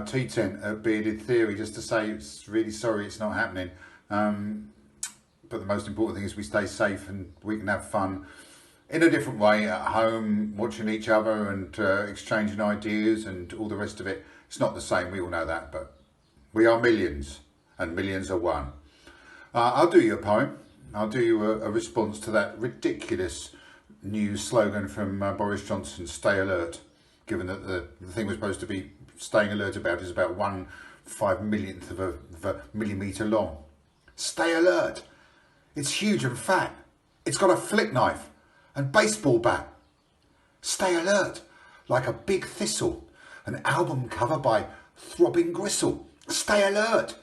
Tea tent at Bearded Theory, just to say it's really sorry it's not happening, but the most important thing is we stay safe and we can have fun in a different way at home, watching each other and exchanging ideas and all the rest of it. It's not the same, we all know that, but we are millions and millions are one. I'll do you a poem. I'll do you a response to that ridiculous new slogan from Boris Johnson, stay alert, given that the thing we're supposed to be staying alert about is about 1/5 millionth of a millimetre long. Stay alert. It's huge and fat. It's got a flick knife and baseball bat. Stay alert, like a big thistle. An album cover by Throbbing Gristle. Stay alert.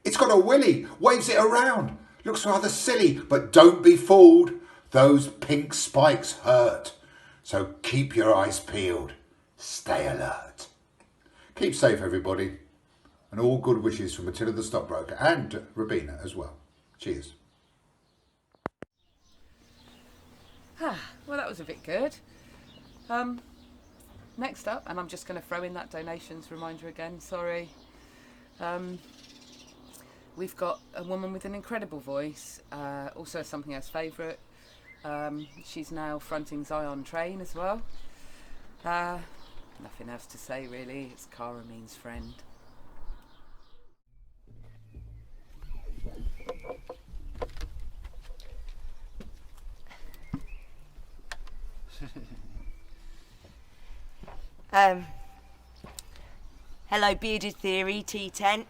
It's got a willy, waves it around. Looks rather silly, but don't be fooled. Those pink spikes hurt. So keep your eyes peeled. Stay alert. Keep safe, everybody, and all good wishes from Attila the Stockbroker and Rabina as well. Cheers. Well, that was a bit good. Next up, and I'm just going to throw in that donations reminder again, sorry. We've got a woman with an incredible voice, also a Something Else favourite. She's now fronting Zion Train as well. Nothing else to say really, it's Cara means friend. Hello Bearded Theory, Tea Tent.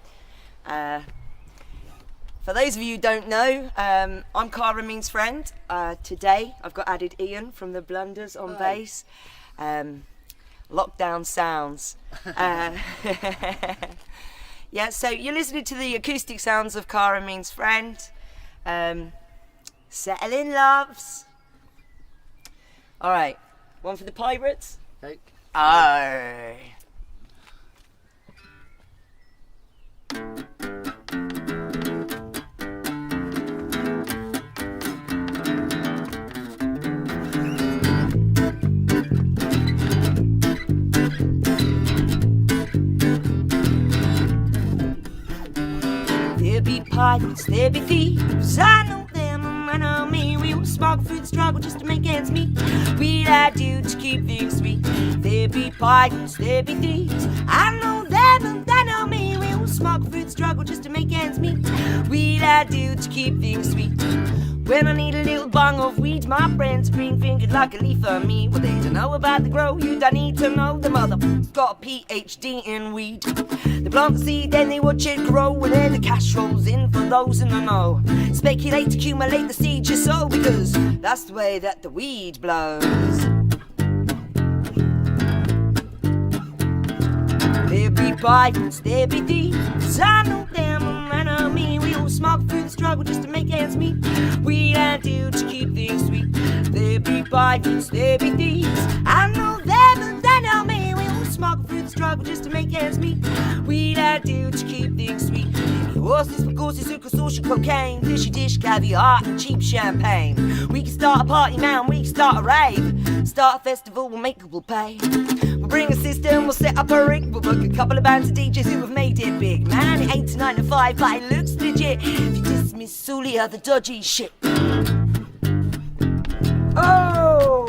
For those of you who don't know, I'm Cara means friend. Today I've got added Ian from the Blunders on bass. Lockdown sounds. Yeah, so you're listening to the acoustic sounds of Cara means friend. Settling loves. Alright, one for the pirates. Okay. Aye. There be pirates, there be thieves, I know them, I know me. We all smuggle food, struggle just to make ends meet. We'd I do to keep things sweet. There be pirates, there be thieves, I know them and I know me. We all smuggle food, struggle just to make ends meet. We'd I do to keep things sweet. When I need a little bung of weed, my friends green fingered like a leaf for me. Well, they don't know about the grow, you don't need to know. The mother's got a PhD in weed. They plant the seed, then they watch it grow, and then the cash rolls in for those in the know. Speculate, accumulate the seed you sow, because that's the way that the weed blows. There be pirates, there be thieves, I know them and I know me. We all smuggle through the struggle just to make ends meet. We I do to keep things sweet. There be pirates, there be thieves. I know them and they know me. We all smuggle through the struggle just to make ends meet. We'd do to keep things sweet. Maybe horses for courses who can social cocaine, fishy dish, caviar and cheap champagne. We can start a party now, we can start a rave. Start a festival, we'll make people pay. We'll bring a system, we'll set up a rig. We'll book a couple of bands of DJs who have made it big. Man, it ain't to 9 to 5, but it looks legit. If you dismiss Zulia, the dodgy shit. Oh,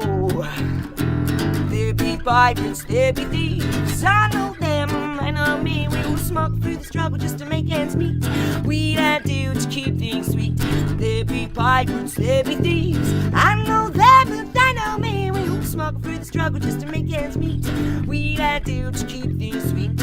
there be pirates, there be thieves. I know them, I know me. We will smoke through the struggle just to make ends meet. We'd do to keep things sweet. There be pirates, there be thieves. I know them, and they know me. We will smoke through the struggle just to make ends meet. We'd do to keep things sweet.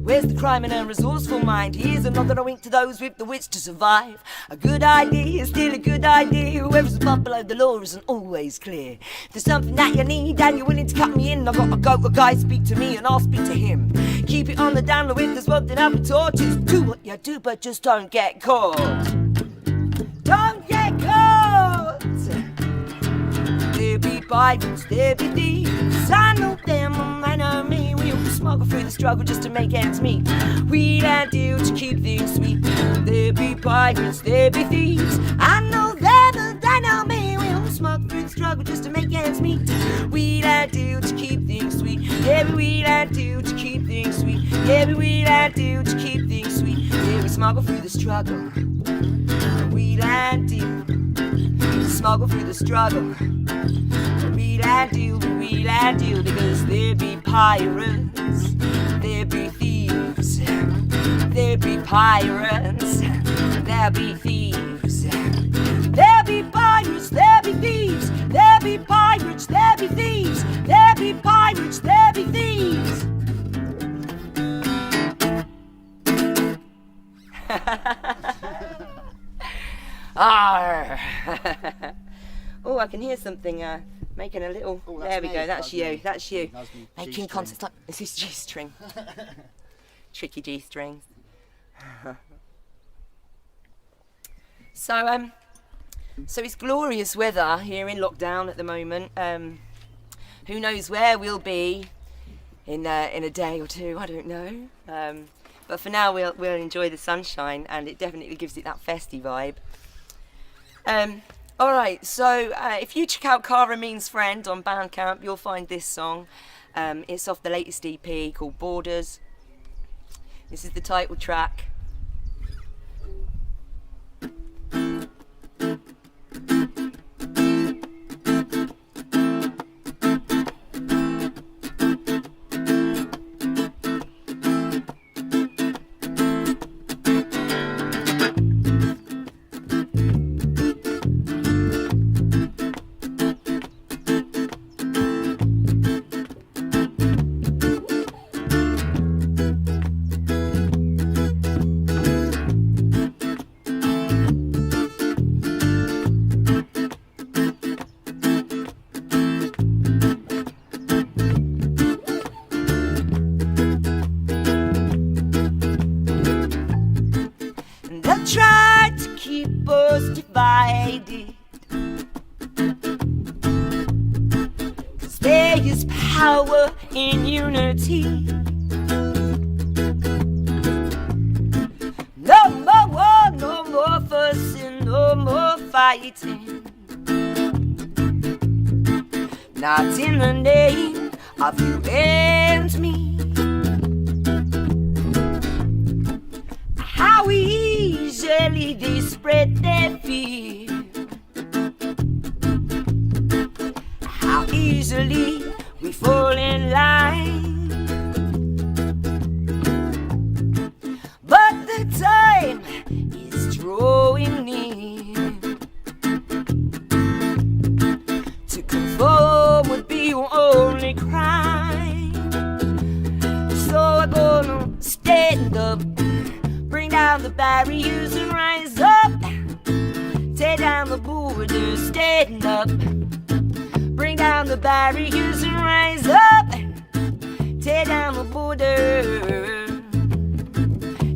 Where's the crime and unresourceful mind? Here's another wink to those with the wits to survive. A good idea is still a good idea. Whoever's above below the law isn't always clear. If there's something that you need and you're willing to cut me in, I've got a go-go guy, speak to me and I'll speak to him. Keep it on the down low if there's one thing up in torches. Do what you do, but just don't get caught. Don't get caught. There be pirates, there be thieves. I know them, I know me. We all smuggle through the struggle just to make ends meet. We'd do to keep things sweet. There be pirates, there be thieves. I know them, and they know me. We all smuggle through the struggle just to make ends meet. We'd do to keep things sweet. Yeah, we'd do to keep things sweet. Yeah, we'd do to keep things sweet. Yeah, we smuggle through the struggle. We'd do smuggle through the struggle. We'd do because there be pirates, there be thieves, there be pirates, there be thieves, there be pirates, there be thieves, there be pirates, there be thieves, there be pirates, there be thieves. Oh, I can hear something making a little. Oh, there we go. That's you. That's you. Making concerts like this is G-string. Tricky G-strings. So it's glorious weather here in lockdown at the moment. Who knows where we'll be in a day or two? I don't know. But for now, we'll enjoy the sunshine, and it definitely gives it that festy vibe. Alright, so if you check out Cara Means Friend on Bandcamp, you'll find this song. It's off the latest EP called Borders. This is the title track. Tried to keep us divided, 'cause there is power in unity. No more war, no more fussing, no more fighting. Not in the name of you and me. How easily they spread their fear. How easily we fall in line. But the time is drawing near. To conform would be your only crime. So I'm gonna stand up, bring down the barriers and rise up. Tear down the borders, stand up. Bring down the barriers and rise up. Tear down the border.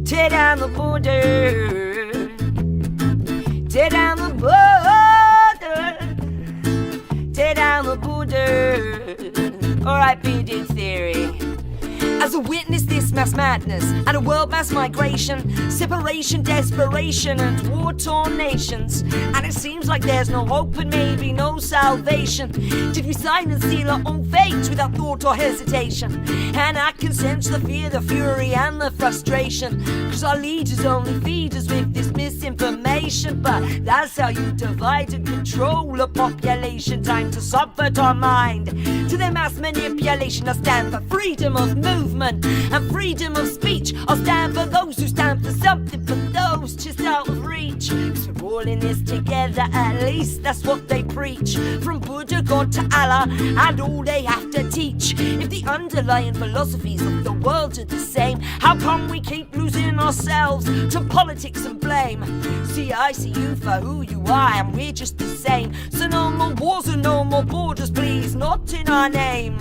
Tear down the border. Tear down the border. Tear down the Alright, bearded theory. As I witness this mass madness and a world mass migration, separation, desperation, and war-torn nations, and it seems like there's no hope and maybe no salvation. Did we sign and seal our own fate without thought or hesitation? And I can sense the fear, the fury, and the frustration, cause our leaders only feed us with this misinformation. But that's how you divide and control a population. Time to subvert our mind to their mass manipulation. I stand for freedom of movement and freedom of speech. I'll stand for those who stand for something, for those just out of reach. Cause we're all in this together, at least that's what they preach. From Buddha, God to Allah, and all they have to teach. If the underlying philosophies of the world are the same, how come we keep losing ourselves to politics and blame? See, I see you for who you are, and we're just the same. So no more wars and no more borders, please, not in our name.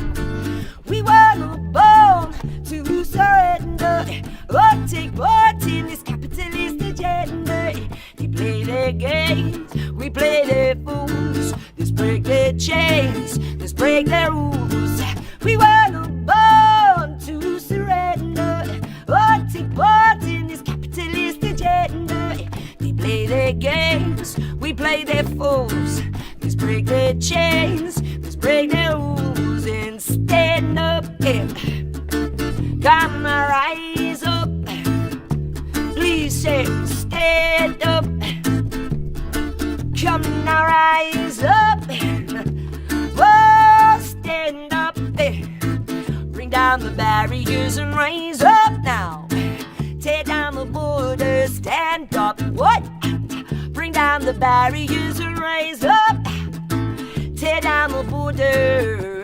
We were not born to surrender or take part in this capitalist agenda. They play their games, we play their fools. Let's break their chains, let's break their rules. We were not born to surrender or take part in this capitalist agenda. They play their games, we play their fools. Let's break their chains, let's break their rules and stand up. Come rise up, please say stand up. Come now, rise up, oh, stand up. Bring down the barriers and rise up now. Tear down the borders, stand up. What? Bring down the barriers and rise up. Tear down the borders.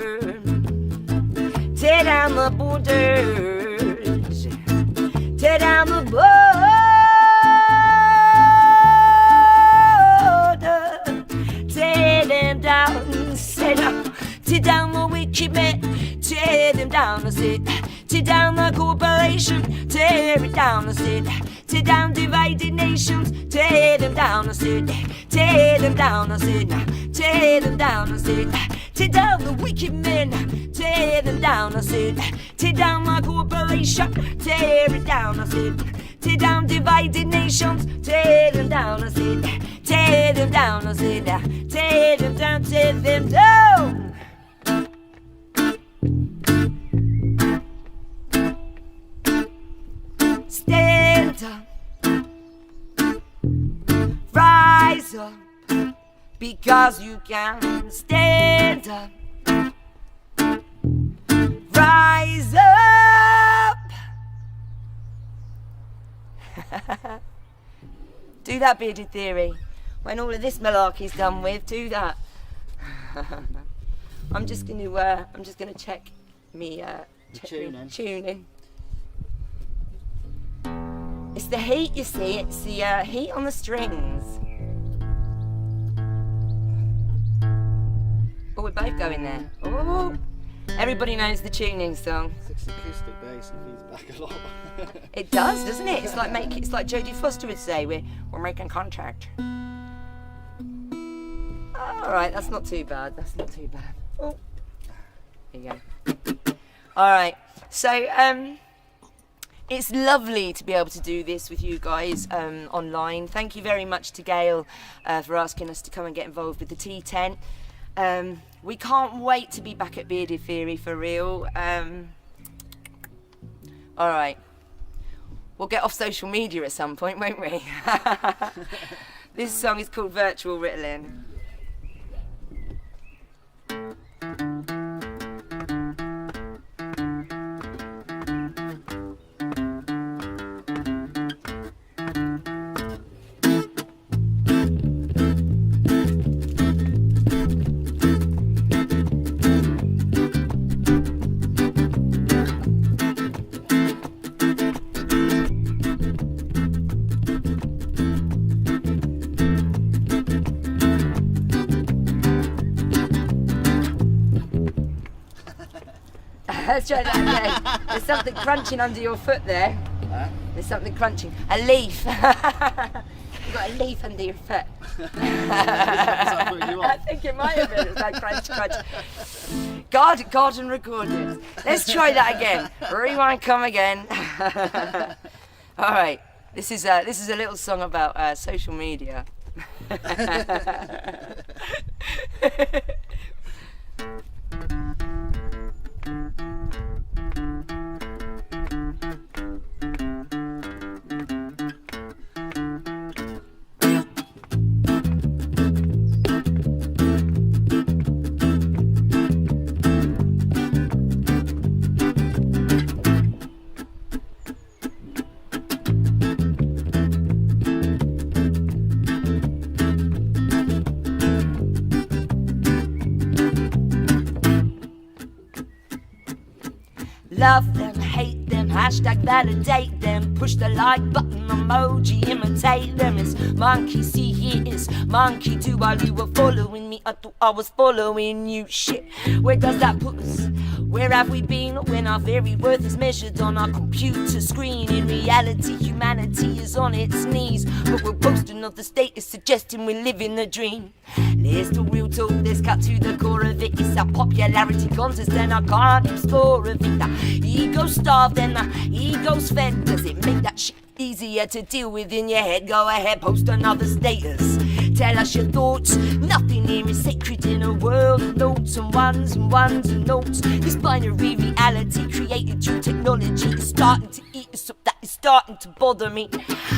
Tear down the borders. Tear down the borders. Tear them down. Tear down the wicked men. Tear them down. I said. Tear down the corporation. Tear it down. I said. Tear down divided nations. Tear them down. I said. Tear them down. I said. Tear them down. I said. Tear down the wicked men. Tear them down. I said. Tear down my corporation. Tear it down. I said. Tear down divided nations. Tear them down. I said. Tear them down. I said. Tear them down. Tear them down. Stand up. Rise up. Because you can stand up. Rise up. Do that, bearded theory. When all of this malarkey's done with, do that. I'm just gonna check me tuning. It's the heat, you see. It's the heat on the strings. Oh, we're both going there. Oh, everybody knows the tuning song. It's acoustic bass and feeds back a lot. It does, doesn't it? It's like Jodie Foster would say, we're making contact. All right, that's not too bad. That's not too bad. Oh, there you go. All right, so it's lovely to be able to do this with you guys online. Thank you very much to Gail for asking us to come and get involved with the tea tent. We can't wait to be back at Bearded Theory for real. All right, we'll get off social media at some point, won't we? This song is called Virtual Ritalin. Let's try that again. There's something crunching under your foot there. There's something crunching. A leaf. You've got a leaf under your foot. I think it might have been. It was like crunch, crunch. Garden recorded. Let's try that again. Rewind, come again. All right. This is a little song about social media. Love them, hate them, hashtag validate them, push the like button, emoji, imitate them. It's monkey see, it's monkey do. While you were following me, I thought I was following you. Shit, where does that put us? Where have we been when our very worth is measured on our computer screen? In reality, humanity is on its knees, but we're posting of the status suggesting we're living a dream. Let's do real talk, let's cut to the core of it. It's a popularity contest and I can't explore of it. The ego's starved and the ego's fed. Does it make that shit easier to deal with in your head? Go ahead, post another status. Tell us your thoughts. Nothing here is sacred in a world of notes and ones and ones and notes. This binary reality created through technology is starting to eat us up. That is starting to bother me.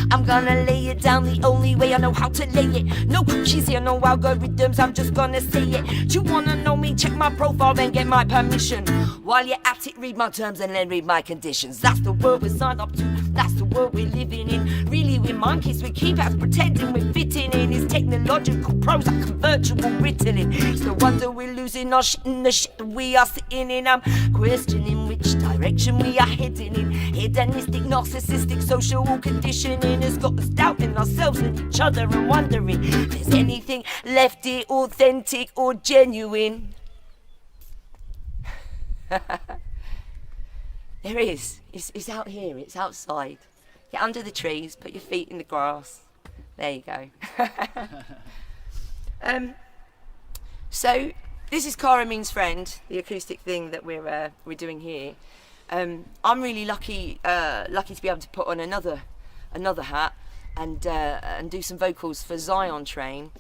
I'm gonna lay it down the only way I know how to lay it. No cookies here, no algorithms, I'm just gonna say it. Do you wanna know me? Check my profile and get my permission. While you're at it, read my terms and then read my conditions. That's the world we're signed up to, that's the world we're living in. Really, we're monkeys, we keep us pretending we're fitting in. It's technological Prozac and virtual Ritalin. It's no wonder we're losing our shit in the shit that we are sitting in. I'm questioning which direction we are heading in. Hedonistic, narcissistic, social conditioning has got us doubting ourselves and each other and wondering if there's anything left here authentic or genuine. There is. It's out here. It's outside. Get under the trees. Put your feet in the grass. There you go. So this is Cara Means Friend, the acoustic thing that we're doing here. I'm really lucky to be able to put on another hat and do some vocals for Zion Train.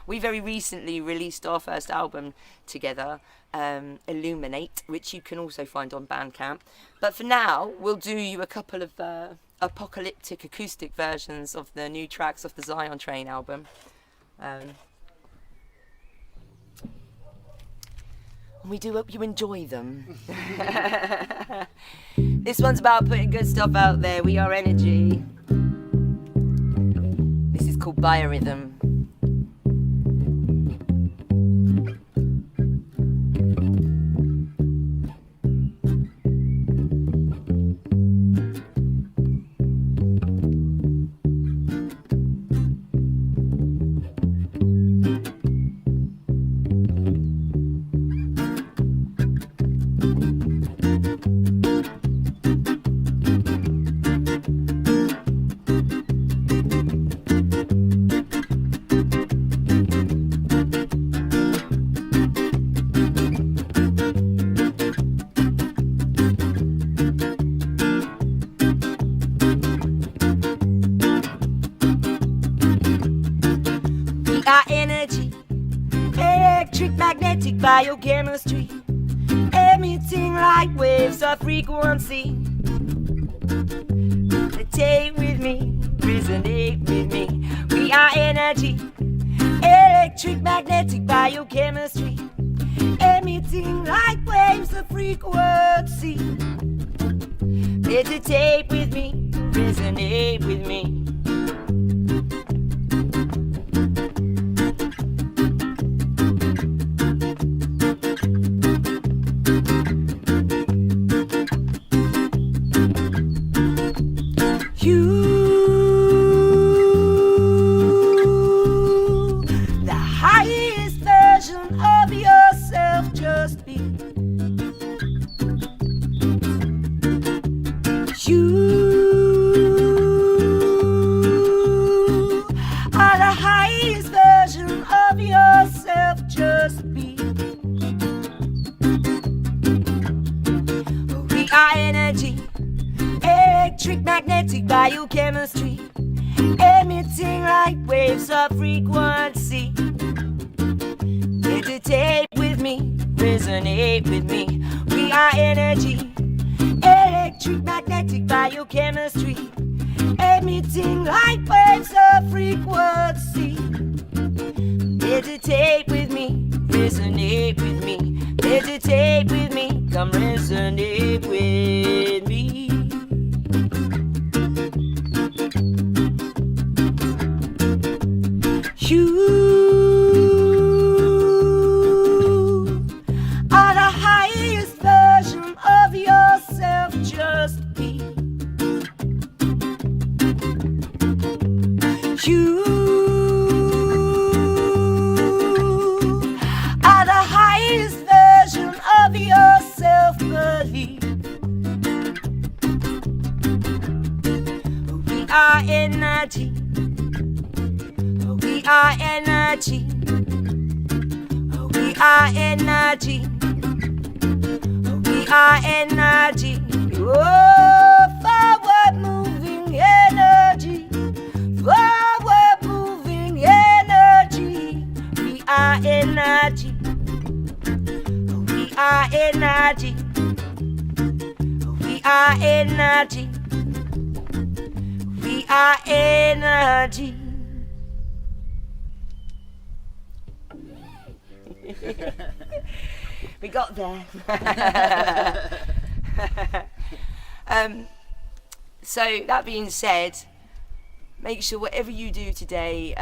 We very recently released our first album together, Illuminate, which you can also find on Bandcamp. But for now, we'll do you a couple of apocalyptic acoustic versions of the new tracks of the Zion Train album. We do hope you enjoy them. This one's about putting good stuff out there. We are energy. This is called Biorhythm. Biochemistry, emitting light waves of frequency. Take with me, resonate with me. We are energy, electric, magnetic, biochemistry, emitting light waves of frequency. Meditate with me, resonate with me. of yourself, just be. We are energy, electric, magnetic, biochemistry, emitting light waves of frequency. Meditate with me, resonate with me. We are energy, electric, magnetic, biochemistry, emitting light waves of frequency. Meditate with me, resonate with me. Meditate with me, come resonate with me. You are the highest version of yourself, just be. You are the highest version of yourself, believe. We are energy. We are energy. We are energy. We are energy. Oh, forward moving energy. Forward moving energy. We are energy. We are energy. We are energy. We are energy. We got there. So that being said, make sure whatever you do today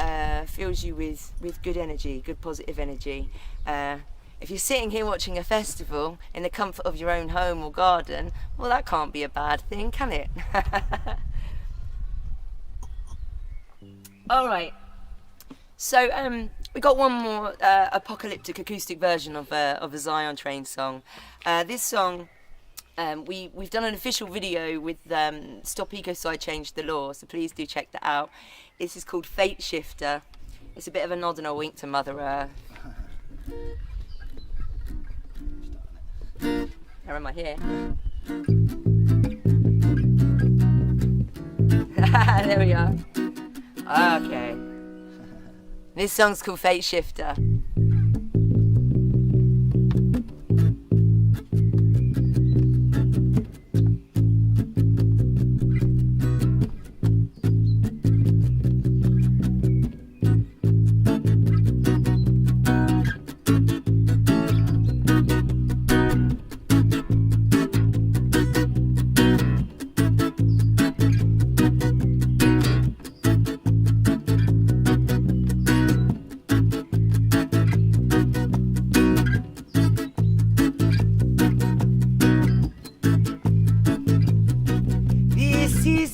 fills you with good energy, good positive energy. If you're sitting here watching a festival in the comfort of your own home or garden, well, that can't be a bad thing, can it? All right. So we got one more apocalyptic acoustic version of a Zion Train song. This song, we've done an official video with Stop Ecocide Change the Law, so please do check that out. This is called Fate Shifter. It's a bit of a nod and a wink to Mother Earth. Where am I here? There we are. Okay. This song's called Fate Shifter.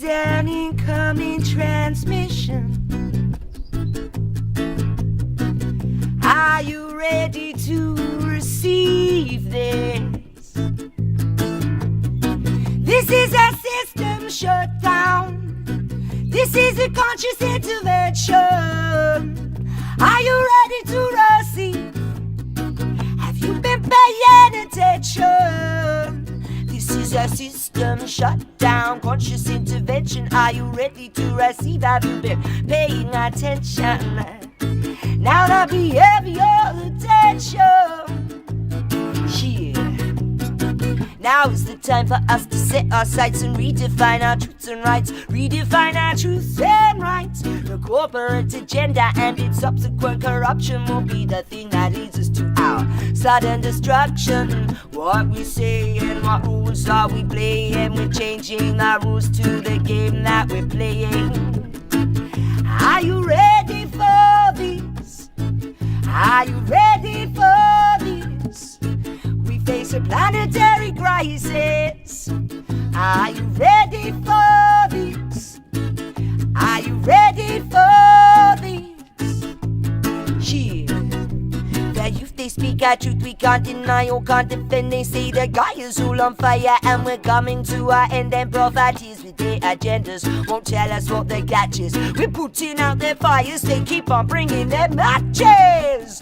An incoming transmission. Are you ready to receive this? This is a system shutdown. This is a conscious intervention. Are you ready to receive? Have you been paying attention? This is a system shutdown, conscious intervention. Are you ready to receive? Have you been paying attention? Now that we have your attention, yeah. Now is the time for us to set our sights and redefine our truths and rights. Redefine our truths and rights. The corporate agenda and its subsequent corruption will be the thing that leads us to our sudden destruction. What we say and what rules are we playing? We're changing the rules to the game that we're playing. Are you ready for this? Are you ready for this? We face a planetary crisis. Are you ready for this? Are you ready for this? Yeah. The youth, they speak our truth, we can't deny or can't defend. They say the guy is all on fire and we're coming to our end. And profiteers with their agendas won't tell us what the catch is. We're putting out their fires, they keep on bringing their matches.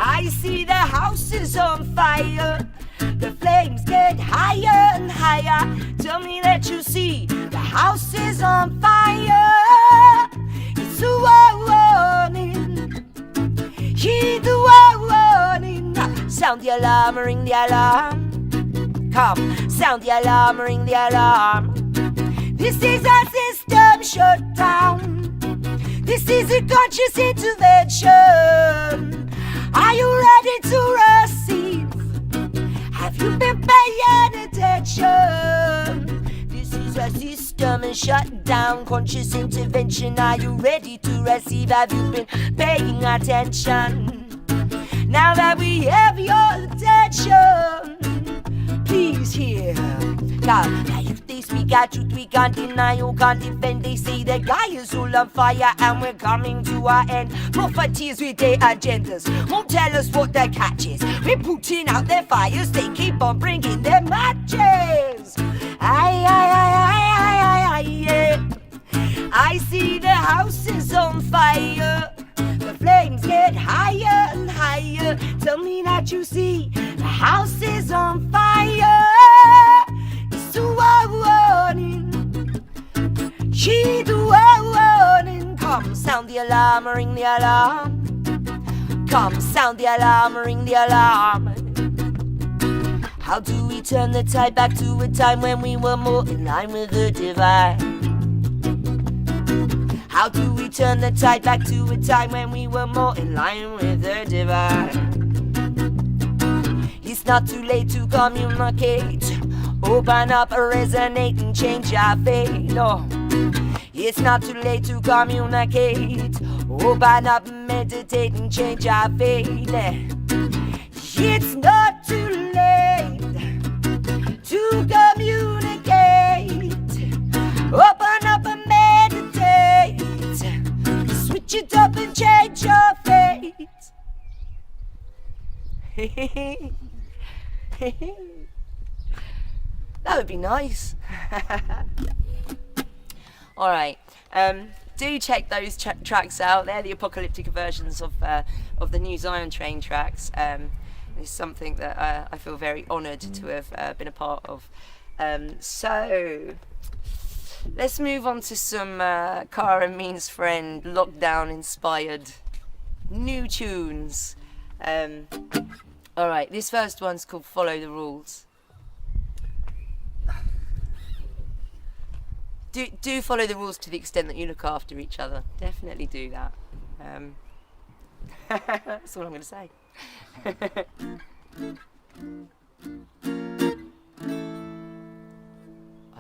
I see the house is on fire, the flames get higher and higher. Tell me that you see the house is on fire. It's a warning, heed the warning. Sound the alarm, ring the alarm. Come, sound the alarm, ring the alarm. This is our system shut down. This is a conscious intervention. Are you ready to receive? Have you been paying attention? This is a system shut down, conscious intervention. Are you ready to receive? Have you been paying attention? Now that we have your attention, please hear. Now if they speak our truth, we can't deny or can't defend. They say the guy is all on fire and we're coming to our end. Profiteers with their agendas won't tell us what the catch is. We're putting out their fires, they keep on bringing their matches. I see the house is on fire, the flames get higher and higher. Tell me that you see the house is on fire. It's a warning, heed the warning. Come, sound the alarm, ring the alarm. Come, sound the alarm, ring the alarm. How do we turn the tide back to a time when we were more in line with the divine? How do we turn the tide back to a time when we were more in line with the divine? It's not too late to communicate. Open up, resonate and change our fate. No, it's not too late to communicate. Open up, meditate and change our fate. It's not too late to communicate. Open up and meditate. Switch it up and change your fate. That would be nice. Alright, do check those tracks out. They're the apocalyptic versions of the new Zion Train tracks. It's something that I feel very honoured to have been a part of. So, let's move on to some Cara and Mean's Friend lockdown inspired new tunes. Alright, this first one's called Follow the Rules. Do follow the rules to the extent that you look after each other. Definitely do that. That's all I'm going to say.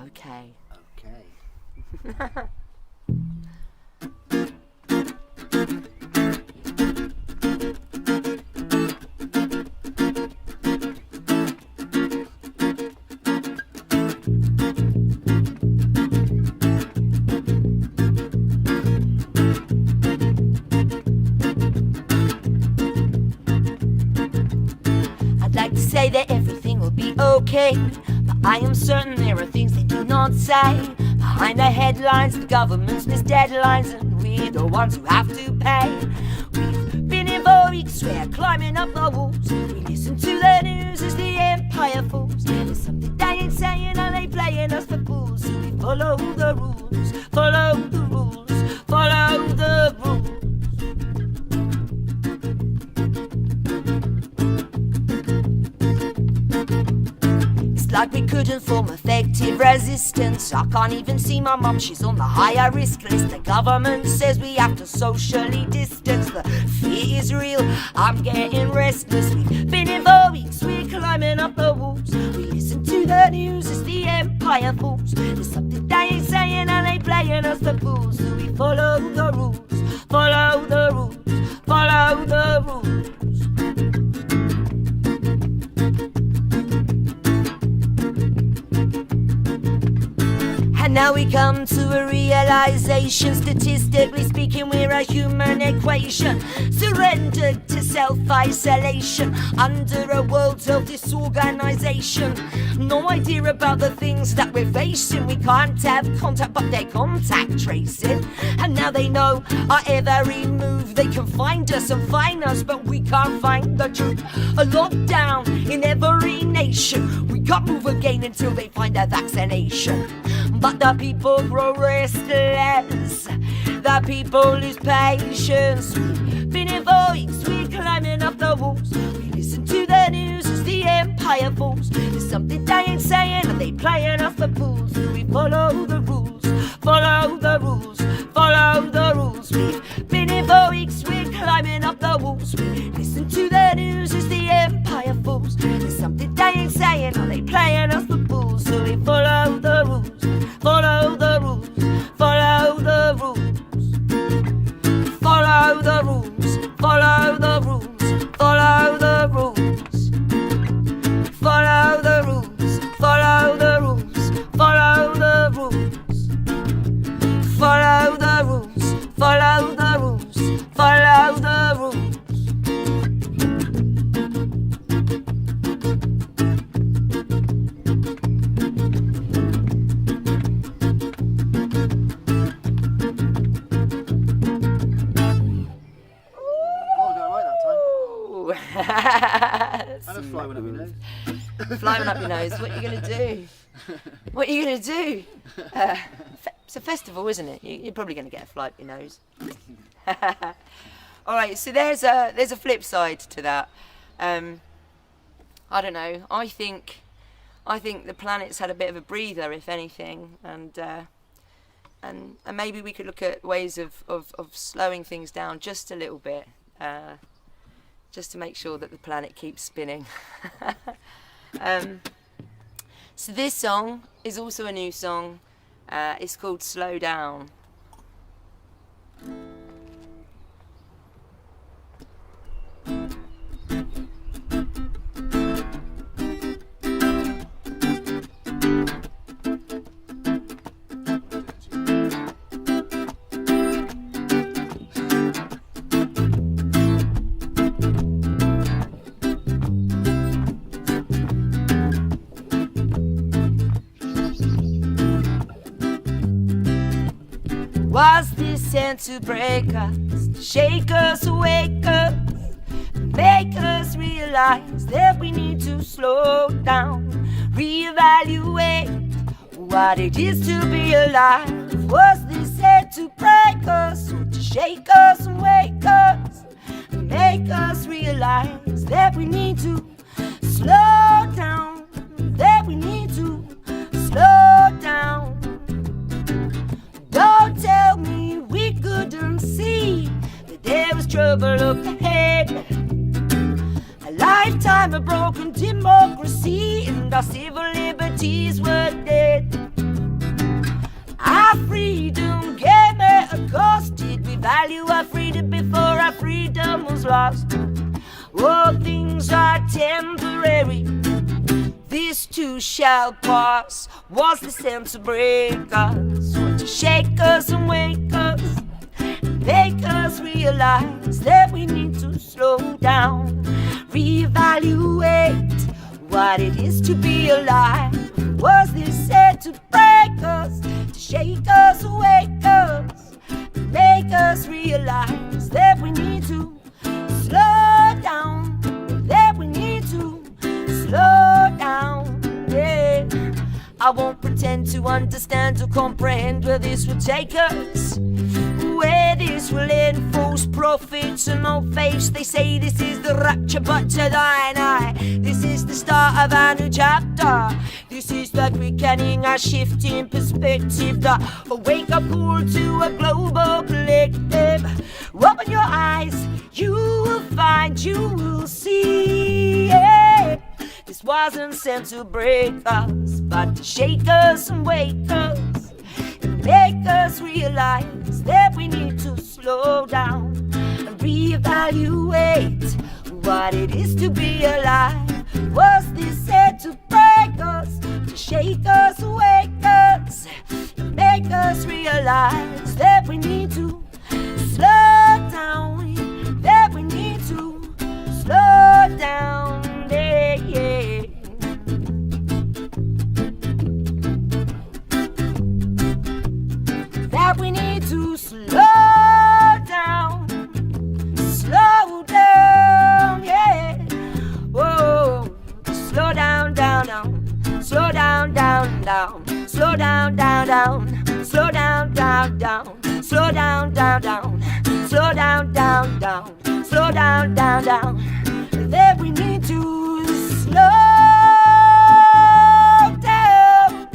Okay. Say that everything will be okay, but I am certain there are things they do not say. Behind the headlines, the government's missed deadlines, and we're the ones who have to pay. We've been here for weeks, we're climbing up the walls. We listen to the news as the empire falls. There's something they ain't saying, and they playing us for fools. So we follow the rules, follow the rules, follow the rules. Like we couldn't form effective resistance. I can't even see my mum, she's on the higher risk list. The government says we have to socially distance. The fear is real, I'm getting restless. We've been in for weeks, we're climbing up the walls. We listen to the news as the empire falls. There's something they ain't saying and they playing us for fools. So we follow the rules, follow the rules, follow the rules. And now we come to a realization civilization. Statistically speaking, we're a human equation, surrendered to self-isolation under a World Health Organization. No idea about the things that we're facing. We can't have contact, but they're contact tracing. And now they know our every move. They can find us and find us, but we can't find the truth. A lockdown in every nation. We can't move again until they find a vaccination. But the people grow restless. The people lose patience. Been in voice, we're climbing up the walls. We listen to the news as the empire falls. There's something they ain't saying and they playing us the fools. So we follow the rules, follow the rules, follow the rules. We've been in voice, we're climbing up the walls. We listen to the news as the empire falls. There's something they ain't saying and they playing us the fools. So we follow the rules, follow the rules, follow the rules. Follow the rules, follow the rules, follow the rules. Follow the rules, follow the rules, follow the rules. Follow the rules, follow the rules, follow the rules. And a fly went up your nose. Fly went up your nose. What are you going to do? What are you going to do? It's a festival, isn't it? You're probably going to get a fly up your nose. All right, so there's a flip side to that. I don't know. I think the planet's had a bit of a breather, if anything, and maybe we could look at ways of slowing things down just a little bit. Just to make sure that the planet keeps spinning. So this song is also a new song. It's called Slow Down. Was this sent to break us, to shake us, awake us, make us realize that we need to slow down, reevaluate what it is to be alive? Was this sent to break us, or to shake us and wake us, make us realize that we need to slow down, that we need to slow down? Don't tell me we couldn't see that there was trouble up ahead. A lifetime of broken democracy and our civil liberties were dead. Our freedom came at a cost. Did we value our freedom before our freedom was lost? All things are temporary, this too shall pass. Was the sense to break us, or to shake us and wake us, make us realize that we need to slow down, reevaluate what it is to be alive? Was this said to break us, to shake us and wake us, make us realize that we need to slow down, that we need to slow down, yeah. I won't pretend to understand or comprehend where this will take us, where this will end. False prophets and no faith, they say this is the rapture, but to thine eye, this is the start of a new chapter. This is the quickening, a shift in perspective, the wake-up call to a global collective. Open your eyes, you will find, you will see, yeah. This wasn't sent to break us, but to shake us and wake us, and make us realize that we need to slow down and reevaluate what it is to be alive. Was this said to break us, to shake us and wake us, and make us realize realize that we need to slow down, that we need to slow down, yeah, yeah. That we need to slow down, yeah. Whoa, slow down, down, down, slow down, down, down, slow down, down, down, slow down, down, down, slow down, down, down, slow down, down, down, slow down, down, down. That we need to slow down,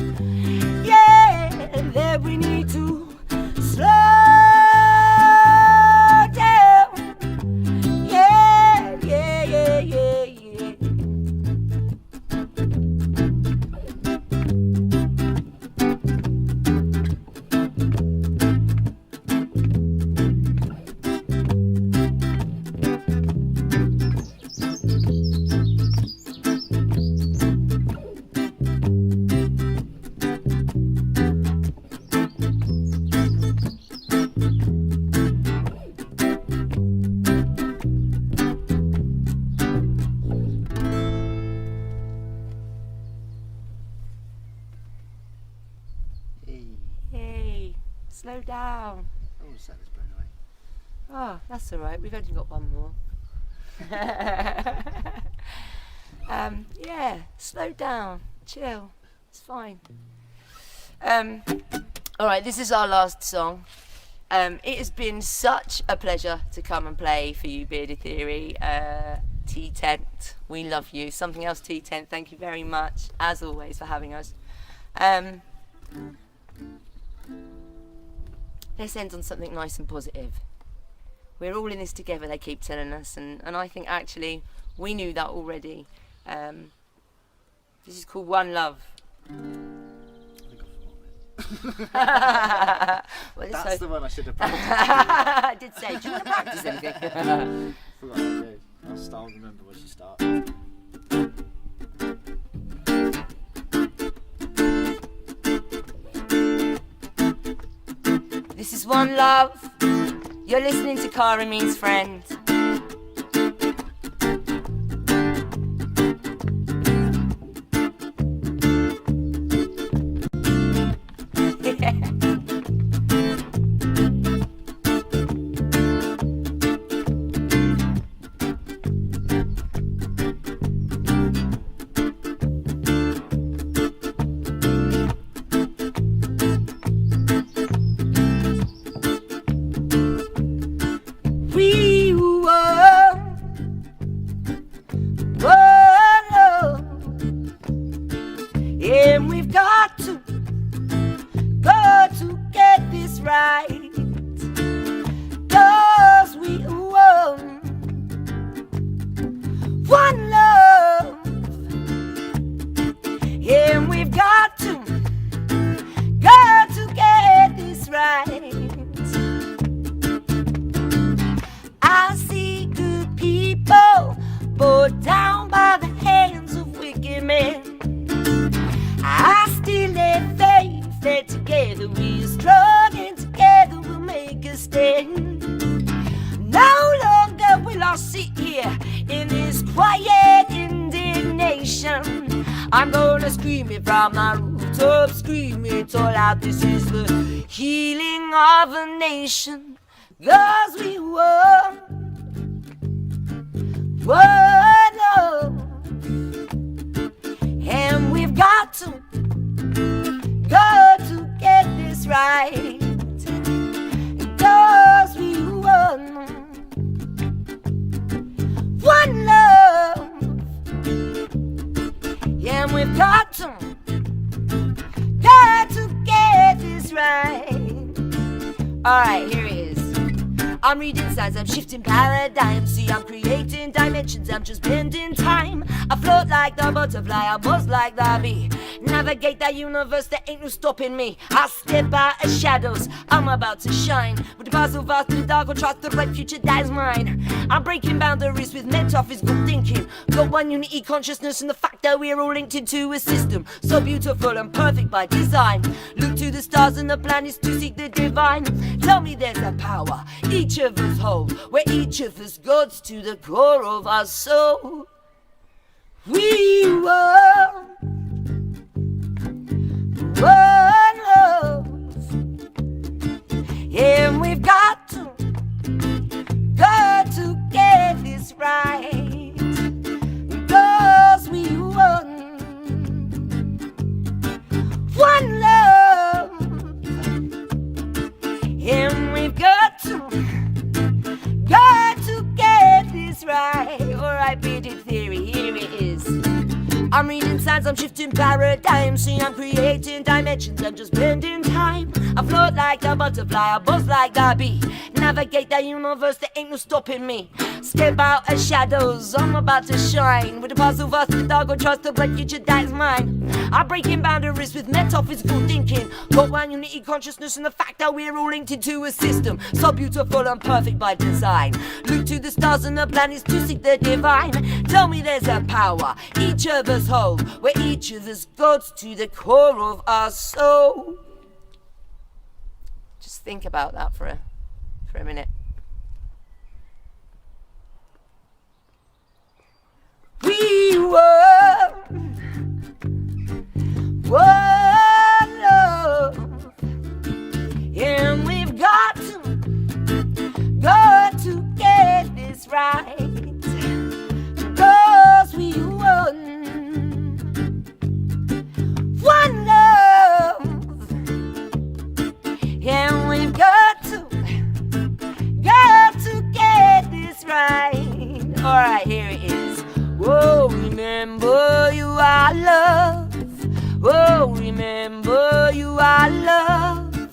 yeah. That we need to slow down, yeah, yeah, yeah, yeah, yeah. Hey, slow down. Oh, set is blown away. Oh, that's all right. We've only got one more. Yeah, slow down, chill. It's fine. All right, this is our last song. It has been such a pleasure to come and play for you, Bearded Theory. T-Tent, we love you. Something Else T-Tent, thank you very much, as always, for having us. Let's end on something nice and positive. We're all in this together, they keep telling us, and I think actually we knew that already. This is called One Love. Well, That's the one I should have practiced. I did say, do you want to practice anything? Forgot I do. I'll remember when she starts. This is One Love. You're listening to Cara Means Friend. I'm gonna scream it from my rooftop, scream it all out. This is the healing of a nation. 'Cause we were love, and we've got to get this right. 'Cause we were one love. And we've got to get this right. Alright, here it is. I'm reading signs, I'm shifting paradigms. See, I'm creating dimensions, I'm just bending time. I float like the butterfly, I buzz like the bee. Navigate that universe, there ain't no stopping me. I step out of shadows, I'm about to shine. With the past so vast in the dark, I'll trust the right future that is mine. I'm breaking boundaries with metaphysical thinking. Got one unity consciousness and the fact that we're all linked into a system so beautiful and perfect by design. Look to the stars and the planets to seek the divine. Tell me there's a power each of us hold, where each of us goes to the core of our soul. We were one love, and we've got to get this right, because we won one love, and we've got to get this right. Alright, Bearded Theory, here it is. I'm reading signs, I'm shifting paradigms. See, I'm creating dimensions, I'm just bending time. I float like a butterfly, I buzz like a bee. Navigate that universe, there ain't no stopping me. Step out of shadows, I'm about to shine. With the past so vast, the dark, I'll trust the bright future that's mine. I'm breaking boundaries with metaphysical thinking. Got one unity consciousness and the fact that we're all linked into a system so beautiful and perfect by design. Look to the stars and the planets to seek the divine. Tell me there's a power each of us hold, where each of us goes to the core of our soul. Just think about that for a minute. We were one love, and we've got to get this right, because we won one love, and we've got to get this right. Alright, here it is. Oh, remember you are love. Oh, remember you are love.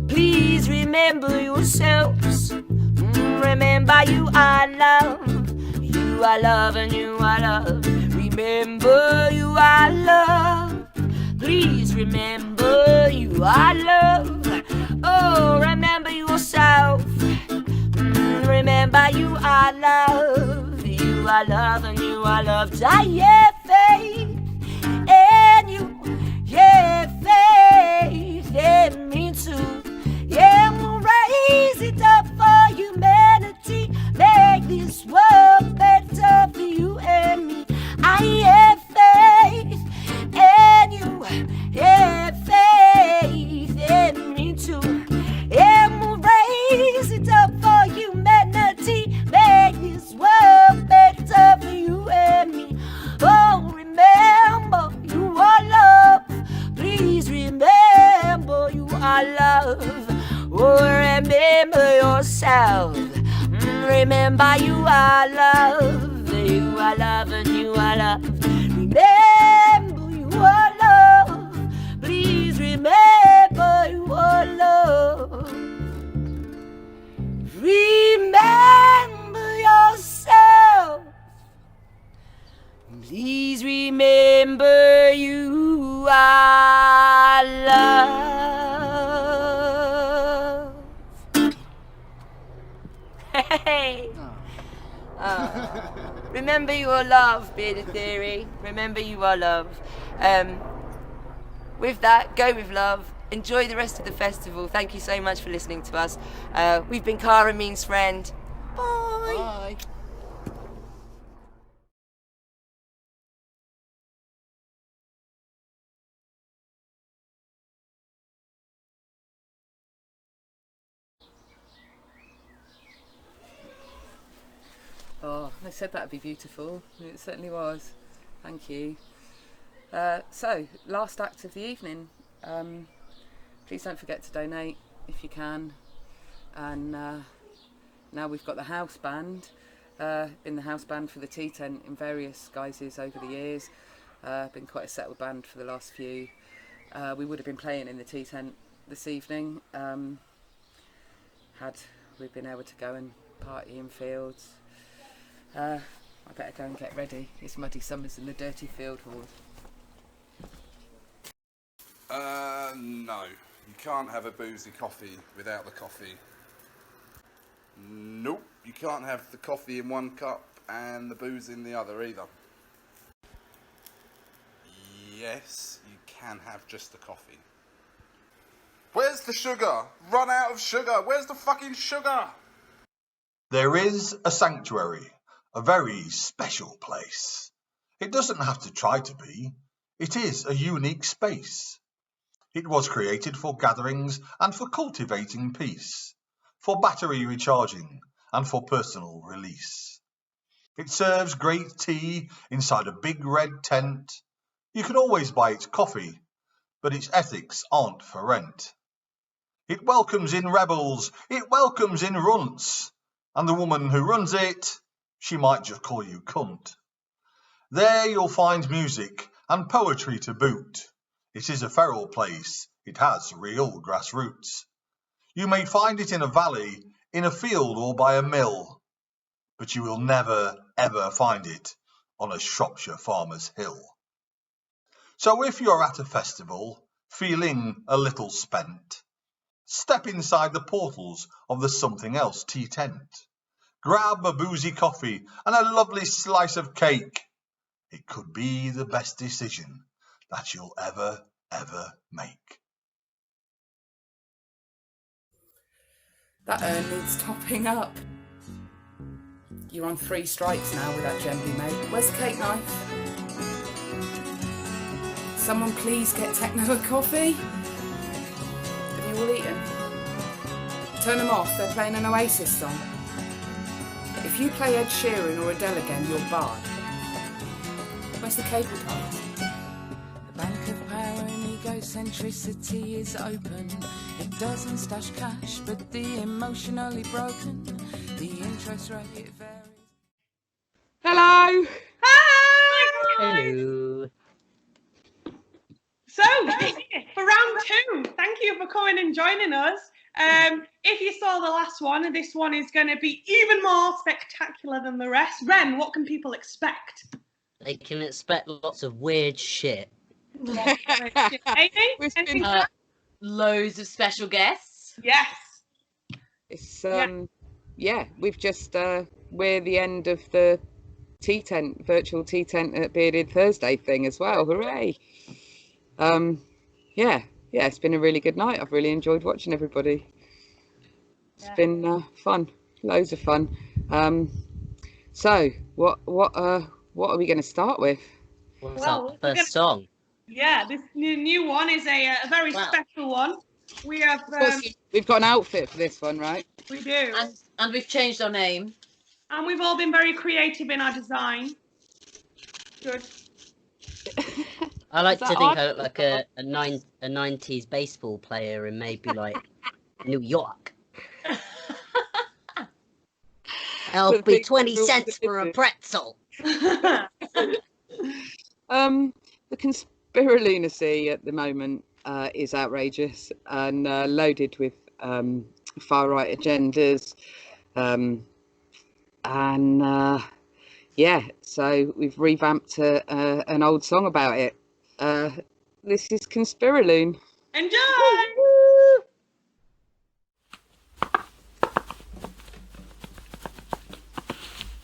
Please remember yourselves. Remember you are love. You are love and you are love. Remember you are love. Please remember you are love. Oh, remember yourself. Remember you are love. You are love and you are loved. I have faith and you have faith in me too. Yeah, we'll raise it up for humanity. Make this world better for you and me. I have faith and you have faith in me too. And we'll raise it up for humanity. Make this world better for you and me. Oh, remember you are love. Please remember you are love. Oh, remember yourself. Remember you are love. You are love and you are love. Remember you are love. Please remember you are love. Remember yourself. Please remember you are love. Hey. Remember you are love, Bearded Theory. Remember you are love. With that, go with love. Enjoy the rest of the festival. Thank you so much for listening to us. We've been Cara Means Friend. Bye. Bye. Oh, I said that'd be beautiful. It certainly was. Thank you. So, last act of the evening. Please don't forget to donate if you can. And now we've got the house band. Been the house band for the Tea Tent in various guises over the years. Been quite a settled band for the last few. We would have been playing in the Tea Tent this evening. Had we've been able to go and party in fields. I better go and get ready. It's muddy summers in the dirty field halls. No. You can't have a boozy coffee without the coffee. Nope. You can't have the coffee in one cup and the booze in the other either. Yes, you can have just the coffee. Where's the sugar? Run out of sugar. Where's the fucking sugar? There is a sanctuary, a very special place. It doesn't have to try to be. It is a unique space. It was created for gatherings and for cultivating peace, for battery recharging and for personal release. It serves great tea inside a big red tent. You can always buy its coffee, but its ethics aren't for rent. It welcomes in rebels, it welcomes in runts, and the woman who runs it, she might just call you cunt. There you'll find music and poetry to boot. It is a feral place, it has real grassroots. You may find it in a valley, in a field or by a mill, but you will never ever find it on a Shropshire farmer's hill. So if you're at a festival, feeling a little spent, step inside the portals of the Something Else tea tent. Grab a boozy coffee and a lovely slice of cake. It could be the best decision that you'll ever make. That urn needs topping up. You're on 3 strikes now with that djembe, mate. Where's the cake knife? Someone please get Techno a coffee? Have you all eaten? Turn them off, they're playing an Oasis song. If you play Ed Sheeran or Adele again, you're barred. Where's the cable ties? The bank of power and egocentricity is open. It doesn't stash cash, but the emotionally broken. The interest rate it varies. Hello! Hello. So, for round 2, thank you for coming and joining us. If you saw the last one, this one is going to be even more spectacular than the rest. Ren, what can people expect? They can expect lots of weird shit. Amy? Loads of special guests. Yes. It's yeah, we've just we're the end of the tea tent, virtual tea tent at Bearded Thursday thing as well. Hooray! Yeah, it's been a really good night. I've really enjoyed watching everybody. It's been fun, loads of fun. So what are we going to start with? What's our first song? Yeah, this new one is a very special one. We have we've got an outfit for this one, right? We do, and we've changed our name. And we've all been very creative in our design. Good. I like to think I look like a 90s baseball player in maybe like New York. I'll be 20 cents for a pretzel. The conspiralunacy at the moment is outrageous and loaded with far right agendas. Yeah, so we've revamped an old song about it. This is Conspiraloon. Enjoy!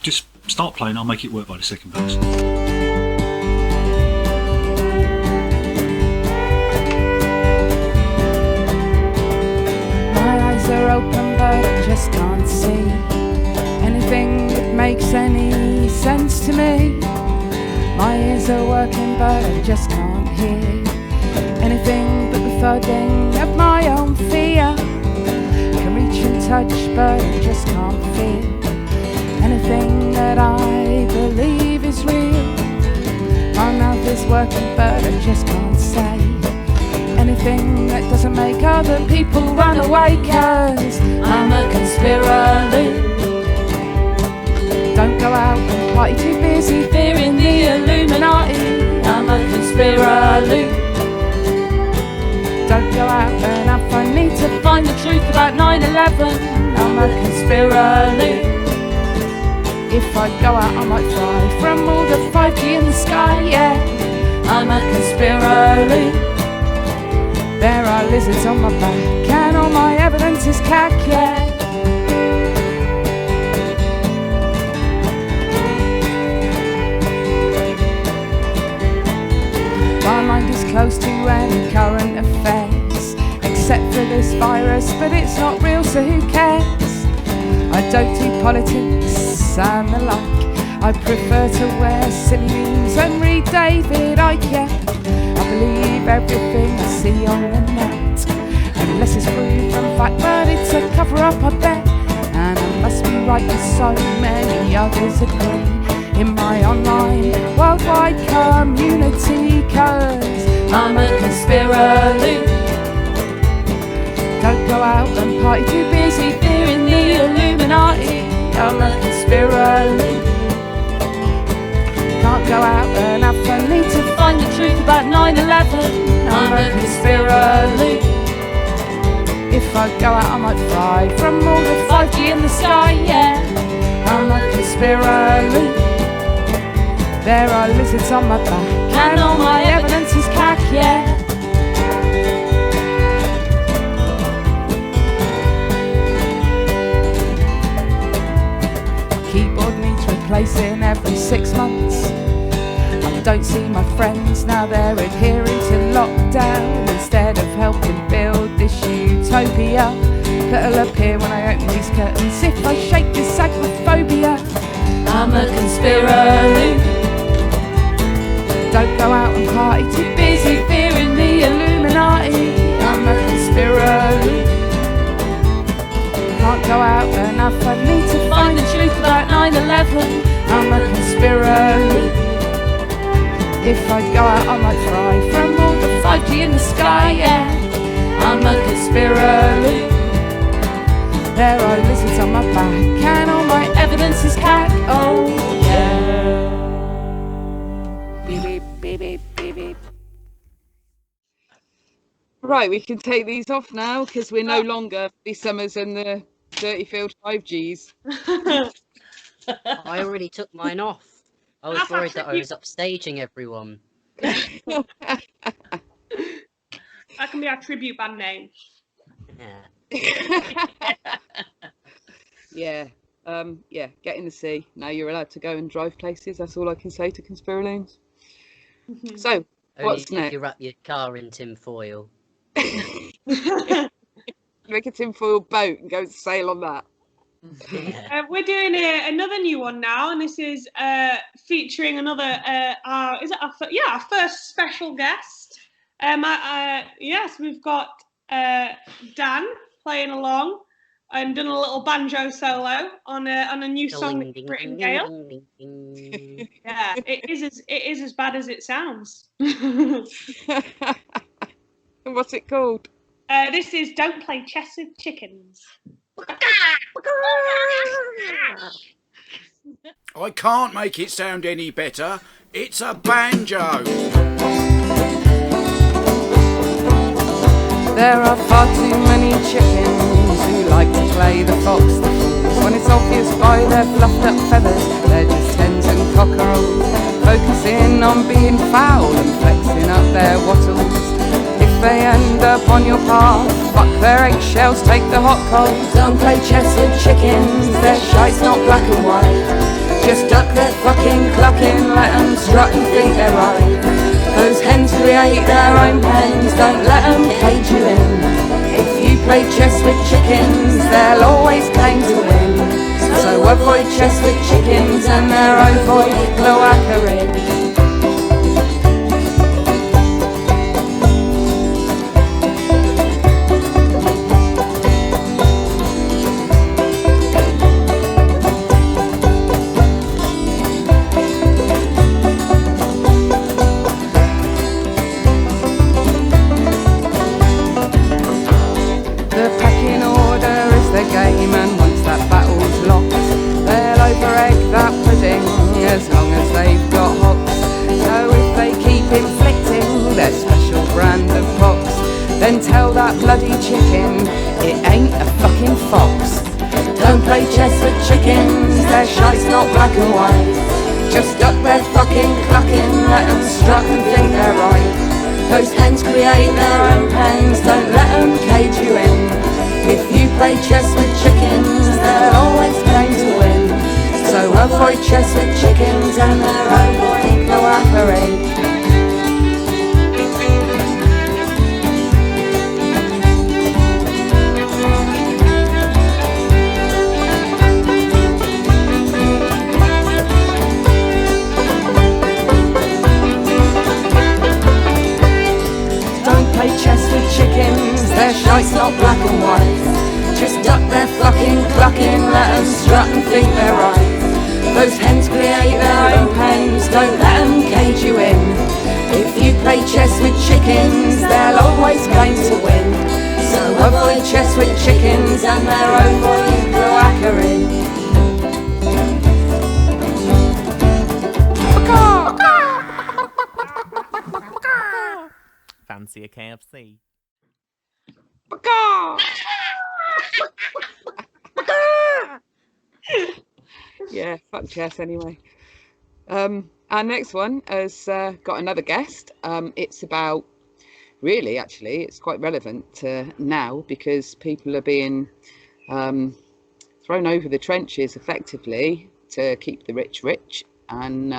Just start playing, I'll make it work by the second verse. My eyes are open, but I just can't see anything that makes any sense to me. My ears are working, but I just can't hear anything but the thudding of my own fear. Can reach and touch, but I just can't feel anything that I believe is real. My mouth is working, but I just can't say anything that doesn't make other people run away, 'cause I'm a conspiraloon. Don't go out and party, too busy fearing the Illuminati. I'm a conspiraloon. Don't go out and have fun, need to find the truth about 9/11. I'm I'm a conspiracy. If I go out I might fly from all the 5G in the sky, yeah. I'm a conspiracy. There are lizards on my back and all my evidence is cack, yeah. My mind is close to any current affairs, except for this virus, but it's not real, so who cares? I don't do politics and the like. I prefer to wear silly memes and read David Icke, yeah. I believe everything I see on the net, unless it's proven fact, but it's a cover-up, I bet. And I must be right, as so many others agree, in my online worldwide community, 'cause I'm a conspiracy. Don't go out and party, too busy fearing the Illuminati. I'm a conspiracy. Can't go out and have fun, need to find the truth about 9/11. I'm a conspiracy. If I go out I might fly from all the 5G in the sky, yeah. I'm a conspiracy. There are lizards on my back and all my evidence is cack, yeah. Keyboard needs replacing every 6 months. I don't see my friends now, they're adhering to lockdown instead of helping build this utopia that'll appear when I open these curtains if I shake this agoraphobia. I'm a conspiracy. Don't go out and party, too busy fearing the Illuminati. I'm a conspiracy. Can't go out and have fun, need to find the truth about 9/11. I'm a conspiracy. If I go out I might fly from all the 5G in the sky, yeah. I'm a conspiracy. There are lizards on my back and all my evidence is cack, oh yeah. Beep, beep, beep, beep, beep. Right, we can take these off now because we're no longer the Summers and the Dirty Field 5Gs. I already took mine off. I was worried that I was upstaging everyone. That can be our tribute band name. Yeah. Yeah, get in the sea. Now you're allowed to go and drive places. That's all I can say to conspiralians. So, Only what's if next? you wrap your car in tin foil. Make a tinfoil boat and go sail on that. We're doing another new one now, and this is featuring another. Is it our first special guest? Yes, we've got Dan playing along and done a little banjo solo on a new song that he's written, Gail. Yeah, it is as bad as it sounds. What's it called? This is Don't Play Chess with Chickens. I can't make it sound any better. It's a banjo. There are far too many chickens who like to play the fox, the fools. When it's obvious by their fluffed up feathers, they're just hens and cockerels, focusing on being foul and flexing up their wattles. If they end up on your path, fuck their eggshells, take the hot coals. Don't play chess with chickens, their shite's not black and white. Just duck their fucking clucking, let them strut and think they're right. Those hens create their own pens, don't let them cage you in. If you play chess with chickens, they'll always claim to win. So avoid chess with chickens and their ovoid cloaca ring. Game, and once that battle's locked, they'll over-egg that pudding as long as they've got hops. Those hens create their own pens, don't let them cage you in. If you play chess with chickens, they'll always claim to win. So avoid chess with chickens and their own cooperate. Chess with chickens, their shite's not black and white. Just duck their fucking clucking, let them strut and think they're right. Those hens create their own pens, don't let them cage you in. If you play chess with chickens, they'll always claim to win. So avoid chess with chickens and their own cloaca. Fancy a KFC? Yeah, fuck chess anyway. Our next one has got another guest. It's about, really, actually, it's quite relevant now because people are being thrown over the trenches effectively to keep the rich rich, and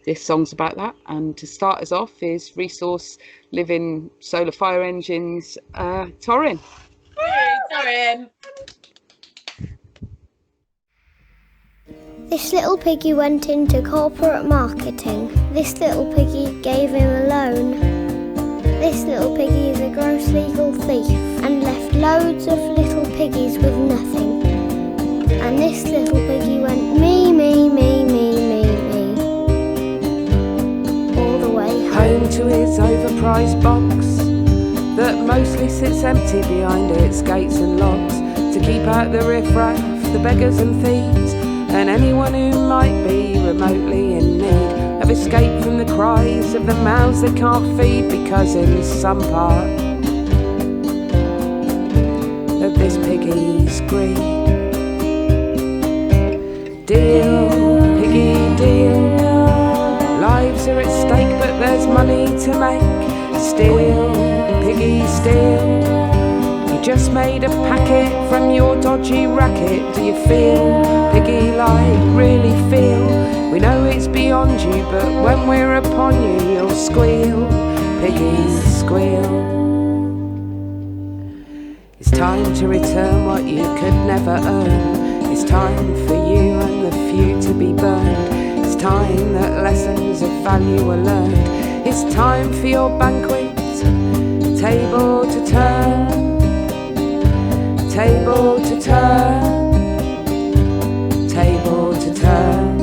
this song's about that. And to start us off is Resource Living Solar Fire Engines, Torin. Torin. This little piggy went into corporate marketing. This little piggy gave him a loan. This little piggy is a gross legal thief and left loads of little piggies with nothing. And this little piggy went me, me, me, me, me, me, all the way home to his overpriced box that mostly sits empty behind its gates and locks to keep out the riffraff, the beggars and thieves, and anyone who might be remotely in need of escape from the cries of the mouths they can't feed, because in some part of this piggy's greed. Deal, piggy, deal. Lives are at stake, but there's money to make. Steal, piggy, steal. You just made a packet from your dodgy racket. Do you feel, piggy, like really feel? We know it's beyond you, but when we're upon you, you'll squeal, piggy, squeal. It's time to return what you could never earn. It's time for you and the few to be burned. It's time that lessons of value are learned. It's time for your banquet table to turn, table to turn, table to turn.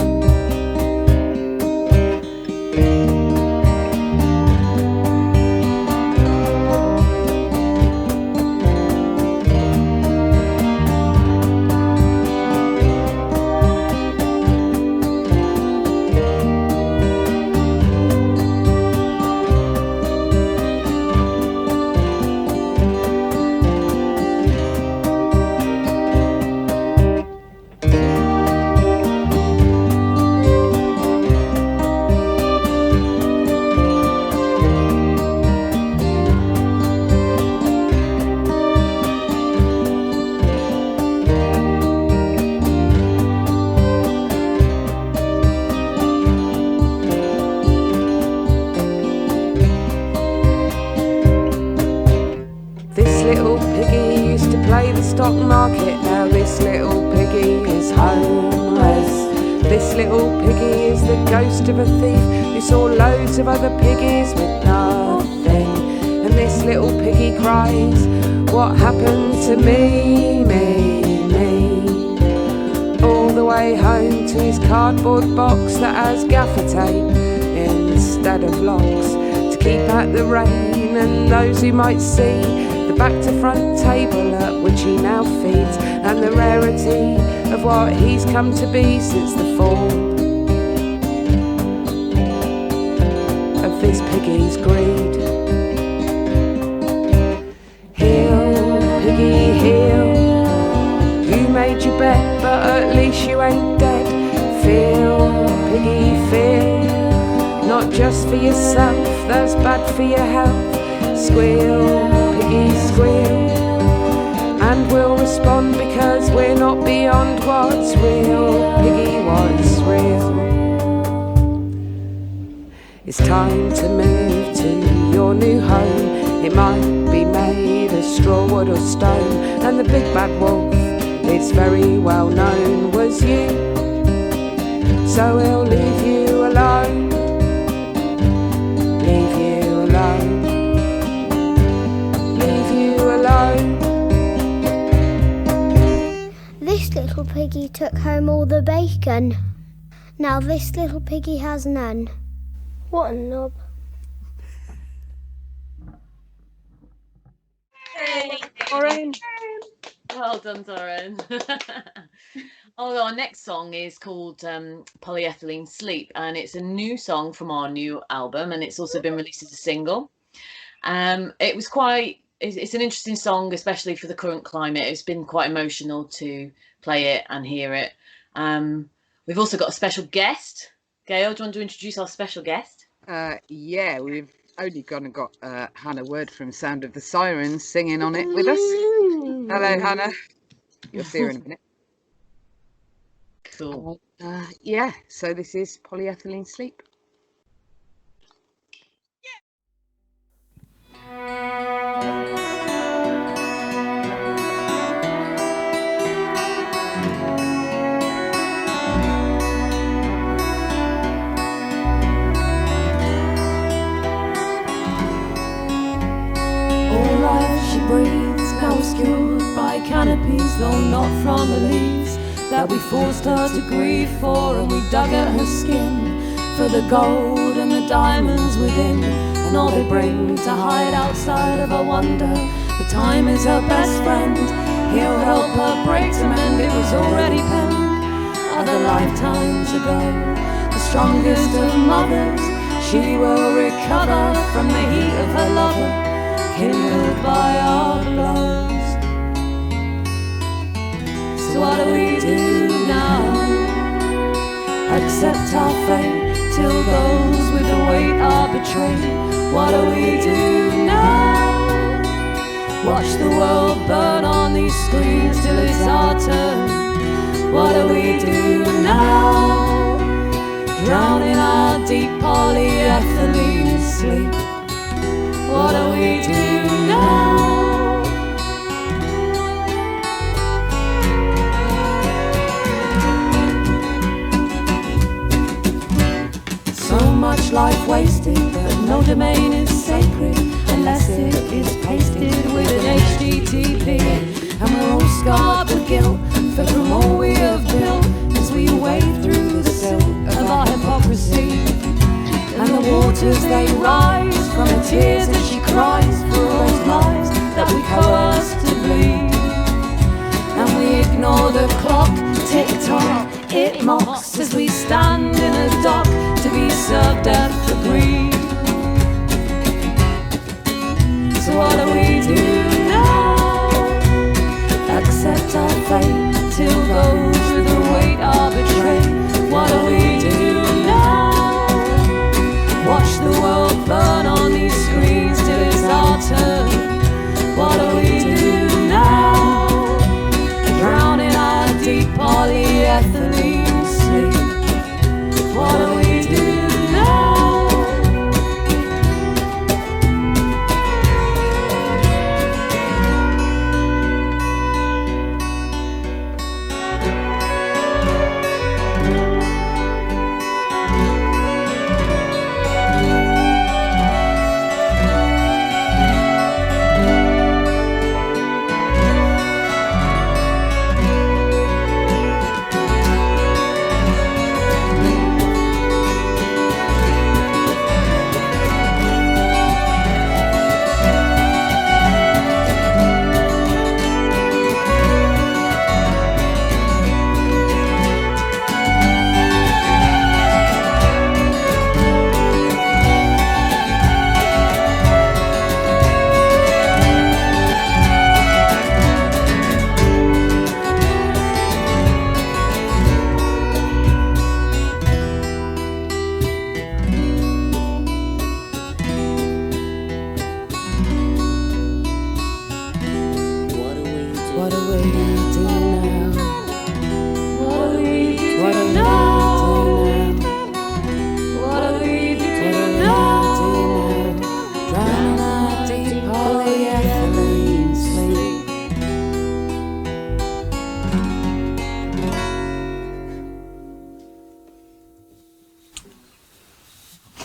Stock market, now this little piggy is homeless. This little piggy is the ghost of a thief who saw loads of other piggies with nothing. And this little piggy cries, what happened to me, me, me? All the way home to his cardboard box that has gaffer tape instead of locks to keep out the rain and those who might see the back to front table at which he now feeds, and the rarity of what he's come to be since the fall of this piggy's greed. Heal, piggy, heal. You made your bet, but at least you ain't dead. Feel, piggy, feel. Not just for yourself, that's bad for your health. Squeal, piggy, squeal. And we'll respond because we're not beyond what's real. Piggy, what's real? It's time to move to your new home. It might be made of straw, wood or stone. And the big bad wolf, it's very well known, was you. So we'll leave you alone. Leave you alone. Leave you alone. This little piggy took home all the bacon. Now this little piggy has none. What a knob. Hey, Lauren. Well done, Lauren. Oh, our next song is called Polyethylene Sleep, and it's a new song from our new album, and it's also been released as a single. It was it's an interesting song, especially for the current climate. It's been quite emotional to play it and hear it. We've also got a special guest. Gail, do you want to introduce our special guest? Yeah, we've only got Hannah Word from Sound of the Sirens singing on it with us. Hello, Hannah. You'll see her in a minute. Cool. Yeah, so this is Polyethylene Sleep. All life she breathes now obscured by canopies, though not from the leaves that we forced her to grieve for, and we dug at her skin for the gold and the diamonds within, and all they bring to hide outside of her wonder. But time is her best friend, he'll help her break to mend. It was already penned other lifetimes ago. The strongest of mothers, she will recover from the heat of her lover, kindled by our blows. So what do we do now? Accept our fate till those with the weight are betrayed. What do we do now? Watch the world burn on these screens till it's our turn. What do we do now? Drown in our deep polyethylene sleep. What do we do now? So much life wasted, but no domain is sacred unless it is pasted with an HTTP. And we're all scarred with guilt, fed from all we have built as we wade through the silt of our hypocrisy. And the waters they rise from the tears that she cries for all those lives that we coerce to bleed. And we ignore the clock, tick-tock, it mocks as we stand in a dock to be served death for greed. So what do we do now? Accept our fate till those with the weight are betrayed. What do we do now? Watch the world burn on these screens till it's our turn. What do we do now? Drown in our deep polyethylene sleep. What do we do now?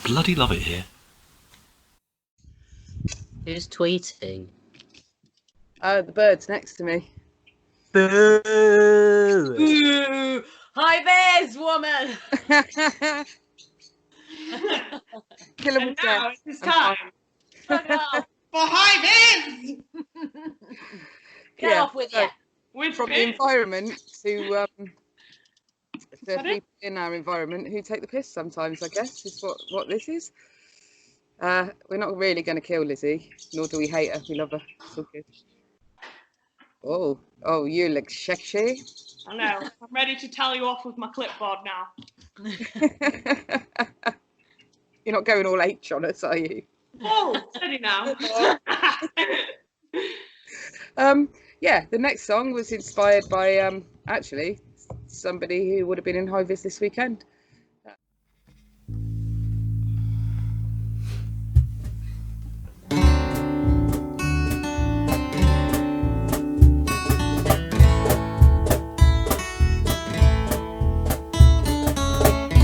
bloody love it here. Who's tweeting? The bird's next to me. Boo! Ooh, high vis, woman. Kill him And with now death. it's I'm time fine. for high vis. Get off with so you. With from the Biz. environment to Pardon? people in our environment who take the piss sometimes, I guess, is what this is. We're not really going to kill Lizzie, nor do we hate her. We love her. It's all good. Oh, you look sexy. I know. I'm ready to tell you off with my clipboard now. You're not going all H on us, are you? Oh, steady now. Yeah, the next song was inspired by actually somebody who would have been in high vis this weekend.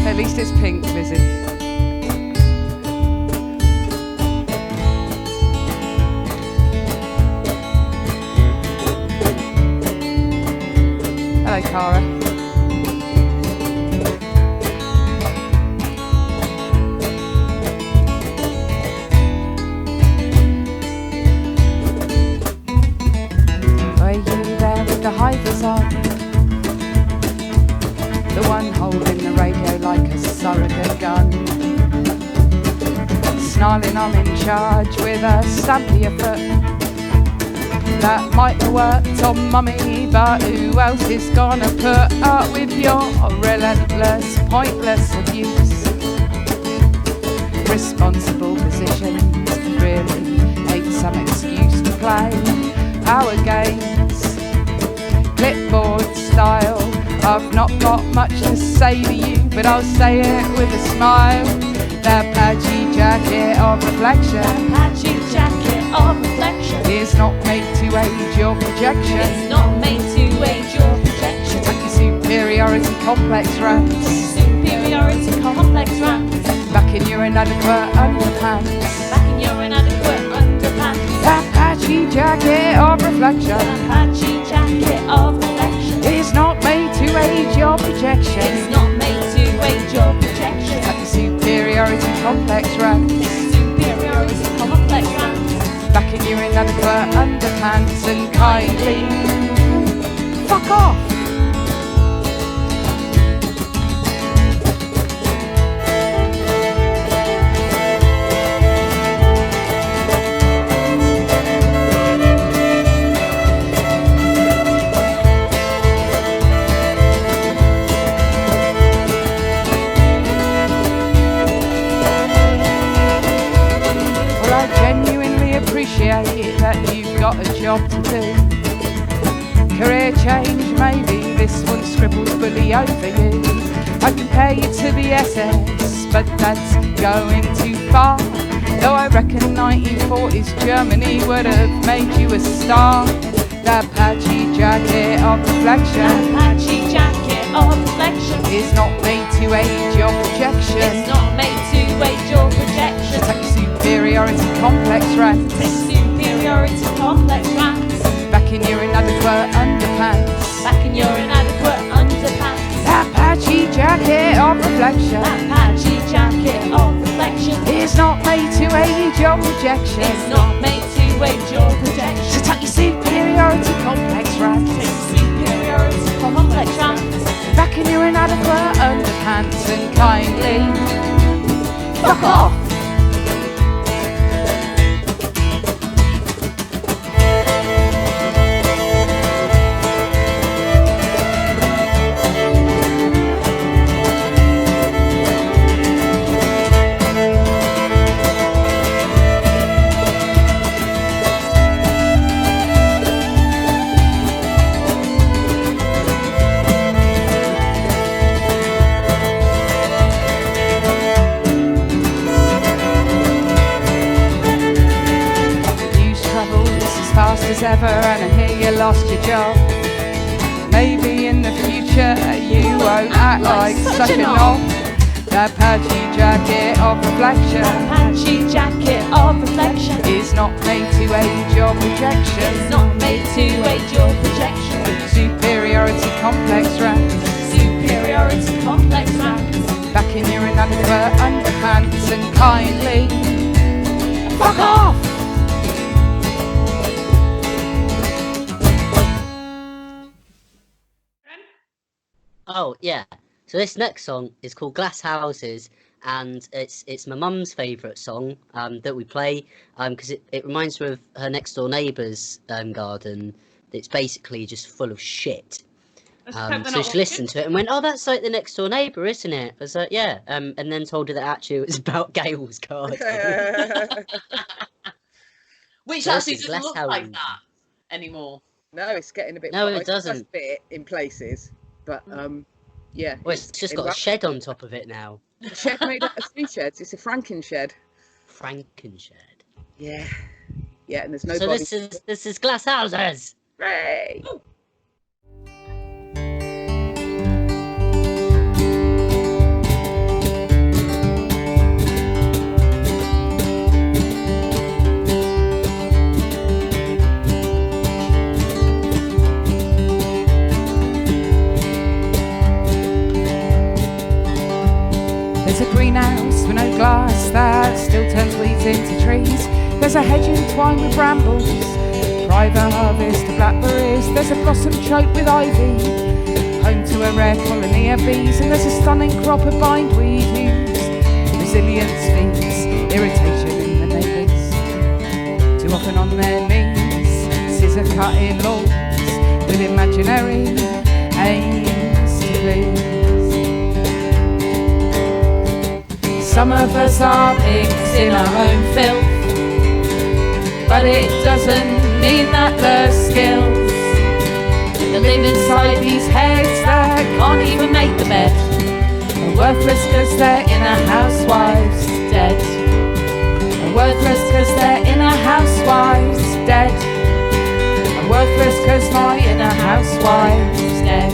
At least it's pink, Lizzie. Hello, Cara. Were you there with the high-vis on? The one holding the radio like a surrogate gun. Snarling I'm in charge with a stamp of your foot. That might have worked on mummy, but who else is gonna put up with your relentless, pointless abuse? Responsible positions really ain't some excuse to play our games. Clipboard style, I've not got much to say to you, but I'll say it with a smile. That patchy jacket of reflection, That patchy jacket of reflection is not made to aid your projection. is not made to aid your projection. Take your superiority complex runs, Superiority complex runs back in your inadequate underpants. back in your inadequate underpants. That patchy jacket of reflection, That patchy jacket of reflection is not made to aid your projection. is not made to aid your projection. Take your superiority complex runs, Superiority complex runs back in your inadequate underpants and kindly fuck off. Well, I genuinely appreciate that you've got a job to do. Career change, maybe this one scribbled fully over you. I compare you to the SS, but that's going too far. Though I reckon 1940s Germany would have made you a star. That patchy jacket of reflection, That patchy jacket of reflection is not made to aid your projection. is not made to aid your projection. Take your superiority complex rants, Superiority complex runs back in your inadequate underpants. back in your inadequate underpants. That patchy jacket of reflection, That patchy jacket of reflection is not made to aid your projection. is not made to aid your projection. So take your superiority complex rants, Superiority complex runs back in your inadequate underpants and kindly fuck off. As ever, and I hear you lost your job. Maybe in the future you won't act like such a knob. That patchy jacket of reflection, That patchy jacket of reflection is not made to aid your projection. It's not made to aid your projection. Superiority complex ranks. Superiority complex ranks. Back in your inadequate underpants and kindly fuck off! Oh yeah. So this next song is called Glass Houses, and it's my mum's favourite song that we play because it reminds her of her next door neighbour's garden. It's basically just full of shit. So she listened to it and went, "Oh, that's like the next door neighbour, isn't it?" I was like, "Yeah," and then told her that actually it was about Gail's garden. Which So this actually is doesn't Glass look Houses. like that anymore. No, it's getting a bit. No, it it's doesn't. a bit in places, but yeah. Well, it's just got a shed on top of it now. A shed made up of 3 sheds. It's a Franken shed. Franken shed. Yeah, yeah, and there's no. So this is Glass Houses. Hooray! There's a greenhouse with no glass that still turns weeds into trees. There's a hedge entwined with brambles, private harvest of blackberries. There's a blossom choked with ivy, home to a rare colony of bees. And there's a stunning crop of bindweed whose resilience feeds irritation in the neighbours. Too often on their knees, scissor cutting lawns with imaginary aims to please. Some of us are pigs in our own filth, but it doesn't mean that the skills that live inside these heads that can't even make the bed are worthless because their inner housewife's dead. Are worthless because their inner housewife's dead. Are worthless because my inner housewife's dead.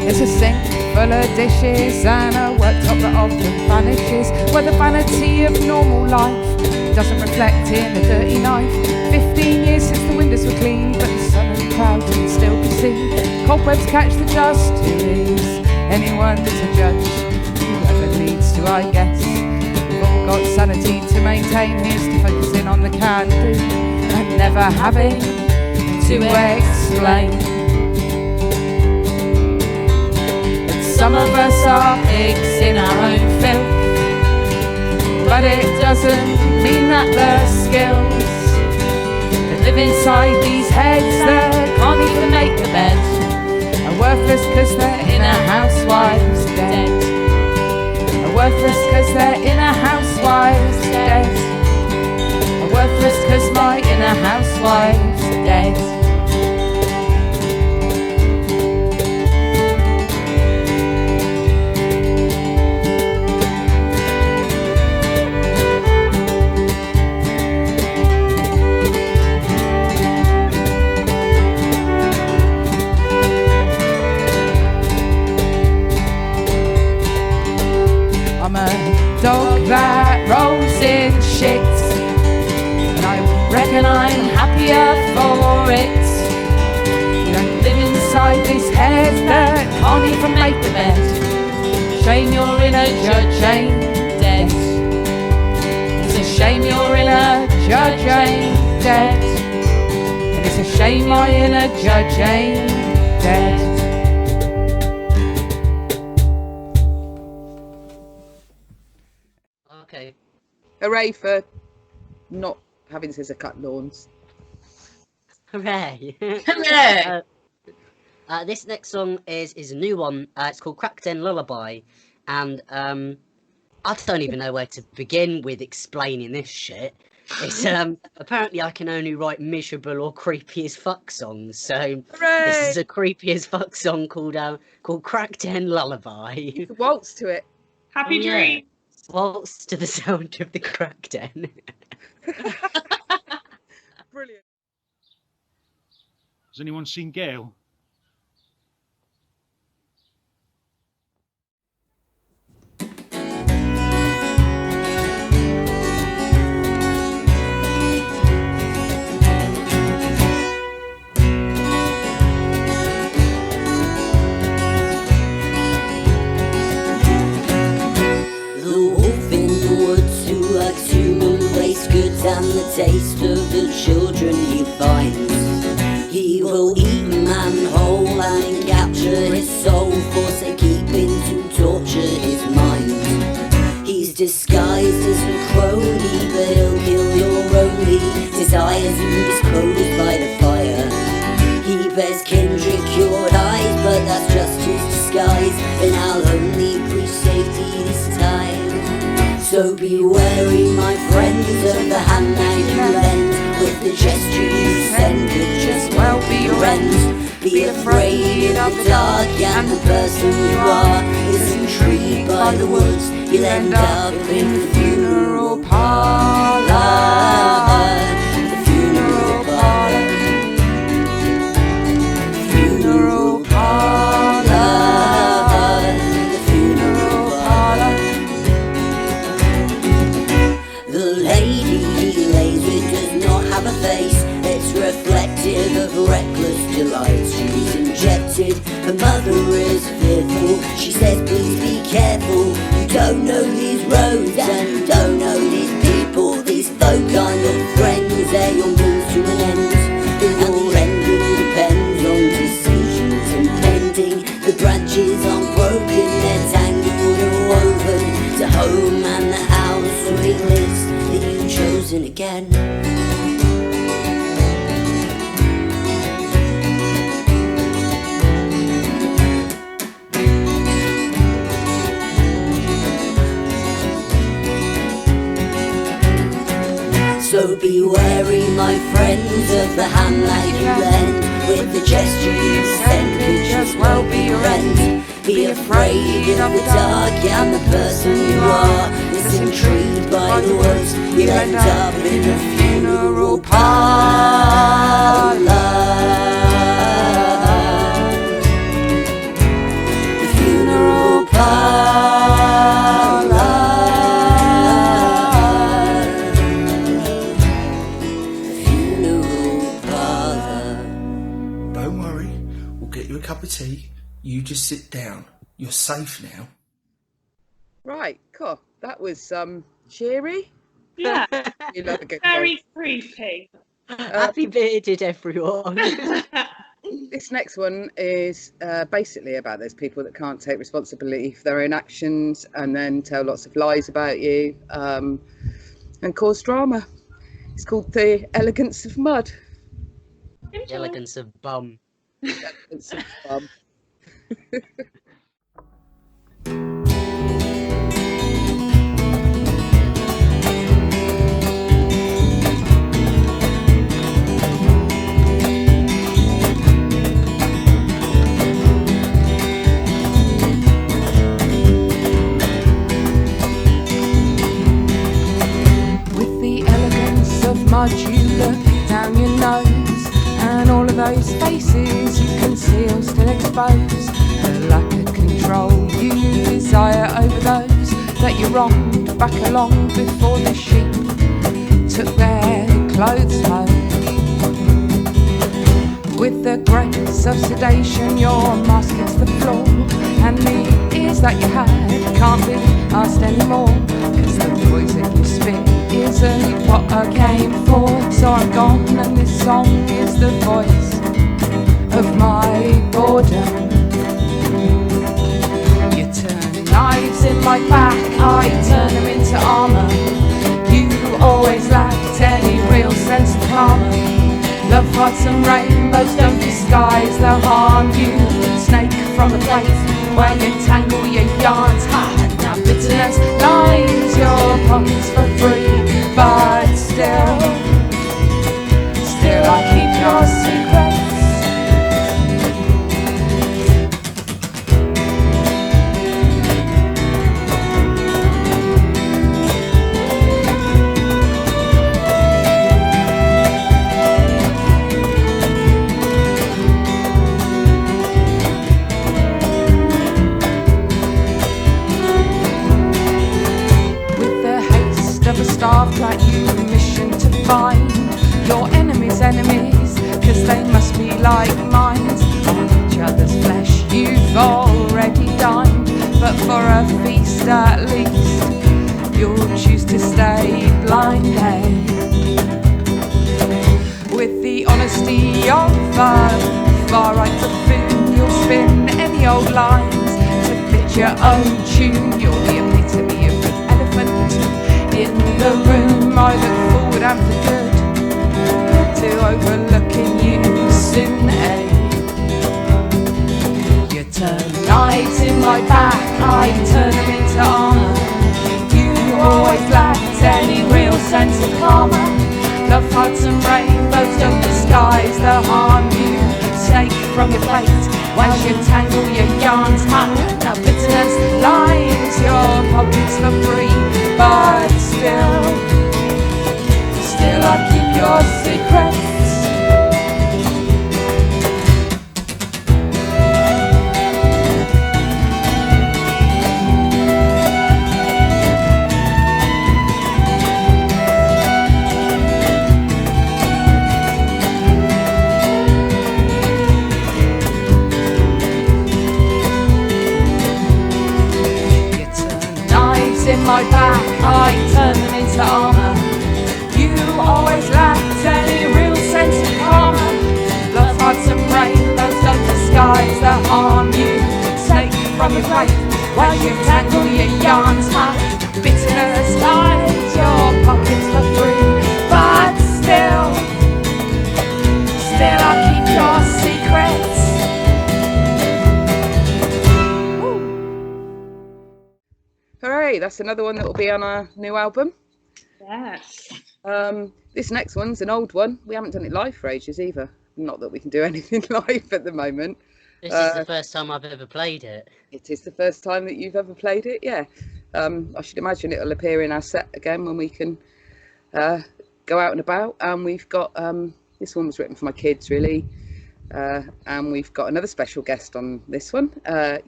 There's a sink full of dishes and a worktop that often vanishes, where the vanity of normal life doesn't reflect in a dirty knife. 15 years since the windows were clean, but the sun and clouds can still be seen. Cobwebs catch the just. Who is anyone to judge? Whoever needs to, I guess. We've all got sanity to maintain. Here's to focusing on the can do and never having to explain. Some of us are pigs in our own filth, but it doesn't mean that the skills that live inside these heads that can't even make the bed are worthless because their inner housewife's dead. Are worthless because their inner housewife's dead. Are worthless because my inner housewife's dead. I'm a dog that rolls in shit, and I reckon I'm happier for it. You don't live inside this head that can't even make the bed. Shame your inner judge ain't dead. It's a shame your inner judge ain't dead. And it's a shame my inner judge ain't dead. Okay. Hooray for not having scissor cut lawns. Hooray! Hooray! This next song is a new one. It's called Den Lullaby, and I don't even know where to begin with explaining this shit. It's apparently I can only write miserable or creepy as fuck songs, so Hooray! this is a creepy as fuck song called Den Lullaby. You could waltz to it. Happy dreams. Waltz to the sound of the crack den. Brilliant. Has anyone seen Gail? And the taste of the children he finds. He will eat man whole and capture his soul for sake-keeping to torture his mind. He's disguised as a crony, but he'll kill your only desires and disclosed by the fire. He bears kindred-cured eyes, but that's just his disguise, and I'll only preach safety this time. So be wary, my friends, of the hand that you lend. With the gesture you send could just well be your end. Be afraid of the dark and the person you are is intrigued by the woods. You'll end up in the funeral parlour. The funeral parlour. Funeral parlour. The funeral parlour. The lady he lays with does not have a face. It's reflective of reckless delight. She's injected, her mother is fearful. She says please be careful. You don't know these roads and you don't know these people. These folk are your friends, they're your means to an end. And the ending depends on decisions impending. The branches aren't broken, they're tangled and woven to home and the house where he lives that you've chosen again. So be wary, my friends, of the hand that you lend. With the gesture you send could just well be your end. Be afraid of the dark and the person you are is intrigued by the woods. You'll end up in a funeral parlour. The funeral parlour. Cup of tea, you just sit down. You're safe now. Right, cool. That was cheery. Yeah. You love a good Very quote. creepy. Happy bearded, everyone. This next one is basically about those people that can't take responsibility for their own actions and then tell lots of lies about you and cause drama. It's called The Elegance of Mud. The Elegance of Bum. Elegance of Bum. With the elegance of mud you look down your nose, and all of those faces you conceal still expose the lack of control you desire over those that you wronged back along before the sheep took their clothes home. With the grace of sedation your mask hits the floor, and the ears that you had can't be asked anymore, cause the poison you spit isn't what I came for. So I'm gone and this song is the voice of my boredom. You turn knives in my back, I turn them into armour. You always lacked any real sense of karma. Love hearts and rainbows don't disguise, they'll harm you. Snake from a place where you tangle your yarns. Ha! Now bitterness lines your pockets for free, but still I keep your secrets. Of a staff track, you mission to find your enemies' enemies, cause they must be like minds on each other's flesh. You've already dined, but for a feast at least you'll choose to stay blind, eh? With the honesty of a far-right buffoon, you'll spin any old lines to fit your own tune. You're the epitome of the elephant in the room. I look forward and for good to overlooking you soon, eh? You turn knives in my back, I turn them into armour. You always lacked any real sense of karma. Love hearts and rainbows don't disguise the harm you take from your plate while you tangle your yarns. Now bitterness lines your pockets for free, but still I keep your secrets. In my back, I turn them into armour. You always lacked any real sense of karma. Love hearts and rainbows don't disguise the harm you take from your plate while you tangle your yarns. Bitterness lines your pockets for free, but still I keep your secrets. Hooray, that's another one that will be on our new album. Yes. This next one's an old one. We haven't done it live for ages either. Not that we can do anything live at the moment. This is the first time I've ever played it. It is the first time that you've ever played it, yeah. I should imagine it'll appear in our set again when we can go out and about. And we've got, this one was written for my kids really. And we've got another special guest on this one.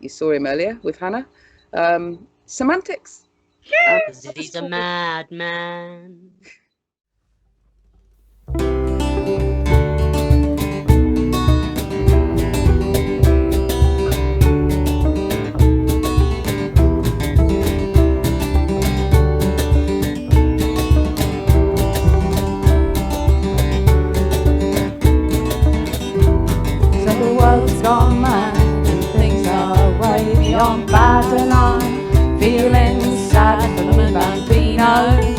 You saw him earlier with Hannah. Semantics. Because he's a madman. So the world's gone mad and things are way beyond bad, and I'm feeling sad for the bambinos,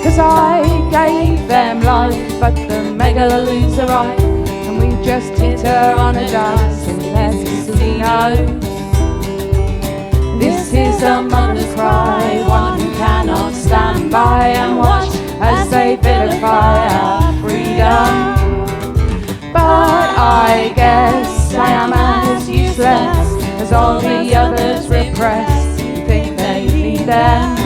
'cause I gave them life, but the megaloons arrived, and we just hit her on a dice in their casinos. This is a mother's cry, one who cannot stand by and watch as they vilify our freedom. But I guess I am as useless as all the others repressed who think they need them.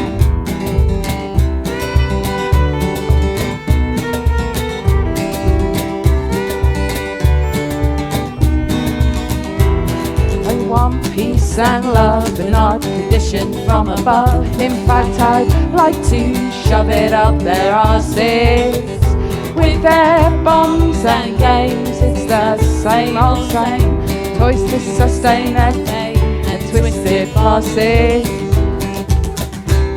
I want peace and love and not condition from above. In fact, I'd like to shove it up their arses. With their bombs and games, it's the same old same. Toys to sustain their fame and twisted passes.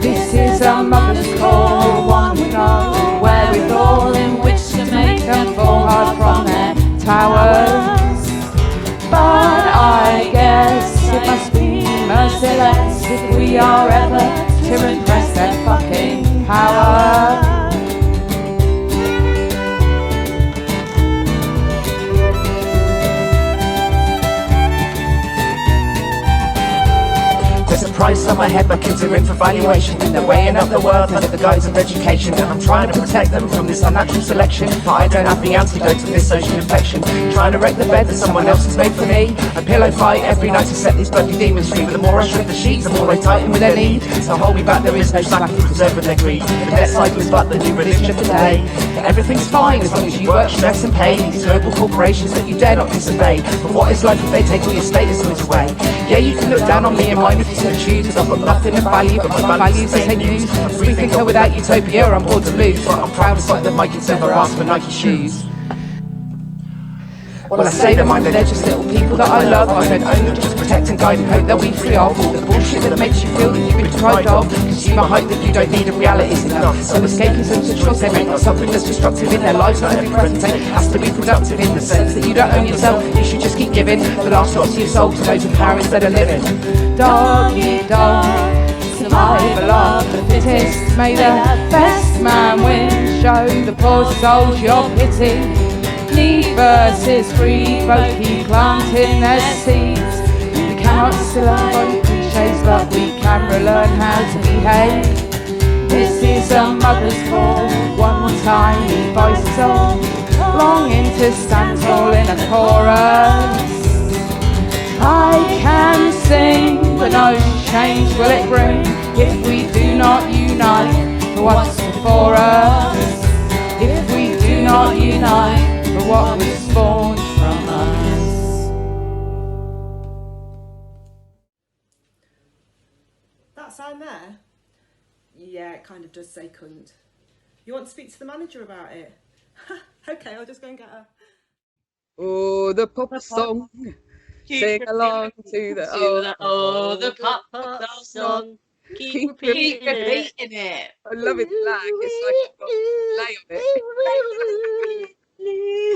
This is a mother's call, one with no wherewithal in which to make them fall hard from their towers. But I guess it must be merciless if we are ever to impress their fucking power. price on my head, my kids are in for valuation. They're weighing up the worth under the guise of education, and I'm trying to protect them from this unnatural selection. But I don't have the antidote to this social infection. Trying to wreck the bed that someone else has made for me. I pillow fight every night to set these bloody demons free. But the more I shred the sheets, the more they tighten with their need. So hold me back, there is no slack to preserve with their greed. The debt cycle is but the new religion of the day. Everything's fine as long as you work, stress and pay. These global corporations that you dare not disobey. But what is life if they take all your status goods away? Yeah, you can look down on me and mine if you so choose, cause I've got nothing of value but my values they take news. I'm free thinker without utopia, I'm bored to lose. But I'm proud as like that my kids never asked for Nike shoes. Well, I say them, they're just little people that I love. I don't own them, just protect and guide and hope they'll be free of all the bullshit that makes you feel that you've been deprived of. Consumer hype that you don't need and reality's enough. So escapism to choice they make, not something that's destructive in their lives. Not every present day has to be productive in the sense that you don't own yourself. You should just keep giving the last drops of your soul to those in power instead of living. Dog eat dog, survival of the fittest. May the best man win, show the poor souls your pity. Need versus free, both keep planting their seeds. We cannot still avoid cliches, but we can relearn how to behave. This is a mother's call, one tiny voice all, longing to stand tall in a chorus. I can sing, but no change will it bring if we do not unite for what's before us. If we do not unite for what was born from us. That sound there? Yeah, it kind of does say cunt. You want to speak to the manager about it? Okay, I'll just go and get her. Oh, the pop song. Sing along to the the pop song. Keep repeating it. I love it. It's like a play on it.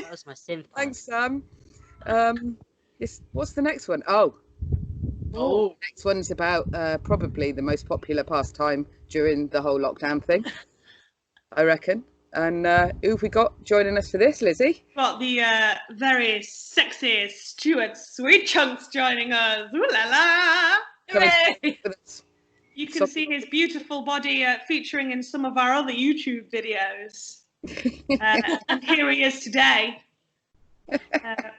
That was my synth. Thanks, Sam. What's the next one? Next one's about probably the most popular pastime during the whole lockdown thing, I reckon. And who have we got joining us for this, Lizzie? Got the very sexy Stuart Sweet Chunks joining us. Ooh la la! Hooray! You can see his beautiful body featuring in some of our other YouTube videos. And here he is today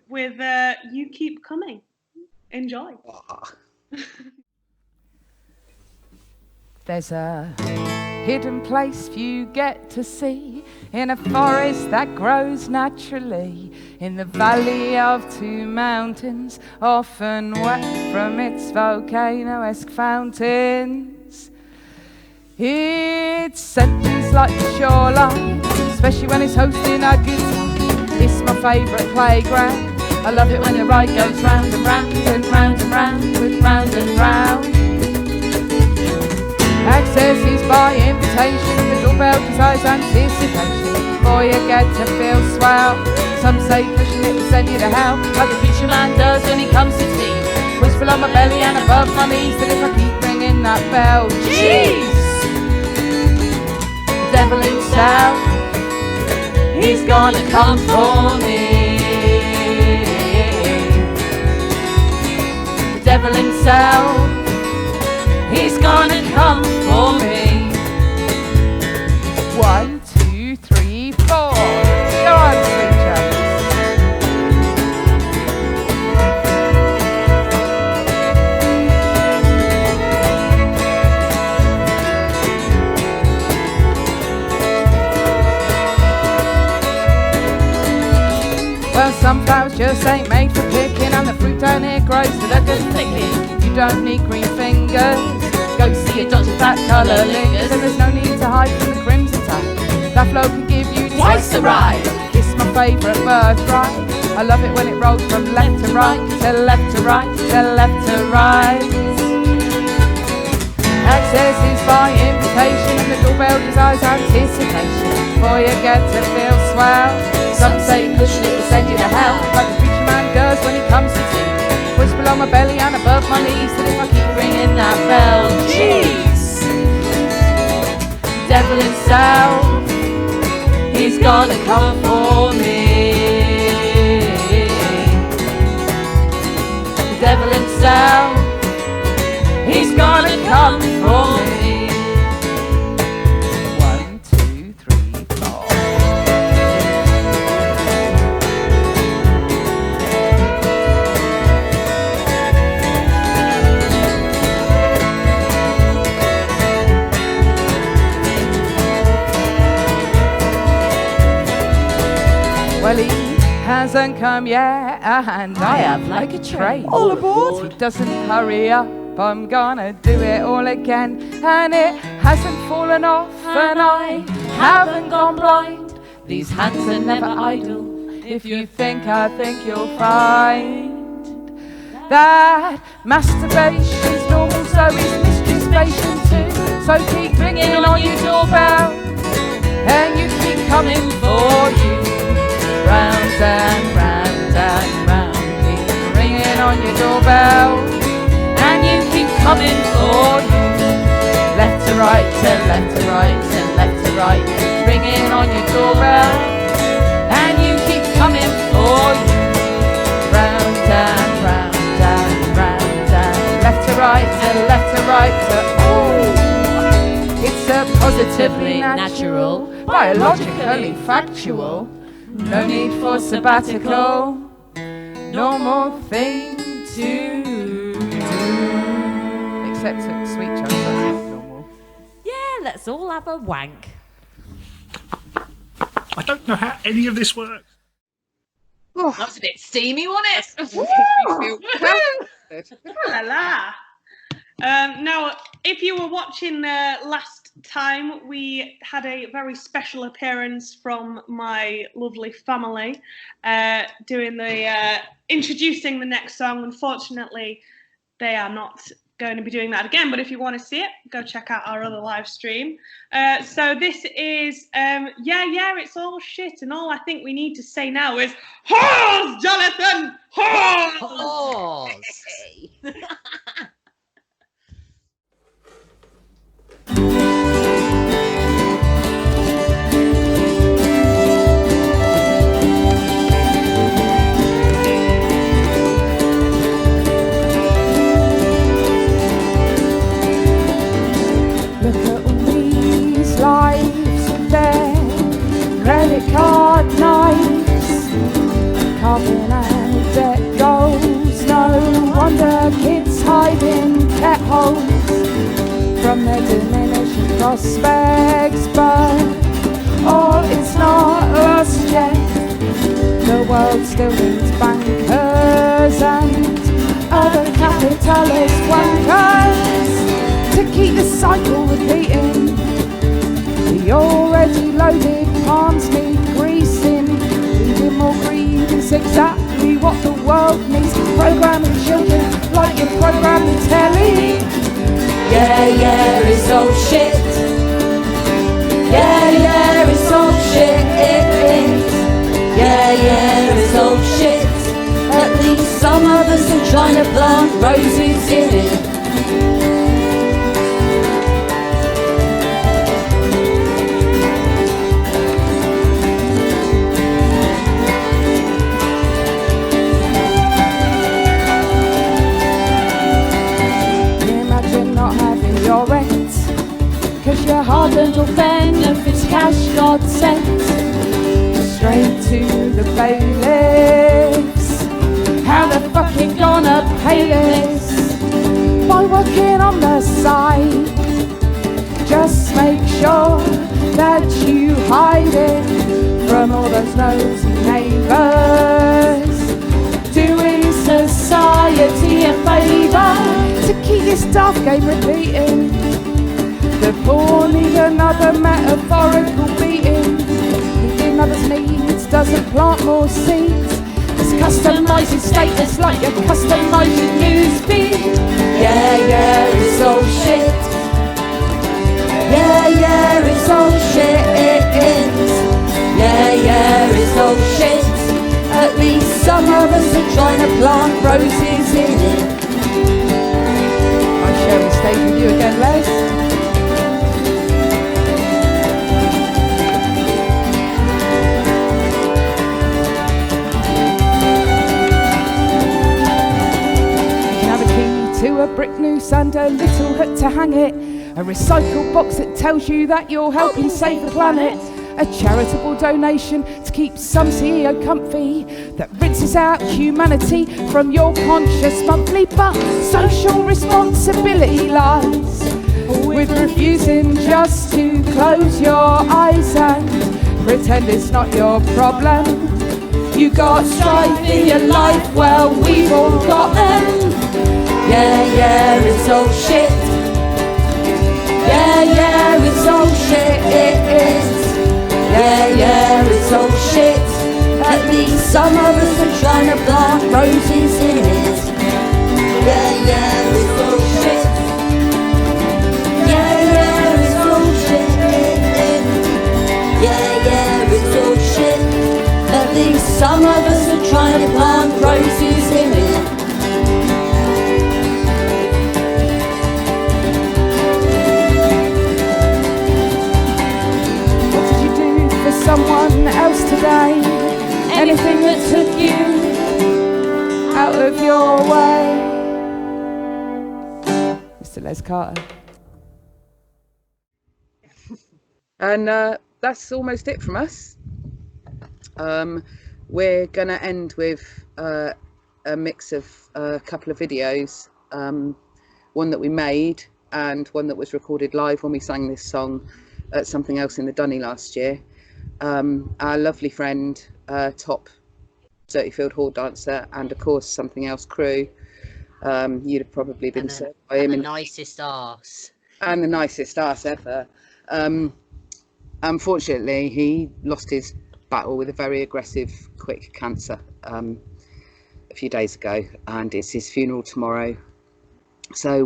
with You Keep Coming. Enjoy. There's a hidden place few get to see in a forest that grows naturally in the valley of two mountains, often wet from its volcano-esque fountains. It centres like the shoreline, especially when it's hosting a good time. It's my favourite playground. I love it when the ride goes round and round and round and round and round and round. Access is by invitation, the doorbell desires anticipation. Boy, you get to feel swell. Some say pushing it will send you to hell, like the fisherman does when he comes to tea. Whisper on my belly and above my knees, and if I keep ringing that bell, jeez! The devil himself, he's gonna come for me. The devil himself, he's gonna come for me. 1, 2, 3, 4. Go on, Sweet Chunks. Well, some flowers just ain't made for picking, and the fruit down here grows to the good thinking. You don't need green fingers. Go see a doctor, that colour lingers, and there's no need to hide from the crimson tide. That flow can give you twice the ride. It's my favourite birthright. I love it when it rolls from left to right, to left to right, to left to right. Access is by invitation, and the doorbell desires anticipation. Boy, you get to feel swell. Some say pushing it will send you to hell, like the preacher man does when he comes to tea. Whisper below my belly and above my knees, and if I keep ringing that bell, jeez! Devil himself, he's gonna come for me. The devil himself, he's gonna come Well, he hasn't come yet, and I have like a train. All aboard. He doesn't hurry up, I'm gonna do it all again. And it hasn't fallen off, and I haven't gone blind. These hands are never idle. If you think, I think you'll find that masturbation's normal, so is masturbation too. So keep ringing on your doorbell, and you keep coming for you. Round and round and round, keep ringing on your doorbell, and you keep coming for you. Left to right, and left to right, and left to right, ringing on your doorbell, and you keep coming for you. Round and round and round and left to right, and left to right, it's a positively natural, biologically factual, no need for sabbatical, normal thing to do. Except at Sweet Chunk, that's not normal. Yeah, let's all have a wank. I don't know how any of this works. That was a bit steamy, wasn't it? La la. Now, if you were watching last time, we had a very special appearance from my lovely family doing the introducing the next song. Unfortunately, they are not going to be doing that again, but if you want to see it, go check out our other live stream. So this is yeah, it's all shit, and all I think we need to say now is horse, Jonathan, horse. Look at all these lives and their credit card nights, carving out debt goals. No wonder kids hide in pet holes from their diminishing prospects, but all is not lost yet. The world still needs bankers and other capitalist wankers to keep the cycle repeating. The already loaded palms need greasing. Needing more greed is exactly what the world needs. Programming children like you're programming telly. Yeah, it's all shit. Yeah, it's all shit. Yeah, it's all shit. At least some of us are trying to plant roses in it. Imagine not having your rent, 'cause your hard-earned or benefits cash God sent straight to the bailiffs. How the fuck you gonna pay this? By working on the side. Just make sure that you hide it from all those nosy neighbours. Doing society a favour to keep your staff game repeating. The poor need another metaphorical beating. Meeting others' needs doesn't plant more seeds. It's customising status like you're customising newsfeed. Yeah, it's all shit. Yeah, it's all shit. Yeah, it's all shit. At least some of us are trying to plant roses in it. I share the stage with you again, Les. To a brick noose and a little hook to hang it. A recycle box that tells you that you're helping save the planet. A charitable donation to keep some CEO comfy that rinses out humanity from your conscious monthly. But social responsibility lies with refusing just to close your eyes and pretend it's not your problem. you got strife in your life, well, we've all got them. Yeah, yeah, it's all shit. Yeah, yeah, it's all shit, it is. Yeah, yeah, it's all shit. At least some of us are trying to plant roses in it. Yeah, yeah, it's all shit. Yeah, yeah, it's all shit, it is. Yeah, yeah, it's all shit. At least some of us are trying to plant roses in it. What did you do for someone else today? Anything that took you out of your way? Mr. Les Carter. And that's almost it from us. We're going to end with a mix of a couple of videos, one that we made and one that was recorded live when we sang this song at something else in the Dunny last year. Our lovely friend, top Dirtyfield Hall dancer, and of course something else crew. You'd have probably been served by him. And the nicest arse. And the nicest arse ever. Unfortunately, he lost his battle with a very aggressive, quick cancer a few days ago, and it's his funeral tomorrow. So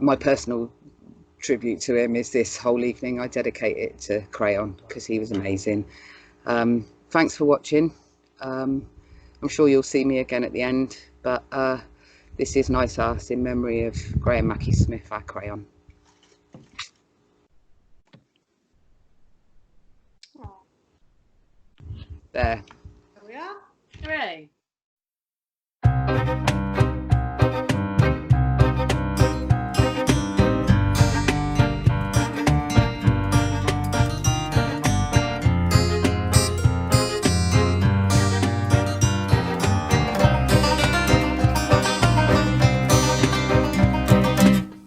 my personal tribute to him is this whole evening. I dedicate it to Crayon because he was amazing. Thanks for watching. I'm sure you'll see me again at the end, but this is Nice Arse in memory of Graham Mackie Smith, our Crayon. There. There we are. Hooray.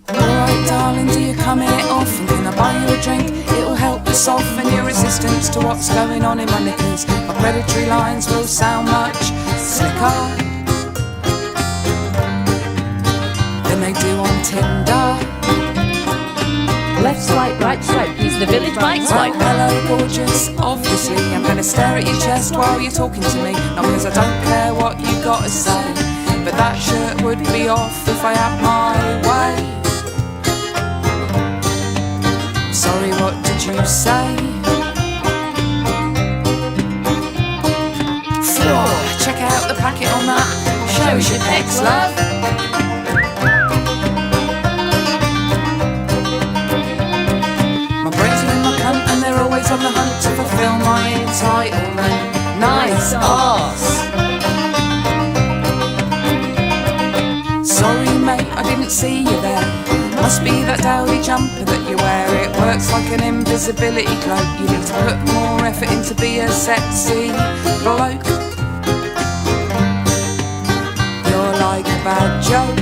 Alright darling, do you come here often? Can I buy you a drink? It'll help to soften your resistance to what's going on in my knickers. My predatory lines will sound much slicker than they do on Tinder. Left swipe, right swipe, use the village bike swipe. Hello gorgeous, obviously I'm gonna stare at your chest while you're talking to me. Not because I don't care what you gotta say, but that shirt would be off if I had my way. Sorry, what did you say? Check out the packet on that. Show us your pecs, love. My brains are in my cunt and they're always on the hunt to fulfill my entitlement. Nice arse. Sorry mate, I didn't see you there. Must be that dowdy jumper that you wear. It works like an invisibility cloak. You need to put more effort into be a sexy bloke. You're like a bad joke.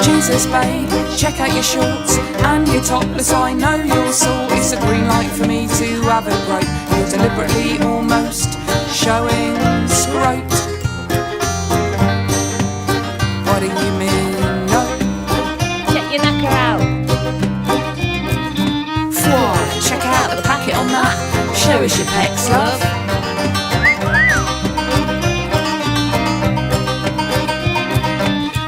Jesus babe, check out your shorts and your topless. I know your sort. It's a green light for me to have a break. You're deliberately almost showing scrote. What do you mean, no? Check your knacker out. Check out the packet on that. Show us your pecs, love.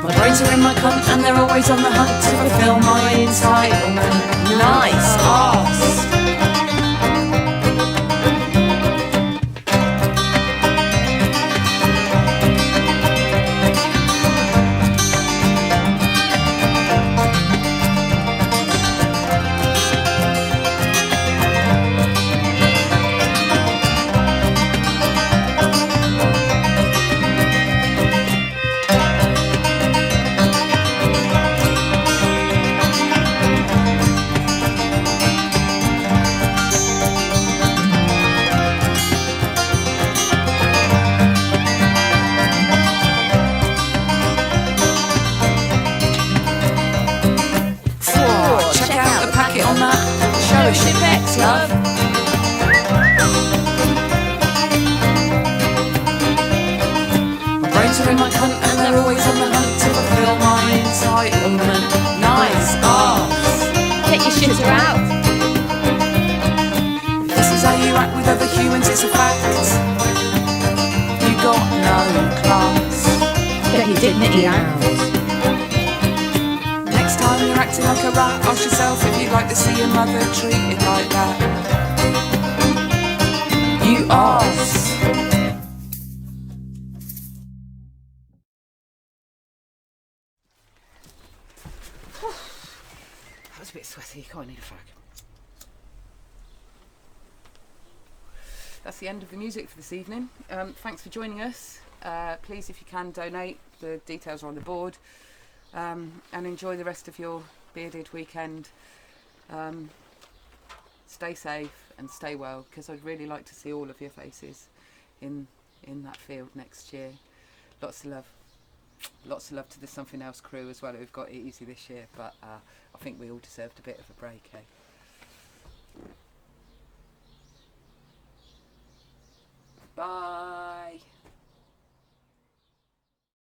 My brains are in my cunt and they're always on the hunt to fulfill my entitlement. Nice arse. interact with other humans, it's a fact. You got no class. Get your dignity out. Next time you're acting like a rat, ask yourself if you'd like to see your mother treated like that. You arse. That was a bit sweaty, can't need a fag. That's the end of the music for this evening. Thanks for joining us. Please, if you can, donate. The details are on the board. And enjoy the rest of your bearded weekend. Stay safe and stay well, because I'd really like to see all of your faces in that field next year. Lots of love. Lots of love to the Something Else crew as well, who've got it easy this year, but I think we all deserved a bit of a break, eh? Bye!